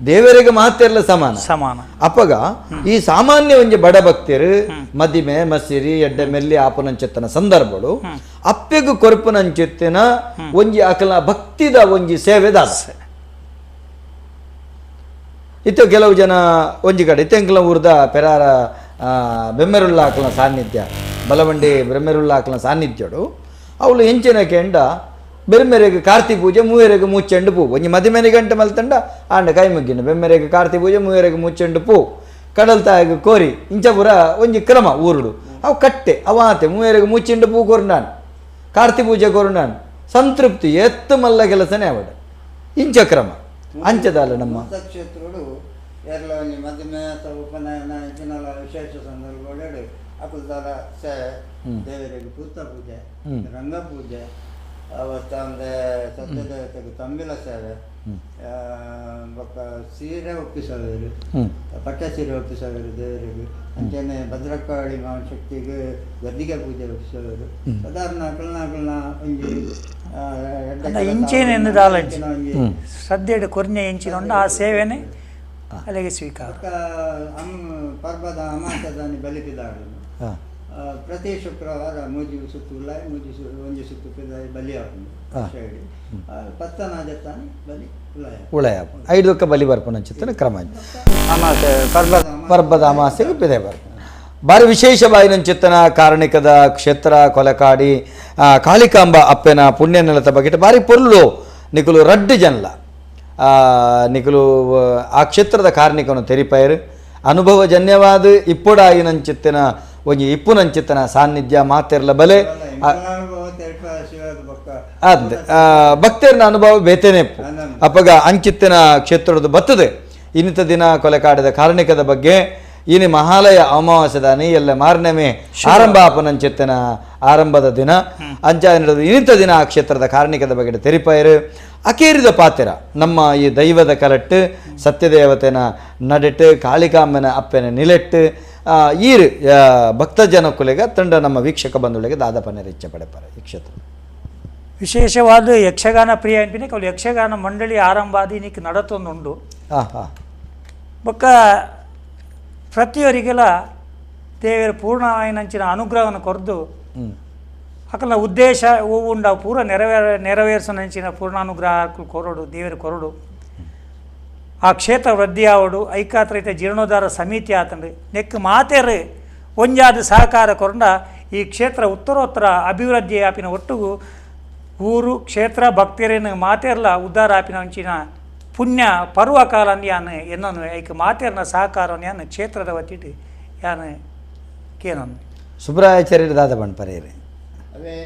ದೇವರಿಗೆ ಮಾತೆಲ್ಲ ಸಮಾನ ಅಪ್ಪಗ ಈ ಸಾಮಾನ್ಯ ಒಂಜಿ ಬಡ ಭಕ್ತರು ಮದಿಮೆ ಮಸಿರಿ ಎಡ್ಡೆ ಮೆಲ್ಲಿ ಆಪುನಂಚೆತ್ತನ ಸಂದರ್ಭಗಳು ಅಪ್ಪೆಗು ಕೊರಪುನಂಚೆತ್ತಿನ ಒಂಜಿ ಅಕಲ ಭಕ್ತಿದ ಒಂಜಿ ಸೇವೆದಾದ ಇತ್ತು ಕೆಲವು ಜನ ಒಂಜಿ ಕಡೆ ಇತ್ತೆಂಕಲ ಊರ್ದ ಪೆರಾರ ಬೆಮ್ಮೆರುಳ್ಳ ಆಕಲ ಸಾನ್ನಿಧ್ಯ ಬಲವಂಡಿ ಬ್ರಹ್ಮೆರುಳ್ಳ ಆಕಲ ಸಾನ್ನಿಧ್ಯಡು ಅವಳು ಎಂಚಿನ ಕೆಂಡ ಬೆರ್ಮೆರೆಗೆ ಕಾರ್ತಿ ಪೂಜೆ ಮೂವರೆಗೆ ಮುಚ್ಚೆಂಡು ಪೂ ಒಂಜಿ ಮದಿಮೆನೆ ಗಂಟೆ ಮಲ್ತಂಡ ಆಂಡ ಕೈ ಮುಗ್ಗಿನ ಬೆಮ್ಮೆರೆಗೆ ಕಾರ್ತಿ ಪೂಜೆ ಮೂವರೆಗೆ ಮುಚ್ಚೆಂಡು ಪೂ ಕಡಲ್ ತಾಯಿಗೆ ಕೋರಿ ಇಂಚಪುರ ಒಂಜಿ ಕ್ರಮ ಊರುಡು ಅವು ಕಟ್ಟೆ ಅವಾತೆ ಮೂವರೆಗೆ ಮುಚ್ಚೆಂಡು ಪೂ ಕೊರ್ನಾನ್ ಕಾರ್ತಿ ಪೂಜೆ ಕೊರ್ನಾನ್ ಸಂತೃಪ್ತಿ ಎತ್ತು ಮಲ್ಲ ಕೆಲಸನೇ ಅವಡ ಇಂಚ ಕ್ರಮ ಅಂಚದಲ್ಲ ನಮ್ಮ ಕ್ಷೇತ್ರಗಳು ಎಲ್ಲ ಒಂಜಿ ಮದಿಮೆ ಅಥವಾ ಉಪನಯನ ಇದನ್ನೆಲ್ಲ ವಿಶೇಷ ಸಂದರ್ಭಗಳು ಅಕುಲ್ದಾರ ಸೇವೆ ದೇವರಿಗೆ ಪೂತ ಪೂಜೆ ರಂಗ ಪೂಜೆ ಅವತ್ತಂದ್ರೆ ಸತ್ಯದೇವತೆಗೆ ತಂಬಿಲ ಸೇವೆ ಸೀರೆ ಒಪ್ಪಿಸೋರು ಪಟ್ಟೆ ಸೀರೆ ಒಪ್ಪಿಸೋರು ದೇವರಿಗೆ ಅಂಚೆನೆ ಭದ್ರಕಾಳಿ ಶಕ್ತಿಗೆ ಗದ್ದಿಗೆ ಪೂಜೆ ಒಪ್ಪಿಸೋರು ಸಾಧಾರಣ ಅಕಲ್ನ ಒಂಜಿ ಇಂಚೇನೆ ಶ್ರದ್ಧೆಡು ಕೊರ್ನೆ ಎಂಚಿನೊಂಡು ಆ ಸೇವೆನೆ ಅಲ್ಲಿಗೆ ಸ್ವೀಕಾರ ಪರ್ಬದ ಅಮಾಸದಾನಿ ಬಲಿಪಿದಾಳು ಪ್ರತಿ ಶುಕ್ರವಾರ ಮೂಜಿ ಸುತ್ತು ಉಲಾಯಿ ಒಂಜಿ ಸುತ್ತು ಬಲಿ ಆಪುಂಡು ಶೈಡಿ ಪತ್ತನ ಜತ್ತಾನಿ ಬಲಿ ಉಳಯ 5 ಬಲಿ ಬರ್ಪುನ ಚಿತ್ತನ ಕ್ರಮ ಅಮಾಸೆ ಪರ್ಬದ ಅಮಾಸೆಗೆ ಬಿದೆ ಬರ್ಪು ಭಾರಿ ವಿಶೇಷವಾಯಿನ ಚಿತ್ತನ ಕಾರಣಿಕದ ಕ್ಷೇತ್ರ ಕೊಲಕಾಡಿ ಕಾಳಿಕಾಂಬ ಅಪ್ಪೆನ ಪುಣ್ಯ ನೆಲದ ಬಗ್ಗೆ ಭಾರಿ ಪೊರ್ಲು ನಿಕುಲು ರಡ್ಡು ಜನಲ ನಿಕುಲು ಆ ಕ್ಷೇತ್ರದ ಕಾರಣಿಕನು ತೆರಿಪೈರು ಅನುಭವಜನ್ಯವಾದ ಇಪ್ಪುಡಾಯಿನಂಚಿತ್ತಿನ ಒಂಜಿ ಇಪ್ಪುನಂಚಿತ್ತನ ಸಾನ್ನಿಧ್ಯ ಮಾತೆರ್ಲ ಬಲೆ ಅದೇ ಭಕ್ತರಿನ ಅನುಭವ ಬೇತೇನೆಪ್ಪು ಅಪ್ಪಗ ಅಂಚಿತ್ತಿನ ಕ್ಷೇತ್ರದ ಬತ್ತದೆ ಇನ್ನಿತ ದಿನ ಕೊಲೆಕಾಡಿದ ಕಾರಣಿಕದ ಬಗ್ಗೆ ಇನಿ ಮಹಾಲಯ ಅಮಾವಾಸ್ಯದ ನೀಯಲ್ಲ ಮಾರನೆಮೆ ಆರಂಭ ಅಪನಂಚಿತ್ತಿನ ಆರಂಭದ ದಿನ ಅಂಚ ನಡೆದು ಇನ್ನಿತ ದಿನ ಆ ಕ್ಷೇತ್ರದ ಕಾರಣಿಕದ ಬಗ್ಗೆ ತೆರಿಪೈರು ಅಕೇರಿದ ಪಾತೆರ ನಮ್ಮ ಈ ದೈವದ ಕಲಟ್ಟು ಸತ್ಯದೇವತೆನ ನಡಿಟ್ಟು ಕಾಳಿಕಾಂಬನ ಅಪ್ಪೆನ ನಿಲೆಟ್ಟು ಈರು ಭಕ್ತ ಜನಕುಲೆಗ ತಂಡ ನಮ್ಮ ವೀಕ್ಷಕ ಬಂಧುಗಳಿಗೆ ದಾದಪನೆ ಇಚ್ಛೆ ಪಡೆಪಾರೆ ಈ ಕ್ಷೇತ್ರ ವಿಶೇಷವಾದ ಯಕ್ಷಗಾನ ಪ್ರಿಯ ಅನ್ಪಿನಿ ಕೌಲು ಯಕ್ಷಗಾನ ಮಂಡಳಿ ಆರಂಭಾದಿ ನೀಕ್ ನಡತೊಂದುಂಡು ಬೊಕ್ಕ ಪ್ರತಿಯೊರಿಗೆಲ್ಲ ದೇವರ ಪೂರ್ಣವಾಯಿನಂಚಿನ ಅನುಗ್ರಹವನ್ನು ಕೊರದು ಅಕಲ ಉದ್ದೇಶ ಹೂವುಂಡ ಪೂರ ನೆರವೇರಿಸನಂಚಿನ ಪೂರ್ಣಾನುಗ್ರಹ ಕೊರಡು ದೇವರ ಕೊರಡು ಆ ಕ್ಷೇತ್ರ ವೃದ್ಧಿ ಆವಡು ಐಕಾತ್ರೈತ ಜೀರ್ಣೋದ್ಧಾರ ಸಮಿತಿ ಆತಂಡು ನೆಕ್ ಮಾತೆರು ಒಂಜಾದ ಸಹಕಾರ ಕೊರಂಡ ಈ ಕ್ಷೇತ್ರ ಉತ್ತರೋತ್ತರ ಅಭಿವೃದ್ಧಿ ಆಪಿನ ಒಟ್ಟುಗು ಊರು ಕ್ಷೇತ್ರ ಭಕ್ತರೇನು ಮಾತೆರ್ಲ ಉದ್ಧಾರ ಆಪಿನ ಅಂಚಿನ ಪುಣ್ಯ ಪರ್ವಕಾಲ ಯಾನು ಎನ್ನನು ಐಕ ಮಾತೆರ್ನ ಸಹಕಾರವನ್ನು ಯಾನು ಕ್ಷೇತ್ರದ ಒತ್ತಿಟ್ಟು ಯಾನು ಕೇನನು ಸುಬ್ರಾಯಾಚಾರ್ಯರ ದಾದ ಬಣ್ಪರೇರಿ ಅವೇ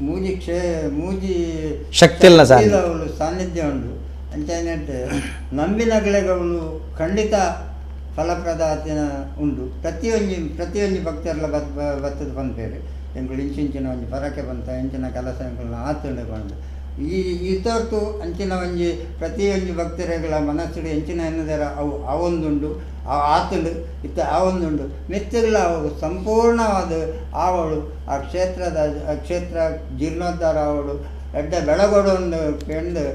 ಮೂಜಿ ಶಕ್ತಿಲ್ನ ಸಾನ್ನಿಧ್ಯ ಉಂಡು ಅಂಚೆ ನಂಬಿನಗಳೆಗಳು ಖಂಡಿತ ಫಲಪ್ರದಾತಿನ ಉಂಡು ಪ್ರತಿಯೊಂದು ಭಕ್ತರೆಲ್ಲ ಬತ್ತದ ಬಂದ್ಬೇರೆ ಎಂಗಳು ಇಂಚಿನ ಒಂಜಿ ಪರಕೆ ಬಂತ ಇಂಚಿನ ಕೆಲಸ ಎಂಗಳನ್ನ ಆತುಂಡೆ ಬಂದು ಇತೊರ್ತು ಅಂಚಿನ ಒಂಜಿ ಪ್ರತಿಯೊಂದು ಭಕ್ತರುಗಳ ಮನಸ್ಸುಡು ಎಂಚಿನ ಎನ್ನದರ ಅವು ಅವೊಂದುಂಡು ಆತುಂಡು ಇತ್ತ ಅವೊಂದುಂಡು ಮೆತ್ತುಗಳ ಅವು ಸಂಪೂರ್ಣವಾದ ಆವಳು ಆ ಕ್ಷೇತ್ರ ಜೀರ್ಣೋದ್ಧಾರ ಆವಳು ಎಡ್ಡ ಬೆಳಗೊಡೊಂದು ಪೆಂಡು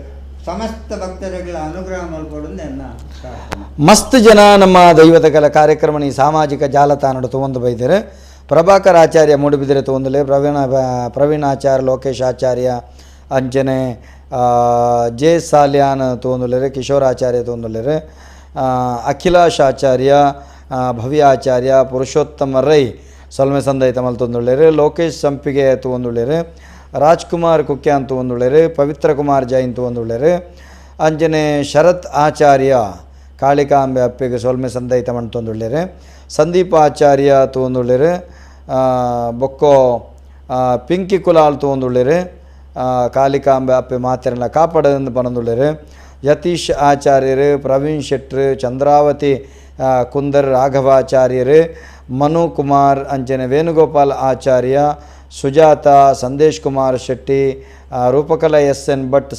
ಸಮಸ್ತ ಭಕ್ತರುಗಳ ಅನುಗ್ರಹ ಮಲ್ಕೊಡೊಂದು ಎನ್ನ ಮಸ್ತ್ ಜನ ನಮ್ಮ ದೈವದ ಕಲ ಕಾರ್ಯಕ್ರಮ ಈ ಸಾಮಾಜಿಕ ಜಾಲತಾಣ ತೊಗೊಂಡು ಬೈದರೆ ಪ್ರಭಾಕರ್ ಆಚಾರ್ಯ ಮೂಡುಬಿದಿರೆ ತೊಗೊಂದಲೆ ಪ್ರವೀಣ್ ಆಚಾರ್ಯ ಲೋಕೇಶ್ ಆಚಾರ್ಯ ಅಂಚನೆ ಜೆ ಸಾಲ್ಯಾನ್ ತೊಗೊಂದುಲ್ಲೆರೆ ಕಿಶೋರಾಚಾರ್ಯ ತೊಗೊಂದುಲ್ಲೆರೆ ಅಖಿಲಾಶ್ ಆಚಾರ್ಯ ಭವ್ಯ ಆಚಾರ್ಯ ಪುರುಷೋತ್ತಮ ರೈ ಸೊಲ್ಮೆ ಸಂದೈತ ಮಲ್ತೊಂದುಳ್ಳೆರೆ ಲೋಕೇಶ್ ಸಂಪಿಗೆ ತೊಗೊಂದುಳ್ಳೆರೆ ರಾಜ್ಕುಮಾರ್ ಕುಕ್ಯಾನ್ ತೊಗೊಂದುಳ್ಳೆರೆ ಪವಿತ್ರ ಕುಮಾರ್ ಜೈನ್ ತೊಗೊಂದುಳ್ಳೆರೆ ಅಂಜನೆ ಶರತ್ ಆಚಾರ್ಯ ಕಾಳಿಕಾಂಬೆ ಅಪ್ಪೆಗೆ ಸೊಲ್ಮೆ ಸಂದೈತ ಮಣ್ತೊಂದುಳ್ಳೆರೆ ಸಂದೀಪ ಆಚಾರ್ಯ ತೊಗೊಂದುಳ್ಳೆರೆ ಬೊಕ್ಕೋ ಪಿಂಕಿ ಕುಲಾಲ್ ತೊಗೊಂದುಳ್ಳೆರೆ ಕಾಳಿಕಾಂಬೆ ಅಪ್ಪೆ ಮಾತೆರನ್ನ ಕಾಪಾಡದಿಂದ ಪನಂದುಳ್ಳೆರೆ ಯತೀಶ್ ಆಚಾರ್ಯರು ಪ್ರವೀಣ್ ಶೆಟ್ರು ಚಂದ್ರಾವತಿ ಕುಂದರ್ ರಾಘವಾಚಾರ್ಯರು ಮನು ಕುಮಾರ್ ಅಂಚನೆ ವೇಣುಗೋಪಾಲ್ ಆಚಾರ್ಯ ಸುಜಾತ ಸಂದೇಶ್ ಕುಮಾರ್ ಶೆಟ್ಟಿ ರೂಪಕಲಾ ಎಸ್ ಎನ್ ಭಟ್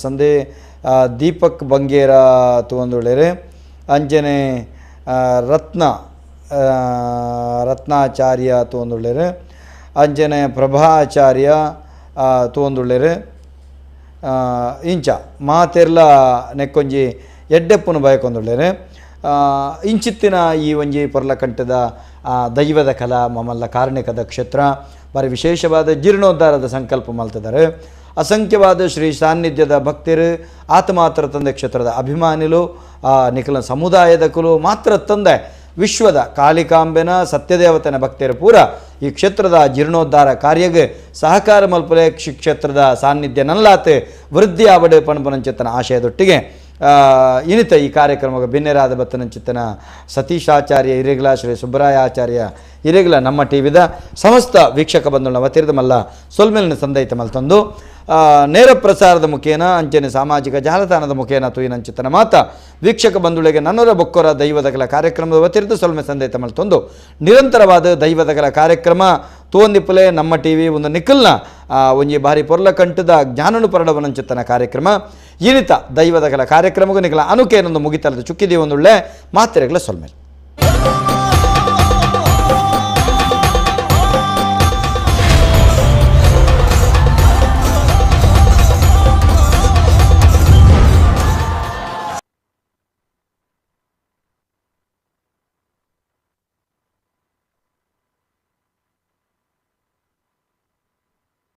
ದೀಪಕ್ ಬಂಗೇರ ತೊಗೊಂದುಳ್ಳೆರೆ ಅಂಚನೆ ರತ್ನಾಚಾರ್ಯ ತೊಗೊಂದುಳ್ಳೆರೆ ಅಂಚನೆ ಪ್ರಭಾ ಆಚಾರ್ಯ ತೊಗೊಂದುಳ್ಳೆರೆ ಇಂಚ ಮಾತೆರ್ಲ ನೆಕ್ಕೊಂಜಿ ಎಡ್ಡೆಪ್ಪನು ಬಯಕೊಂದುಳ್ಳೆರೆ ಇಂಚಿತ್ತಿನ ಈ ಒಂಜಿ ಪೊರ್ಲಕಂಠದ ದೈವದ ಕಲಾ ಮಮಲ್ಲ ಕಾರಣಿಕದ ಕ್ಷೇತ್ರ ಭಾರಿ ವಿಶೇಷವಾದ ಜೀರ್ಣೋದ್ಧಾರದ ಸಂಕಲ್ಪ ಮಲ್ತಿದ್ದಾರೆ ಅಸಂಖ್ಯವಾದ ಶ್ರೀ ಸಾನ್ನಿಧ್ಯದ ಭಕ್ತರು ಆತ್ಮಾತ್ರ ತಂದೆ ಕ್ಷೇತ್ರದ ಅಭಿಮಾನಿಗಳು ನಿಖಲ ಸಮುದಾಯದ ಕುಲು ಮಾತ್ರ ತಂದೆ ವಿಶ್ವದ ಕಾಳಿಕಾಂಬೆನ ಸತ್ಯದೇವತೆನ ಭಕ್ತರು ಪೂರ ಈ ಕ್ಷೇತ್ರದ ಜೀರ್ಣೋದ್ಧಾರ ಕಾರ್ಯಗೆ ಸಹಕಾರ ಮಲ್ಪಲೆ ಕ್ಷೇತ್ರದ ಸಾನ್ನಿಧ್ಯ ನಲ್ಲಾತೆ ವೃದ್ಧಿ ಆವಡೆ ಪಣಪನಂಚಿತ್ತನ ಆಶಯದೊಟ್ಟಿಗೆ ಇನ್ನಿತ ಈ ಕಾರ್ಯಕ್ರಮಕ್ಕೆ ಭಿನ್ನರಾದ ಬತ್ತನಂಚಿತ್ತನ ಸತೀಶಾಚಾರ್ಯ ಹಿರೇಗ್ಲ ಶ್ರೀ ಸುಬ್ರಾಯ ಆಚಾರ್ಯ ಹಿರೇಗ್ಲ ನಮ್ಮ ಟಿವಿದ ಸಮಸ್ತ ವೀಕ್ಷಕ ಬಂಧುಗಳ ವತಿರದ ಮಲ್ಲ ಸೊಲ್ಮೇಲಿನ ಸಂದೈತ ಮಲ್ತಂದು ನೇರ ಪ್ರಸಾರದ ಮುಖೇನ ಅಂಚನೆ ಸಾಮಾಜಿಕ ಜಾಲತಾಣದ ಮುಖೇನ ತುಯಿನಂಚಿತ್ತನ ಮಾತ ವೀಕ್ಷಕ ಬಂಧುಗಳಿಗೆ ನನ್ನರ ಬೊಕ್ಕೊರ ದೈವದ ಕಲ ಕಾರ್ಯಕ್ರಮದ ವತಿರದ ಸೊಲ್ಮೆ ಸಂದೈತ ಮಲ್ತೊಂದು ನಿರಂತರವಾದ ದೈವದ ಕಲ ಕಾರ್ಯಕ್ರಮ ತೋಂದಿಪ್ಪಲೆ ನಮ್ಮ ಟಿವಿ ಒಂದು ನಿಖಲ್ನ ಒಂಜಿ ಬಾರಿ ಪೊರ್ಲಕಂಠದ ಜ್ಞಾನನು ಪರಡವನಂಚಿತ್ತನ ಕಾರ್ಯಕ್ರಮ ಇನ್ನಿತ ದೈವದ ಕಲ ಕಾರ್ಯಕ್ರಮಗೂ ನಿಖಲ ಅನುಕೇನೊಂದು ಮುಗಿತಲ್ಲದ ಚುಕ್ಕಿದೀವಿ ಒಂದುಳ್ಳೆ ಮಾತೆರೆಗಳ ಸೊಲ್ಮೇಲೆ